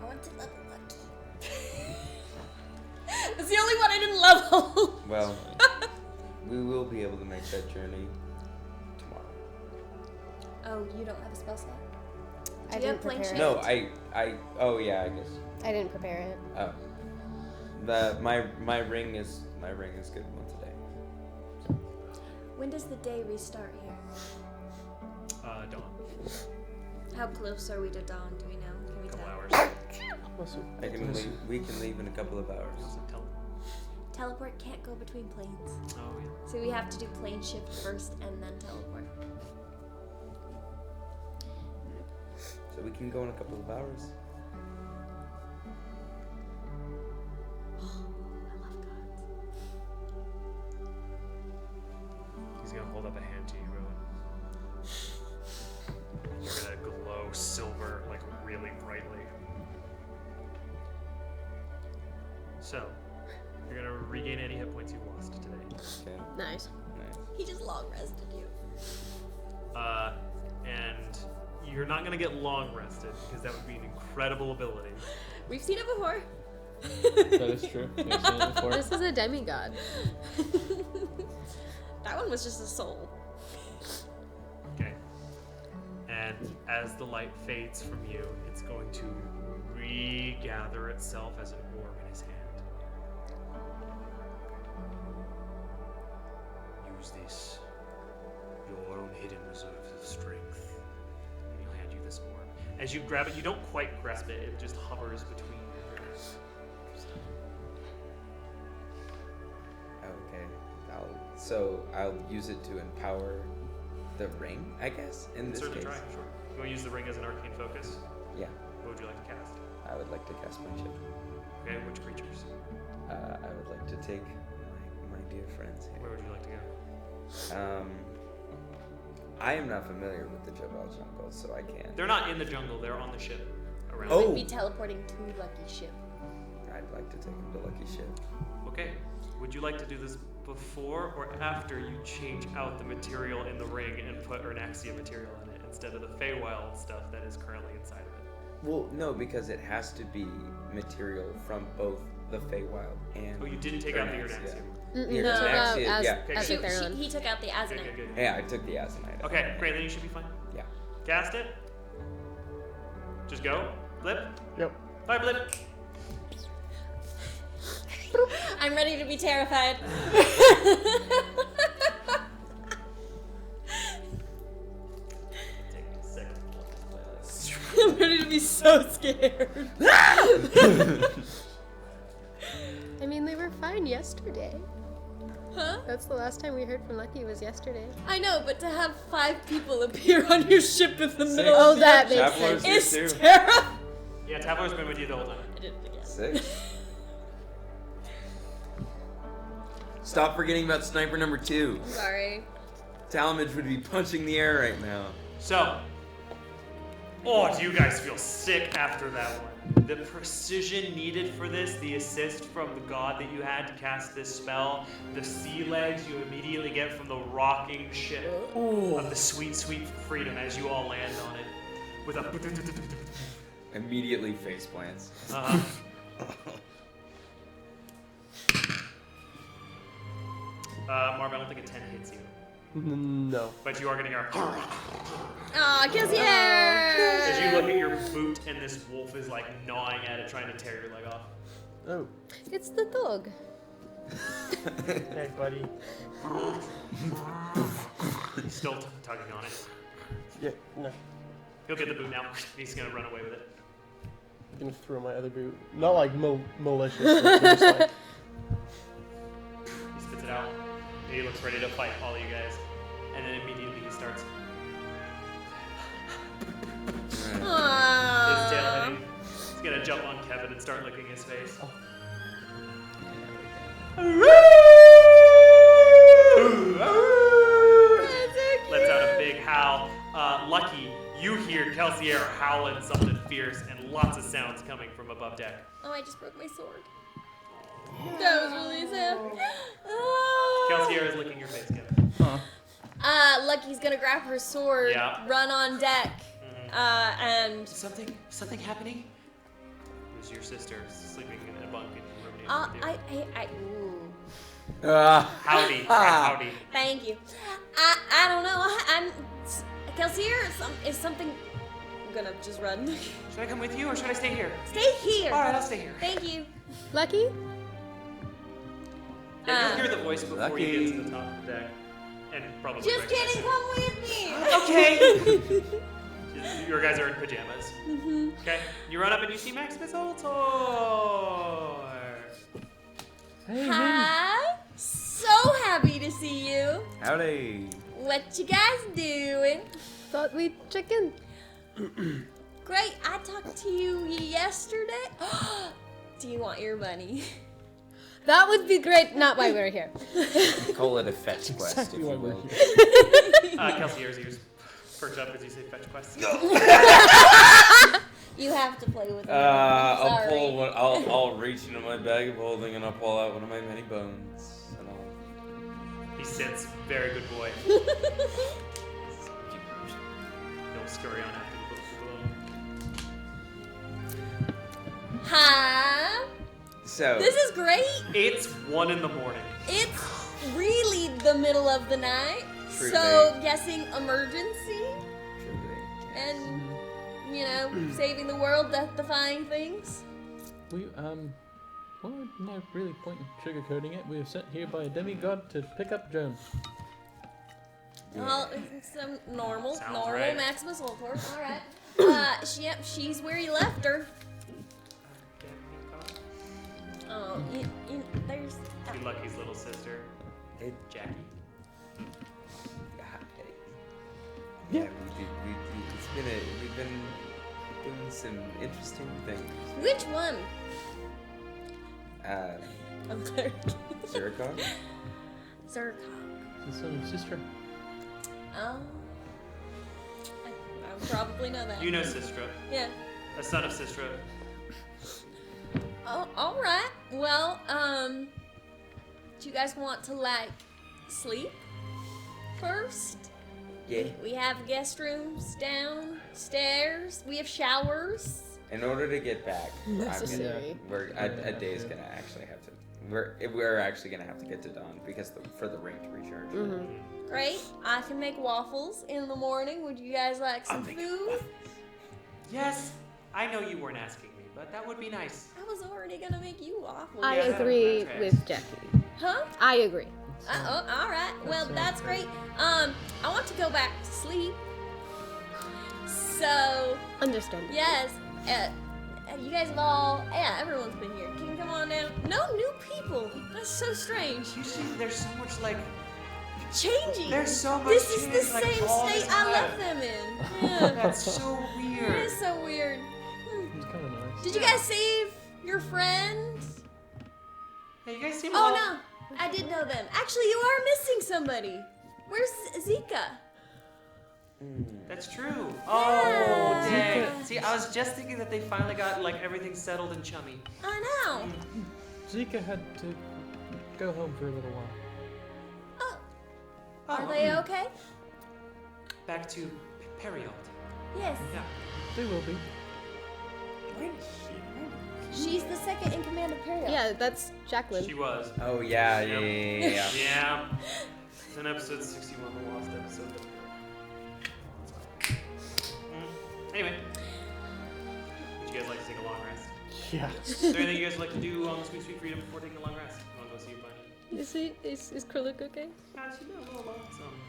E: I want to level Lucky. It's the only one I didn't level.
B: Well, we will be able to make that journey tomorrow.
E: Oh, you don't have a spell slot?
A: I
E: Do you have
A: didn't
E: plane
A: prepare
E: shift?
A: it.
B: No, oh yeah, I guess.
A: I didn't prepare it.
B: Oh. My ring is good once a day.
E: When does the day restart here?
C: Dawn.
E: How close are we to dawn? Do we know? Can we
C: A couple
E: tell?
C: hours.
B: We can leave in a couple of hours.
E: Teleport can't go between planes.
C: Oh, yeah.
E: So we have to do plane shift first and then teleport.
B: So we can go in a couple of hours.
E: I love gods.
C: He's gonna hold up a hand to you, Rowan. You're gonna glow silver, like really brightly. So, you're gonna regain any hit points you've lost today.
B: Okay.
A: Nice.
B: Nice.
E: He just long rested you.
C: And you're not gonna get long rested because that would be an incredible ability.
E: We've seen it before.
D: That is true. We've seen it before.
A: This is a demigod.
E: That one was just a soul.
C: Okay. And as the light fades from you, it's going to regather itself as an orb in his hand. Use this, your own hidden reserves of strength. And he'll hand you this orb. As you grab it, you don't quite grasp it, it just hovers between your fingers.
B: Okay. I'll use it to empower the ring, I guess. In this
C: Certainly
B: case.
C: try, sure. You want to use the ring as an arcane focus?
B: Yeah.
C: What would you like to cast?
B: I would like to cast my ship.
C: Okay, which creatures?
B: I would like to take my dear friends
C: Where
B: here.
C: would you like to go?
B: I am not familiar with the Jabal jungle, so I can't.
C: They're not in the jungle, they're on the ship. Around.
B: Oh!
E: We'd be teleporting to Lucky ship.
B: I'd like to take him to Lucky Ship.
C: Okay. Would you like to do this before or after you change out the material in the ring and put Ernaxia material in it instead of the Feywild stuff that is currently inside of it?
B: Well, no, because it has to be material from both the Feywild and.
C: Oh, you didn't take out the Ernaxia.
B: Yeah,
A: No,
B: Ernaxia,
A: as,
B: yeah.
A: as
E: She,
A: a Theron.
E: he took out the
C: Okay,
E: Azanite.
C: good, good.
B: Yeah, I took the Azanite. out.
C: Okay, great, then you should be fine.
B: Yeah.
C: Cast it. Just go. Blip.
F: Yep.
C: Bye, Blip.
E: I'm ready to be terrified.
C: Take a second.
E: I'm ready to be so scared.
A: I mean, they were fine yesterday.
E: Huh?
A: That's the last time we heard from Lucky was yesterday.
E: I know, but to have 5 people appear on your ship in the middle
A: Oh,
E: of
A: that makes
B: Travelers
A: sense.
B: here
E: is
B: too.
E: terrifying.
C: Yeah, Tavler's been with you the whole time.
E: I did it again.
B: 6. Stop forgetting about sniper number 2.
E: Sorry.
B: Talmadge would be punching the air right now.
C: So, oh, do you guys feel sick after that one? The precision needed for this, the assist from the god that you had to cast this spell, the sea legs you immediately get from the rocking ship of the sweet, sweet freedom as you all land on it with a.
B: Immediately face plants.
C: Marv, I don't think a 10 hits you.
F: No.
C: But you are gonna hear.
E: Aw, Kelsier!
C: As you look at your boot, and this wolf is like gnawing at it, trying to tear your leg off.
F: Oh.
A: It's the dog.
G: Hey, buddy.
C: He's still tugging on it.
F: Yeah. No.
C: He'll get the boot now. He's gonna run away with it.
F: I'm gonna throw my other boot. Not like malicious. But just like,
C: He spits it out. And he looks ready to fight all of you guys. And then immediately he starts his tail
E: Aww.
C: hitting. He's gonna jump on Kevin and start licking his face. Lets out a big howl. Lucky, you hear Kelsier howling something fierce and lots of sounds coming from above deck.
E: Oh, I just broke my sword. That was really sad. Oh.
C: Kelsier is licking your face, Kevin.
E: Lucky's gonna grab her sword,
C: Yeah.
E: run on deck, and
C: Something happening? It was your sister sleeping in a bunk in the room with you.
E: ooh.
C: Howdy. Howdy.
E: Thank you. I don't know. I'm Kelsier. Is something? I'm gonna just run.
C: Should I come with you or should I stay here?
E: Stay here.
C: Alright, I'll stay here.
E: Thank you.
A: Lucky?
C: Yeah, you'll hear the voice before you get to
B: Lucky.
C: the top of the deck. And probably
E: Just
C: recognize
E: kidding.
C: it.
E: Come with me.
C: Okay. Your guys are in pajamas.
E: Mm-hmm.
C: Okay. You run up and you see Maximus Ultor.
D: Hey,
E: Hi. So happy to see you.
B: Howdy.
E: What you guys doing?
A: Thought we'd check in.
E: Great. I talked to you yesterday. Do you want your money?
A: That would be great. Not why we're here.
B: Call it a fetch quest,
F: exactly
B: if
F: why
B: you
F: we're
B: will.
F: here.
C: Kelsey's ears perk up as you say fetch quest.
E: You have to play with me.
B: I'll
E: Sorry.
B: pull one. I'll reach into my bag of holding and I'll pull out one of my many bones. And I'll.
C: He sits. Very good boy. He'll scurry on after the book a little.
E: Hi.
B: So.
E: This is great.
C: It's 1 in the morning.
E: It's really the middle of the night.
B: True
E: So
B: thing.
E: guessing emergency and saving the world, death-defying things.
D: We well, no really point in sugarcoating it. We were sent here by a demigod to pick up Joan.
E: Well, it's some normal
C: Sounds right.
E: Maximus Ultor. All right. She's where you left her. Oh, there's.
C: To Lucky's little sister,
B: It,
C: Jackie.
B: yeah, we've been doing some interesting things.
E: Which one? I'm sorry.
B: Zircon?
E: Zircon.
D: The son of sister.
E: Oh. I probably know that.
C: You know Sistra,
E: Yeah.
C: a son of Sistra.
E: Oh, all right. Well, do you guys want to sleep first?
B: Yeah.
E: We have guest rooms downstairs. We have showers.
B: In order to get back,
A: Necessary.
B: a day's gonna actually have to. We're actually gonna have to get to dawn because for the ring to recharge.
E: Great. I can make waffles in the morning. Would you guys like some food?
C: Yes, I know you weren't asking me, but that would be nice.
E: I was already gonna make you waffles.
A: I
C: Yeah,
A: agree
C: that
A: with Jackie.
E: Huh?
A: I agree.
E: All right. Well, that's great. I want to go back to sleep. So,
A: Understandable.
E: yes. You guys have all. Yeah, everyone's been here. Can you come on down? No new people. That's so strange.
C: You see, there's so much
E: Changing.
C: There's so much
E: This is the
C: change, like,
E: same
C: all the
E: state I
C: time.
E: left them in. Yeah.
C: That's so
E: It
C: weird.
E: is so weird.
D: It's kind of nice.
E: Did you guys save your friends?
C: Hey, you guys seem
E: Oh no, I did know them. Actually, you are missing somebody. Where's Zika?
C: That's true. Oh,
E: Yeah.
C: dang. See, I was just thinking that they finally got everything settled and chummy.
E: I know.
D: Zika had to go home for a little while.
E: Oh,
C: Oh,
E: are they okay?
C: Back to Perialt.
E: Yes.
C: Yeah.
D: They will be.
E: She's the second in command of Period.
A: Yeah, that's Jacqueline.
C: She was.
B: Oh yeah.
C: Yeah. And episode 61, the lost episode. Anyway, would you guys like to take a long rest?
F: Yeah.
C: Is there anything you guys would like to do on the Sweet Sweet Freedom before taking a long rest? You want to go see your bunny?
A: Is Krillin okay?
C: Yeah, she's been a little lonesome.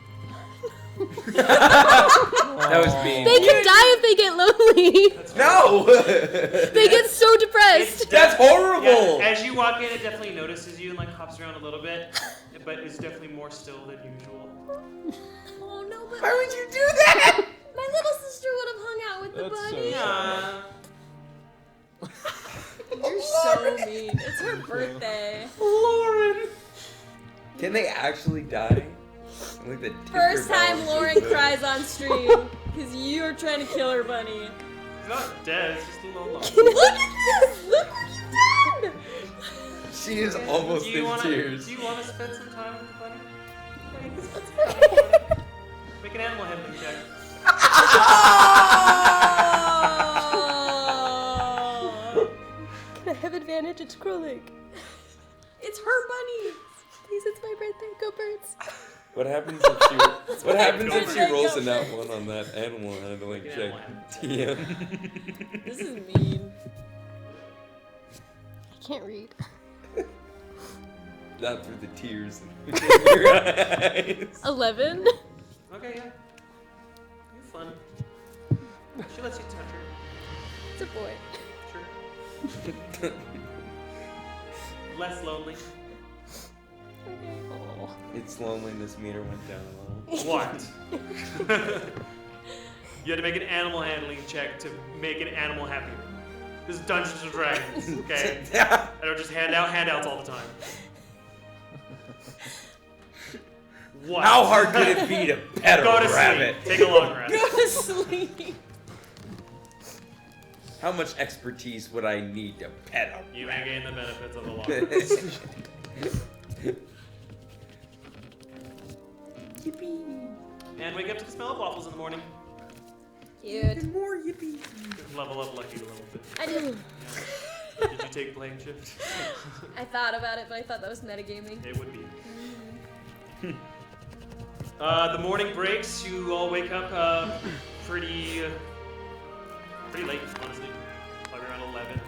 B: That was mean.
A: They can die if they get lonely.
B: No!
A: They get so depressed.
B: That's horrible!
C: Yeah, as you walk in, it definitely notices you and like hops around a little bit, but it's definitely more still than usual.
E: Oh no, but
B: Why would you do that?
E: my little sister would have hung out with the
D: That's so
E: bunny.
C: Yeah.
E: You're so mean. It's her birthday.
B: Lauren! Can they actually die? Like the
E: First
B: Tinkerbell
E: time Lauren
B: is
E: cries on stream because you're trying to kill her bunny.
C: It's not dead, it's just a little lost.
E: Look at this! Look what you've done!
B: She is almost in tears.
C: Do you want to spend some time with the bunny? Make an animal handling check.
A: Can I have advantage? It's Krillin.
E: It's her bunny.
A: Please, it's my birthday. Go birds.
B: What happens if she What happens if she
E: Go
B: rolls a
E: first.
B: nat one on that animal handling
C: Make an
B: check?
C: animal handling
B: TM.
E: This is mean.
A: I can't read.
B: Not through the tears in your eyes.
A: 11.
C: Okay, yeah. You're fun. She lets you touch her.
A: It's a boy.
C: Sure. Less lonely.
A: Okay. Oh.
B: Its loneliness meter went down a little.
C: What? You had to make an animal handling check to make an animal happy. This is Dungeons and Dragons, okay? I don't just hand out handouts all the time. What?
B: How hard could it be to pet a
C: Go to
B: rabbit?
C: sleep. Take a long rest.
E: Go to sleep.
B: How much expertise would I need to pet a
C: You may gain the benefits of the law. And wake up to the smell of waffles in the morning.
E: Cute.
B: More yippee.
C: Level up Lucky a little bit.
E: I did.
C: Did you take playing shift?
E: I thought about it, but I thought that was metagaming.
C: It would be. The morning breaks. You all wake up pretty late, honestly. Probably around 11.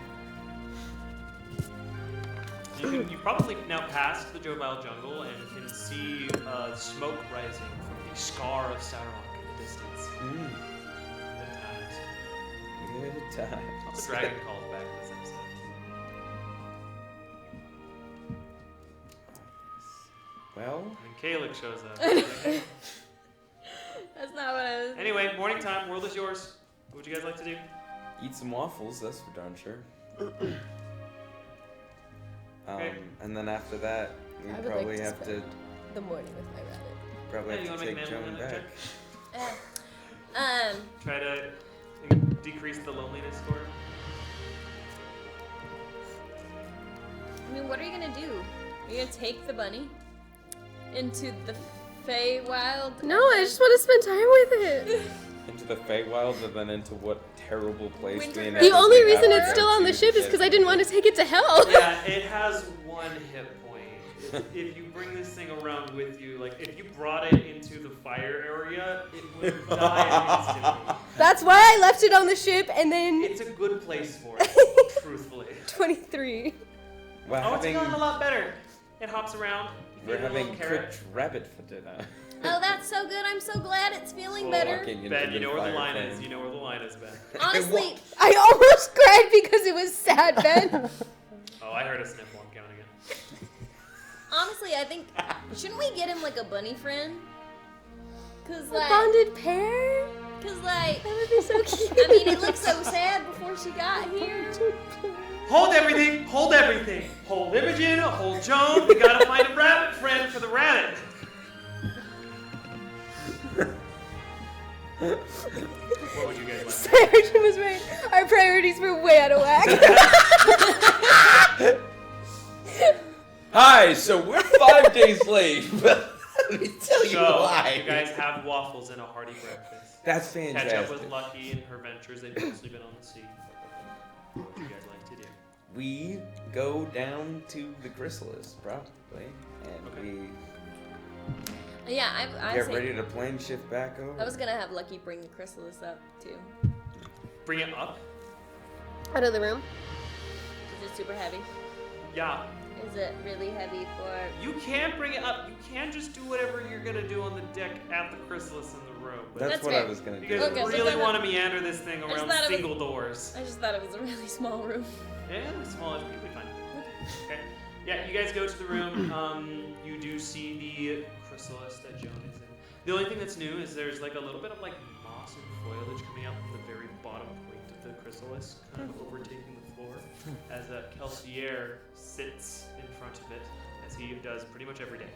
C: You've probably now passed the Jovile jungle and can see smoke rising from the scar of Sauron in the distance. Good times.
B: Good times.
C: Lots of dragon calls back in this episode.
B: Well,
C: And Kalix shows up.
E: That's not what I was.
C: Anyway, morning time. World is yours. What would you guys like to do?
B: eat some waffles, that's for darn sure.
C: Okay.
B: And then after that, we
A: I would
B: probably
A: like to
B: have to
A: spend the morning with my rabbit.
B: probably
C: Yeah, you
B: have to
C: wanna make
B: take
C: an animal
B: Joan back.
C: check? Try to decrease the loneliness score.
E: I mean, what are you gonna do? Are you gonna take the bunny into the Feywild?
A: No, I just want to spend time with it.
B: Into the Feywild and then into what terrible place
E: Winter
B: we
E: The
A: The only
B: inevitably
A: reason
B: have
A: it's
B: to
A: still
B: go
A: on the
B: to
A: ship is
B: get
A: because I didn't want to take it to hell.
C: Yeah, it has 1 hit point. If you bring this thing around with you, like if you brought it into the fire area, it would die instantly.
A: That's why I left it on the ship and then
C: It's a good place for it, truthfully.
A: 23.
B: We're
C: Oh, it's
B: having,
C: feeling a lot better. It hops around. You
B: we're
C: feed it a little
B: having
C: carrot.
B: cooked rabbit for dinner.
E: Oh, that's so good. I'm so glad it's feeling
C: Well,
E: better.
B: Walking into
C: Ben, you know where the
B: fire
C: line
B: flame.
C: is. You know where the line is, Ben.
E: Honestly,
A: I almost cried because it was sad, Ben.
C: Oh, I heard a sniffle. I'm counting it.
E: I think shouldn't we get him like a bunny friend? Cause
A: A
E: like,
A: bonded pair?
E: like,
A: That would be so cute.
E: I mean, it looked so sad before she got here.
C: Hold everything. Hold everything. Hold Imogen. Hold Joan. We gotta find a rabbit friend for the rabbit. What would you guys like?
A: Sarah was right. Our priorities were way out of whack.
B: Hi, so we're 5 days late, but let me tell you
C: So,
B: why.
C: you guys have waffles and a hearty breakfast.
B: That's
C: Catch up
B: fantastic.
C: with Lucky and her ventures. They've mostly been on the sea. What would you guys like to do?
B: We go down to the chrysalis, probably, and
C: Okay.
B: we
E: Yeah, I
B: Get
E: say-
B: ready to plane shift back over.
E: I was gonna have Lucky bring the chrysalis up too.
C: Bring it up.
A: Out of the room.
E: Is it super heavy?
C: Yeah.
E: Is it really heavy for?
C: You can bring it up. You can just do whatever you're gonna do on the deck at the chrysalis in the room. But
B: That's
E: That's
B: what
E: fair.
B: I was gonna
C: you
B: do.
C: guys
E: Okay, so
C: really
E: then-
C: want to meander this thing
E: just
C: around
E: thought it was-
C: single doors.
E: I just thought it was a really small room.
C: Yeah, it's small. You'll be fine. Okay. Yeah, you guys go to the room. You do see the chrysalis that Joan is in. The only thing that's new is there's like a little bit of like moss and foliage coming up from the very bottom point of the chrysalis, kind of overtaking the floor, as Kelsier sits in front of it, as he does pretty much every day.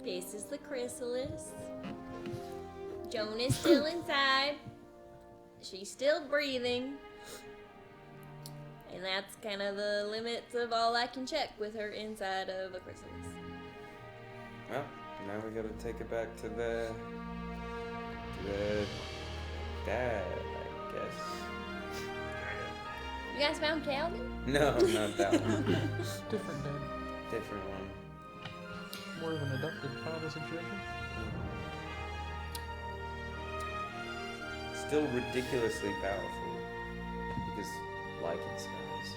E: This is the chrysalis. Joan is still inside. She's still breathing. And that's kind of the limits of all I can check with her inside of a chrysalis.
B: Well, now we gotta take it back to the dad, I guess.
E: You guys found Calvin?
B: No, not that one.
D: Different dad.
B: Different one.
D: More of an adopted father situation.
B: Still ridiculously powerful. Because lichen scars.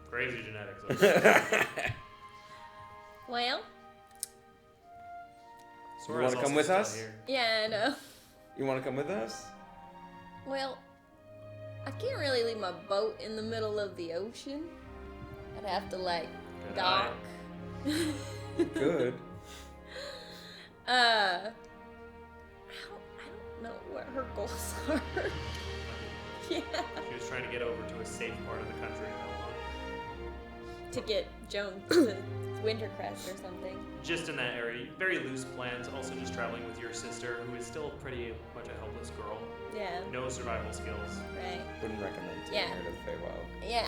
C: Crazy genetics.
E: Well,
B: You wanna come with us?
E: yeah, I know.
B: You wanna come with us?
E: Well, I can't really leave my boat in the middle of the ocean. I'd have to, like,
C: Good
E: dock.
B: Good.
E: I don't know what her goals are. Yeah.
C: She was trying to get over to a safe part of the country.
E: To get Joan to Wintercrest or something.
C: Just in that area. Very loose plans. Also just traveling with your sister, who is still pretty much a helpless girl.
E: Yeah,
C: No survival skills.
E: right.
B: Wouldn't recommend taking
E: Yeah.
B: her to the Feywild.
E: Yeah,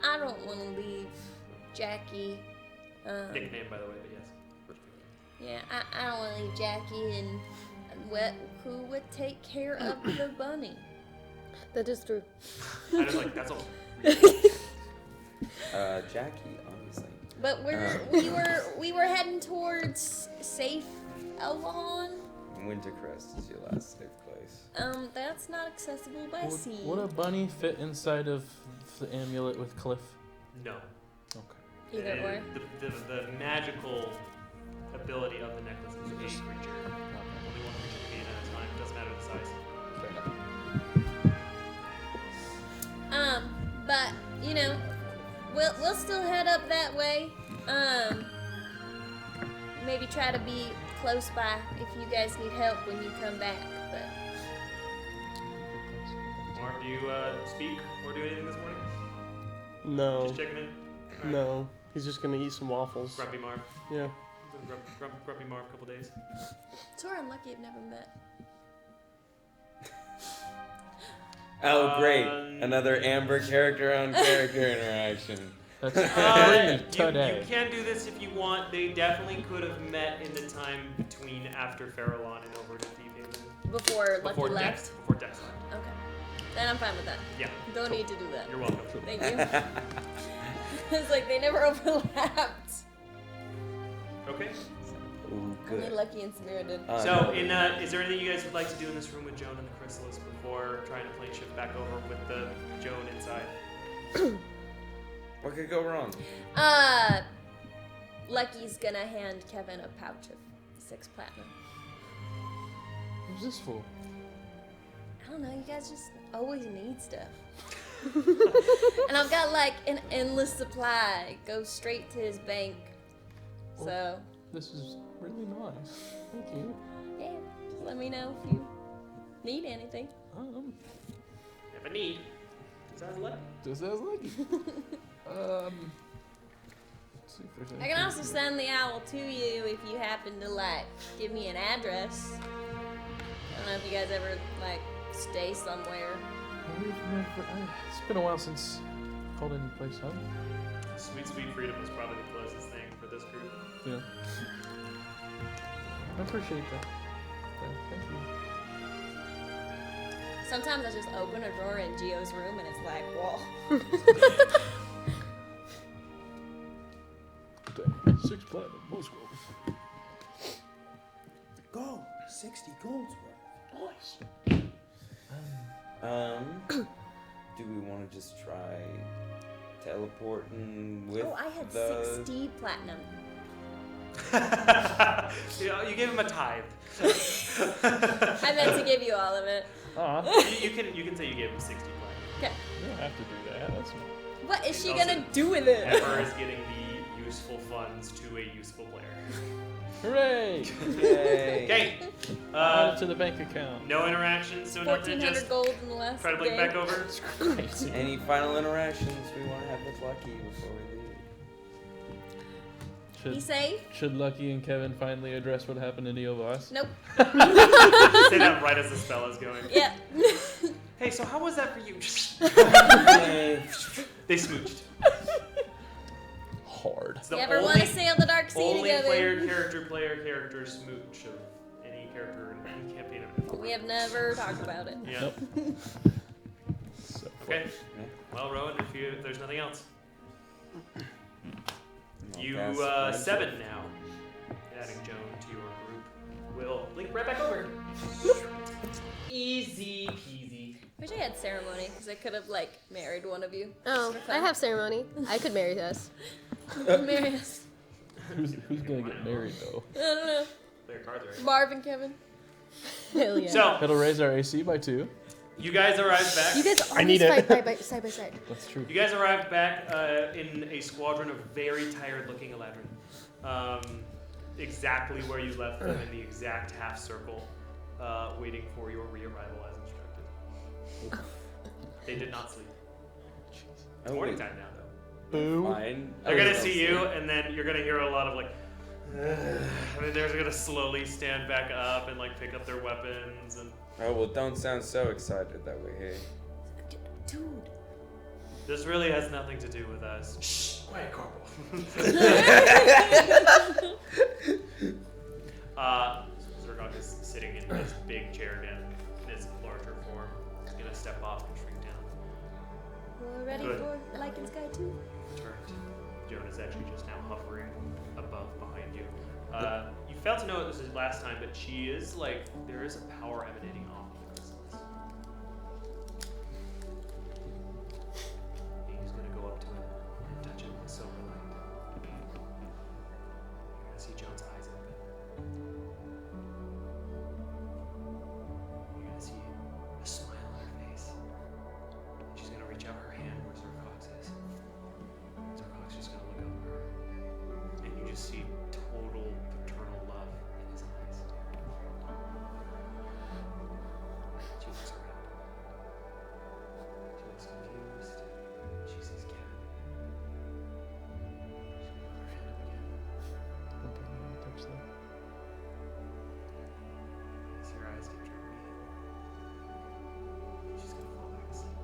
E: I don't want to leave Jackie.
C: Nickname, by the way, but yes.
E: Yeah, I don't want to leave Jackie and who would take care of the bunny?
A: That is true.
C: I was like, that's all.
B: Jackie, obviously.
E: But we were heading towards Safe Elon.
B: Wintercrest is your last safe place.
E: That's not accessible by sea.
D: Would a bunny fit inside of the amulet with Cliff?
C: No.
D: Okay.
E: Either or.
C: The magical ability of the necklace is a creature. Only one creature can be in at a time. Doesn't matter the size.
B: Fair enough.
E: But you know, we'll still head up that way. Maybe try to be close by if you guys need help when you come back. But
C: Mark, do you speak or do anything this morning?
F: No,
C: Just checking in? Alright.
F: no. He's just gonna eat some waffles.
C: Grumpy Marv.
F: Yeah.
C: Grumpy Marv, a couple days.
E: it's so unlucky I've never met.
B: Oh, great. Another Amber character on character interaction.
D: That's
C: You
D: today.
C: can do this if you want. They definitely could have met in the time between after Farallon and over to Thief Haven.
E: Before Lucky
C: Before
E: left.
C: Dex. Before Dex left.
E: Okay. Then I'm fine with that.
C: Yeah.
E: Don't need to do that.
C: You're welcome.
E: Thank you. It's like they never overlapped.
C: Okay.
B: Ooh,
E: Only
B: good.
E: Lucky and Samira did.
C: So, is there anything you guys would like to do in this room with Joan and the Chrysalis before trying to plane shift back over with the Joan inside?
B: What could go wrong?
E: Lucky's gonna hand Kevin a pouch of 6 platinum.
D: Who's this for?
E: I don't know, you guys just always need stuff. And I've got like an endless supply. It goes straight to his bank. So,
D: This is really nice. Thank you.
E: yeah, just let me know if you need anything.
C: If a need. Sounds like.
D: Just as lucky. Let's see if there's
E: I
D: anything.
E: can also send the owl to you if you happen to like give me an address. I don't know if you guys ever like stay somewhere.
D: It's been a while since I called any place home.
C: Sweet Freedom was probably the closest thing for this group.
D: Yeah. I appreciate that. Thank you.
E: Sometimes I just open a drawer in Gio's room and it's like, whoa.
B: teleporting with
E: Oh, I had
B: the...
E: 60 platinum.
C: You gave him a tithe.
E: I meant to give you all of it.
D: Aw.
C: you can say you gave him 60 platinum.
E: Okay.
D: You don't have to do that. That's not...
E: What is she
C: Also,
E: gonna do with it?
C: Ember is getting the useful funds to a useful player.
D: Hooray!
B: Yay.
C: Okay.
D: Add it to the bank account.
C: No interactions, no nothing.
E: 1,400
C: Just
E: gold in the last
C: try to blink
E: day.
C: back over.
D: Crazy.
B: Any final interactions we want to have with Lucky before we leave?
E: Be safe?
D: Should Lucky and Kevin finally address what happened to Neo Boss?
E: Nope.
C: Say that right as the spell is going.
E: Yeah.
C: Hey, so how was that for you? They smooched.
D: Hard.
C: It's the
E: You ever
C: only,
E: want to sail the dark sea
C: only
E: together?
C: player character smooch of any character in any campaign I've ever
E: We have never talked about it.
C: Yeah.
D: Nope. So
C: Okay.
B: Yeah.
C: Well, Rowan, if there's nothing else, you
B: That's
C: 7 now. Adding Joan to your group will link right back over. Easy peasy.
E: Wish I had ceremony, because I could have, like, married one of you.
A: Oh, I have ceremony. I could marry us.
E: Marry us.
D: Who's gonna get married though?
E: I don't know.
C: Play your cards right.
E: Marv and Kevin.
A: Hell yeah.
C: So
D: It'll raise our AC by 2.
C: you guys arrived back.
A: you guys
F: I need
A: always
F: it.
A: fight side by side.
D: That's true.
C: You guys arrived back in a squadron of very tired-looking Eladrin. Exactly where you left them in the exact half circle, waiting for your re-arrival as instructed. They did not sleep. It's morning time now, though.
F: Boo.
B: Fine.
C: They're gonna see you, and then you're gonna hear a lot of like, and then they're gonna slowly stand back up and like pick up their weapons and.
B: Oh, well, don't sound so excited that we're here.
E: Dude.
C: This really has nothing to do with us. Shh, quiet, Corporal. Zergok is sitting in this big chair again, in his larger form. He's gonna step off and shrink down.
E: We're ready
C: Good.
E: for Lycan Sky 2.
C: Turned. Joan is actually just now hovering above behind you. You failed to know this is last time, but she is like, there is a power emanating off of the crystals. He's gonna go up to him and touch him with the silver light. You're gonna see Joan's eyes open. You're gonna see a smile on her face. She's gonna reach out her hand where Zercox is. Zercox just gonna look up at her. And you just see total paternal love in his eyes. She looks around. She looks confused. She sees Kevin. She's gonna put her hand up again.
D: Touch that.
C: As her eyes get dreamy, she's gonna fall back asleep.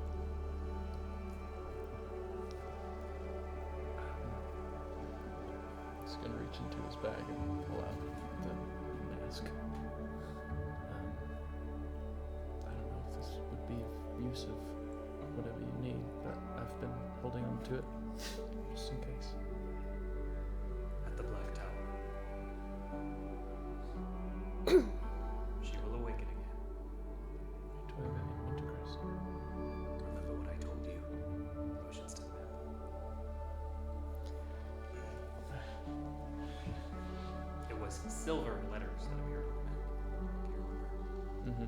D: He's gonna reach into his bag and pull out the mask. I don't know if this would be of use of whatever you need, but I've been holding on to it just in case.
C: At the Black Tower. She will awaken again.
D: Do I have any winter crystal?
C: Remember what I told you. Potions to the map. It was silver letters that appeared on the map. Do you remember?
D: Mm-hmm.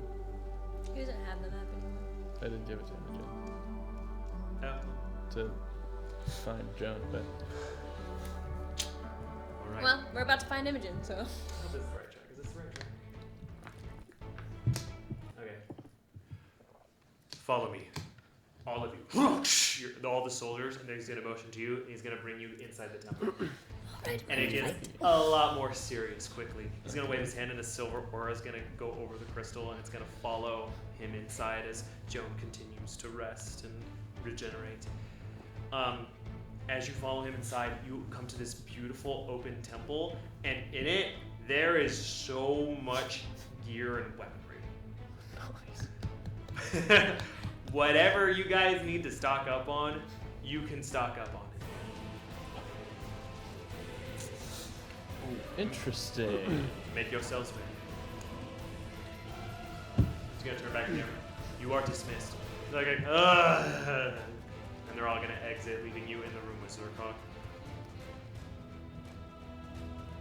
E: He doesn't have the map anymore.
D: I didn't give it to him
C: Oh.
D: to find Joan, but
C: Alright.
E: Well, we're about to find Imogen, so.
C: I hope this is the right track. Is this the right track? Okay. Follow me. All of you. All the soldiers, and then he's going to motion to you, and he's going to bring you inside the temple. And it gets a lot more serious quickly. He's going to wave his hand, and a silver aura is going to go over the crystal, and it's going to follow him inside as Joan continues to rest and regenerate. As you follow him inside, you come to this beautiful open temple, and in it, there is so much gear and weaponry.
D: nice.
C: Whatever you guys need to stock up on, you can stock up on it.
D: Interesting.
C: Make yourselves ready. He's gonna turn back to him. You are dismissed. He's like, ugh. And and they're all gonna exit, leaving you in the room with Zurkon.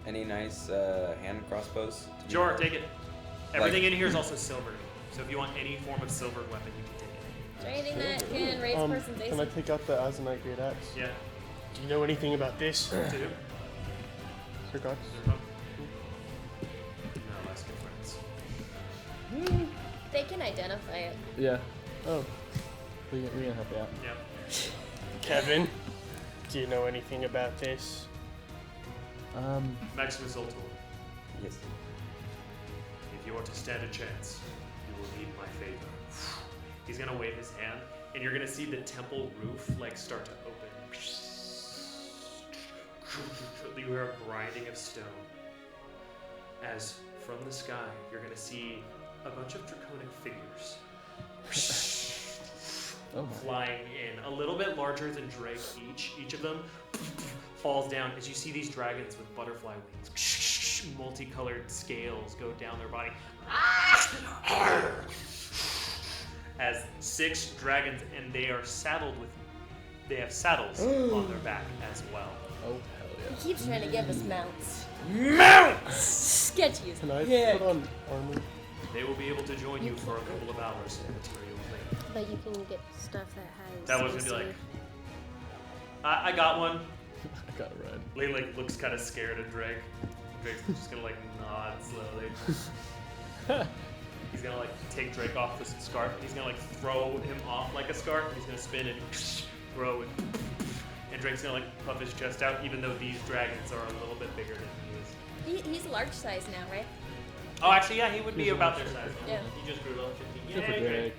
B: Any nice hand crossbows? to be
C: Sure,
B: fair?
C: take it. Everything in here is also silver, so if you want any form of silvered weapon, you can take it.
E: Is there anything that can raise a person's AC?
F: Can I take out the Azanite Great Axe?
C: Yeah.
G: Do you know anything about this?
C: To who?
F: Sir God?
C: Zurkon? No, ask your friends.
E: They can identify it.
D: Yeah,
F: Oh,
D: we can help you out.
C: Yeah.
G: Kevin, do you know anything about this?
C: Maximus Ultor,
B: Yes.
C: if you are to stand a chance, you will need my favor. He's gonna wave his hand, and you're gonna see the temple roof like start to open. You hear a grinding of stone. As from the sky, you're gonna see a bunch of draconic figures
D: Oh my.
C: flying in, a little bit larger than Drake each. Each of them falls down as you see these dragons with butterfly wings. Multicolored scales go down their body. As 6 dragons, and they are saddled with, they have saddles on their back as well.
D: Oh hell yeah.
E: He keeps trying to give us mounts.
C: Mounts!
E: Sketchy as
F: can I
E: heck.
F: put on armor?
C: They will be able to join you for a couple of hours in material lane.
A: But you can get stuff that has.
C: That was gonna be
A: AC.
C: like, I got one.
D: I got it right.
C: Lane like looks kind of scared of Drake. Drake's just gonna like nod slowly. He's gonna like take Drake off the scarf, and he's gonna like throw him off like a scarf, and he's gonna spin and throw it. And Drake's gonna like puff his chest out, even though these dragons are a little bit bigger than he is.
E: He's large size now, right?
C: Oh, actually, yeah, he would be about their size.
E: Yeah.
C: He just grew about 15.
D: Good for
C: Yay,
D: Greg.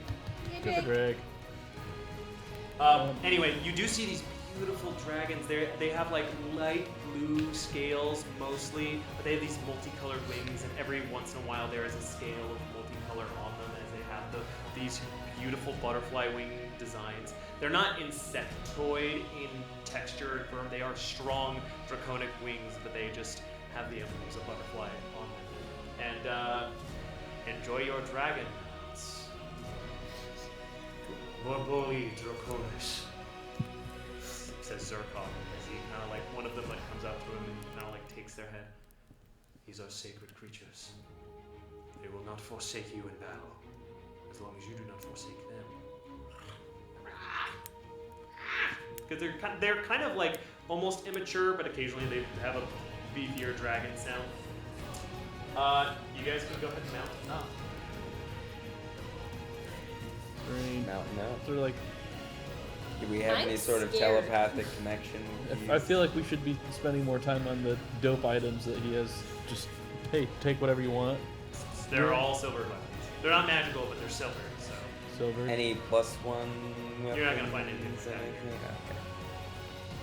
E: Hey,
D: Good for
E: Drake.
D: Greg.
C: Anyway, you do see these beautiful dragons. They have like light blue scales mostly, but they have these multicolored wings, and every once in a while there is a scale of multicolor on them as they have these beautiful butterfly wing designs. They're not insectoid in texture and form. They are strong draconic wings, but they just have the emblems of butterfly on them. And enjoy your dragon. Morboli Draconis, says Zurkon, as he kind of like, one of them like comes up to him and kind of like takes their head. These are sacred creatures. They will not forsake you in battle, as long as you do not forsake them. Because they're kind of like almost immature, but occasionally they have a beefier dragon sound. You guys can go ahead and mount up.
D: Green.
B: Mountain out.
D: Sort of like,
B: Do we have
E: I'm
B: any sort of
E: scared.
B: telepathic connection? with
D: I
B: you?
D: feel like we should be spending more time on the dope items that he has. Just, hey, take whatever you want.
C: They're all silver weapons. They're not magical, but they're silver, so.
D: Silver.
B: Any +1
C: You're not gonna find anything
B: weapons,
C: like that here.
B: anything?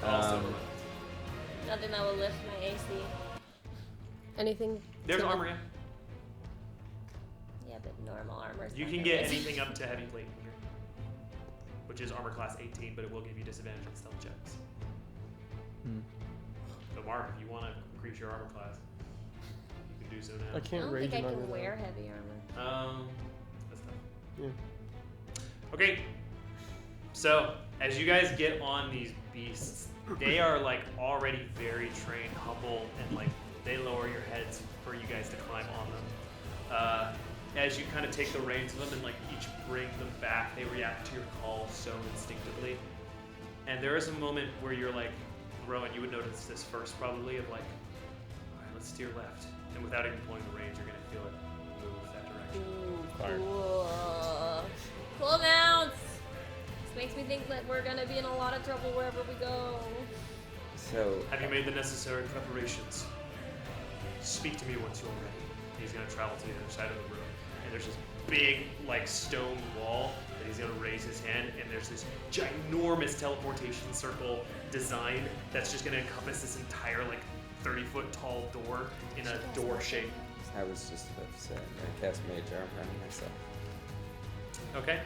C: They're all silver
B: Um,
C: weapons.
E: Nothing that will lift my AC.
A: Anything?
C: There's
A: to-
C: armor, yeah.
E: Yeah, but normal armor.
C: You can get anything up to heavy plate here, which is armor class 18, but it will give you disadvantage on stealth checks. So Mark, if you want to increase your armor class, you can do so
F: I
C: now.
E: I
F: can't
E: don't
F: rage
E: think I
F: in
E: can
F: armor.
E: wear heavy armor.
C: That's tough.
F: Yeah.
C: Okay. So as you guys get on these beasts, they are like already very trained, humble, and like they lower your heads for you guys to climb on them. As you kind of take the reins of them and like each bring them back, they react to your call so instinctively. And there is a moment where you're like, Rowan, you would notice this first probably, of like, all right, let's steer left. And without even pulling the reins, you're gonna feel it move that direction.
E: Cool. Cool mounts. This makes me think that we're gonna be in a lot of trouble wherever we go.
B: So,
C: Have you made the necessary preparations? Speak to me once you're ready. He's gonna travel to the other side of the room, and there's this big, like, stone wall that he's gonna raise his hand, and there's this ginormous teleportation circle design that's just gonna encompass this entire, like, 30-foot tall door in a door shape.
B: I was just about to say, I'm gonna cast Mage Armor on myself.
C: Okay.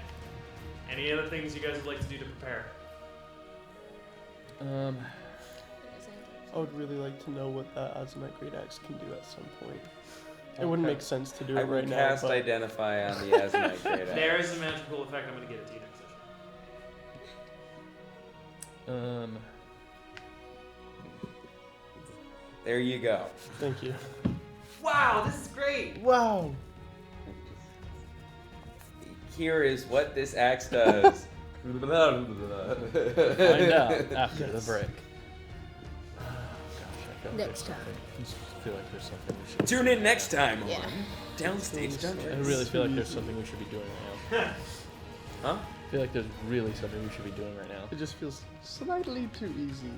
C: Any other things you guys would like to do to prepare?
F: I would really like to know what that Azanite Great Axe can do at some point. It wouldn't
B: Okay.
F: make sense to do
B: I
F: it
B: will
F: right now,
B: cast
F: but
B: Identify on the Azanite Great Axe.
C: There is a magical effect. I'm gonna get it to you next
B: There you go.
F: Thank you.
C: Wow, this is great.
F: Wow.
B: Here is what this axe does.
D: Find out after the break.
A: Next time.
D: I just feel like there's something we should.
B: Tune in next time
A: Yeah.
B: on Downstage Dungeons.
D: I really feel like there's something we should be doing right now.
B: Huh?
D: I feel like there's really something we should be doing right now.
F: It just feels slightly too easy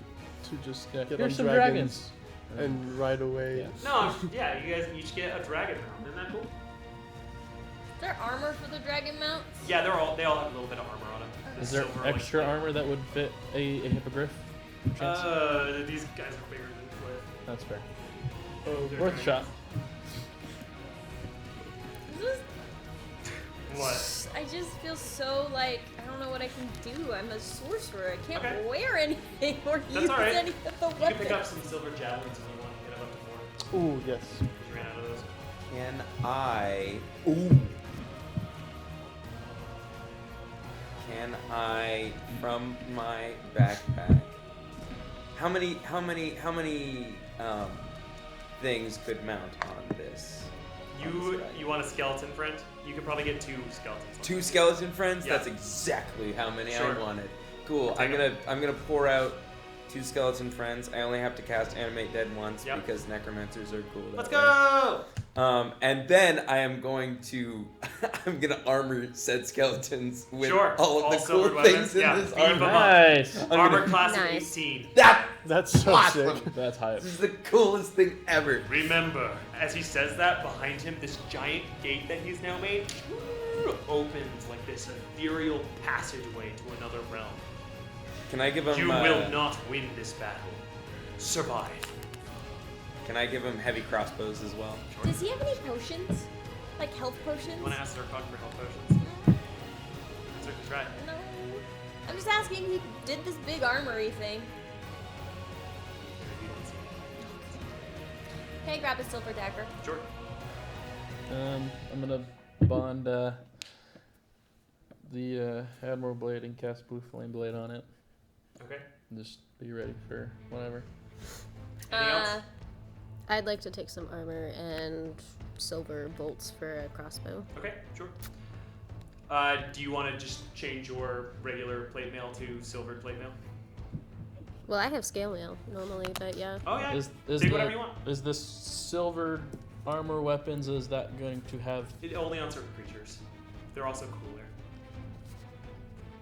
F: to just get on
D: Here's some
F: dragons
D: dragons.
F: and ride away.
D: Yeah.
C: No, yeah, you guys each get a dragon mount. Isn't that cool?
E: Is there armor for the dragon mounts?
C: Yeah, they all have a little bit of armor on them.
D: Is there
C: Silver,
D: extra
C: like,
D: armor that would fit a hippogriff? Chance?
C: These guys are bigger than Cliff.
D: That's fair.
C: They're
D: Worth a shot.
E: This is-
C: What?
E: I just feel so like I don't know what I can do. I'm a sorcerer. I can't
C: Okay.
E: wear anything or
C: That's
E: use
C: alright.
E: any of the
C: You can
E: weapons.
C: pick up some silver javelins if you want to get them up to 4.
F: Ooh, yes.
C: You ran out of those.
B: Can I? Ooh. Can I, from my backpack? How many things could mount on this?
C: You want a skeleton friend? You could probably get 2 skeletons.
B: 2 skeleton friends?
C: Yeah.
B: That's exactly how many
C: Sure.
B: I wanted. Cool.
C: Take
B: I'm gonna pour out 2 skeleton friends. I only have to cast Animate Dead once
C: Yep.
B: because necromancers are cool.
C: Let's
B: that way.
C: go!
B: And then I am going to I'm gonna armor said skeletons with
C: Sure.
B: all of the
C: silver
B: cool
C: weapons.
B: things in
C: Yeah,
B: this
C: beef 'em
B: armor.
C: up.
D: Nice.
B: I'm
C: Armor
B: gonna-
C: class of
A: Nice.
C: 18.
F: That's so
B: awesome.
F: sick.
D: That's hype.
B: This is the coolest thing ever.
C: Remember, as he says that, behind him, this giant gate that he's now made opens like this ethereal passageway to another realm.
B: Can I give him?
C: You will not win this battle. Survive.
B: Can I give him heavy crossbows as well?
E: Does he have any potions? Like health potions?
C: You want to ask Zircon for health potions? Zircon, try.
E: No. I'm just asking. He did this big armory thing. Can I grab a silver dagger?
C: Sure.
D: I'm gonna bond the Admiral Blade and cast Blue Flame Blade on it.
C: Okay.
D: Just be ready for whatever.
C: Anything else?
A: I'd like to take some armor and silver bolts for a crossbow.
C: Okay, sure. Do you want to just change your regular plate mail to silvered plate mail?
A: Well, I have scale mail normally, but yeah.
C: Oh yeah.
D: Is
C: Take whatever you want.
D: Is this silver armor weapons? Is that going to have?
C: It only on certain creatures. They're also cooler.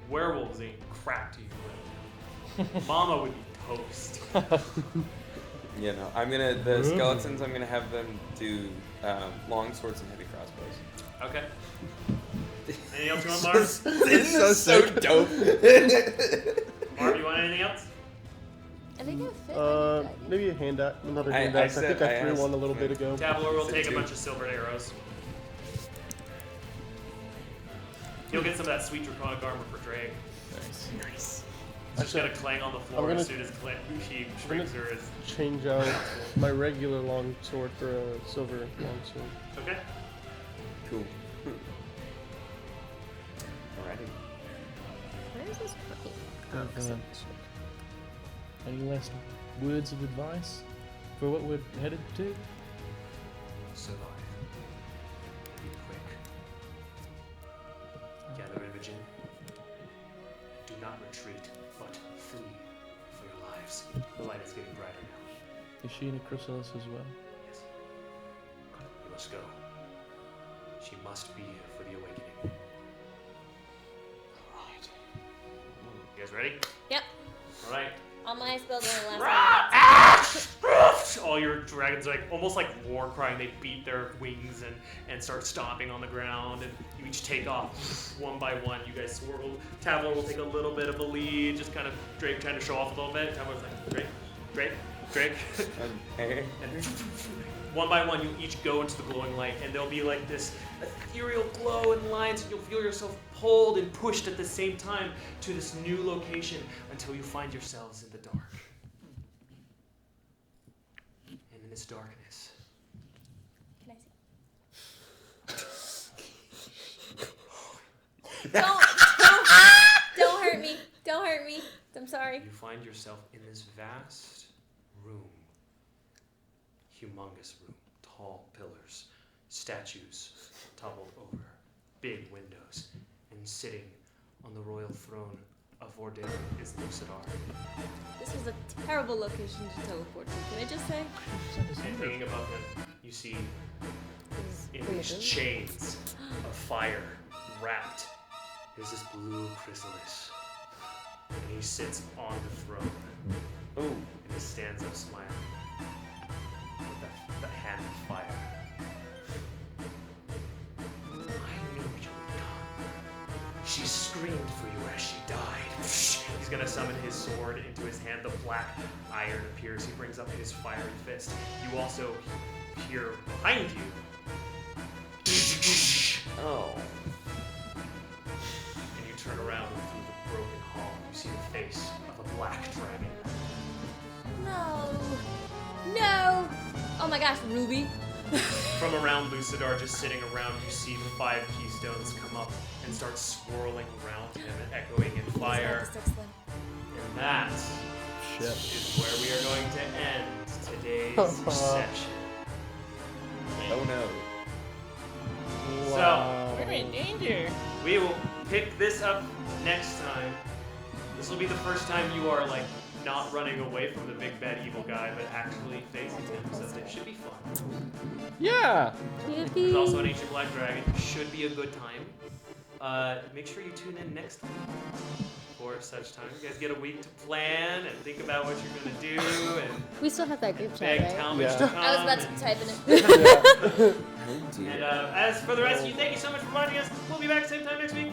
C: Werewolves ain't crap to you. Mama would be toast.
B: You know, the skeletons. I'm gonna have them do long swords and heavy crossbows.
C: Okay. Anything else you want, Marv?
B: This is so dope.
C: Marv, you want anything else?
E: I think it'll fit. my dragon.
F: Maybe a another
B: I
F: hand axe. I
B: said-
F: think I
B: I
F: threw
B: asked-
F: one a little bit ago.
C: Tabler will
B: Said
C: take a
B: 2.
C: bunch of silver arrows. You'll get some of that sweet draconic armor for Drake.
D: Nice.
C: It's just gonna clang on the floor
F: I'm gonna-
C: as soon as she shrinks her. As...
F: Change out my regular long sword for a silver long sword.
C: Okay.
B: Cool. Alrighty.
A: Where is this from?
D: Have, any last words of advice for what we're headed to?
C: Survive. Be quick. Gather Imogen. Do not retreat, but flee for your lives. The light is getting brighter now.
D: Is she in a chrysalis as well?
C: Yes. You must go. She must be here for the awakening. Alright. You guys ready?
E: Yep.
C: Alright.
E: All my spells only last.
C: All your dragons like almost like war crying. They beat their wings and start stomping on the ground, and you each take off one by one. You guys swirl. Tabler will take a little bit of a lead, just kind of Drake trying to show off a little bit. Tabler's like Drake.
B: Okay.
C: And one by one, you each go into the glowing light, and there'll be like this ethereal glow and lines, and you'll feel yourself pulled and pushed at the same time to this new location until you find yourselves in the dark. And in this darkness,
E: Can I see? Don't hurt me. Don't hurt me. I'm sorry.
C: You find yourself in this vast room. Humongous room. Tall pillars. Statues toppled over. Big windows. And sitting on the royal throne of Vordale is Lucidar.
E: This was a terrible location to teleport to. Can I just say?
C: And hanging above him, you see in these chains of fire wrapped is this blue chrysalis. And he sits on the throne.
B: Oh,
C: And he stands up smiling with the hand of fire. I knew you would come. She screamed for you as she died. He's gonna summon his sword into his hand. The black iron appears. He brings up his fiery fist. You also hear behind you.
B: oh.
C: And you turn around through the broken hall. You see the face of a black dragon.
E: No. No. Oh my gosh, Ruby.
C: From around Lucidar, just sitting around, you see the 5 keystones come up and start swirling around him and echoing in fire. And that is where we are going to end today's session.
B: Oh no.
G: Wow. We're in danger.
C: So, we will pick this up next time. This will be the first time you are, like, not running away from the big bad evil guy, but actually facing him, so it should be fun.
D: Yeah.
C: There's also an ancient black dragon. Should be a good time. Make sure you tune in next week for such time. You guys get a week to plan and think about what you're gonna do and
A: We still have that group chat,
C: beg
A: right?
C: Talmadge
F: Yeah.
C: to come.
E: I was about to
C: and-
E: type in it.
B: Oh dear.
C: And as for the rest of you, thank you so much for joining us. We'll be back same time next week.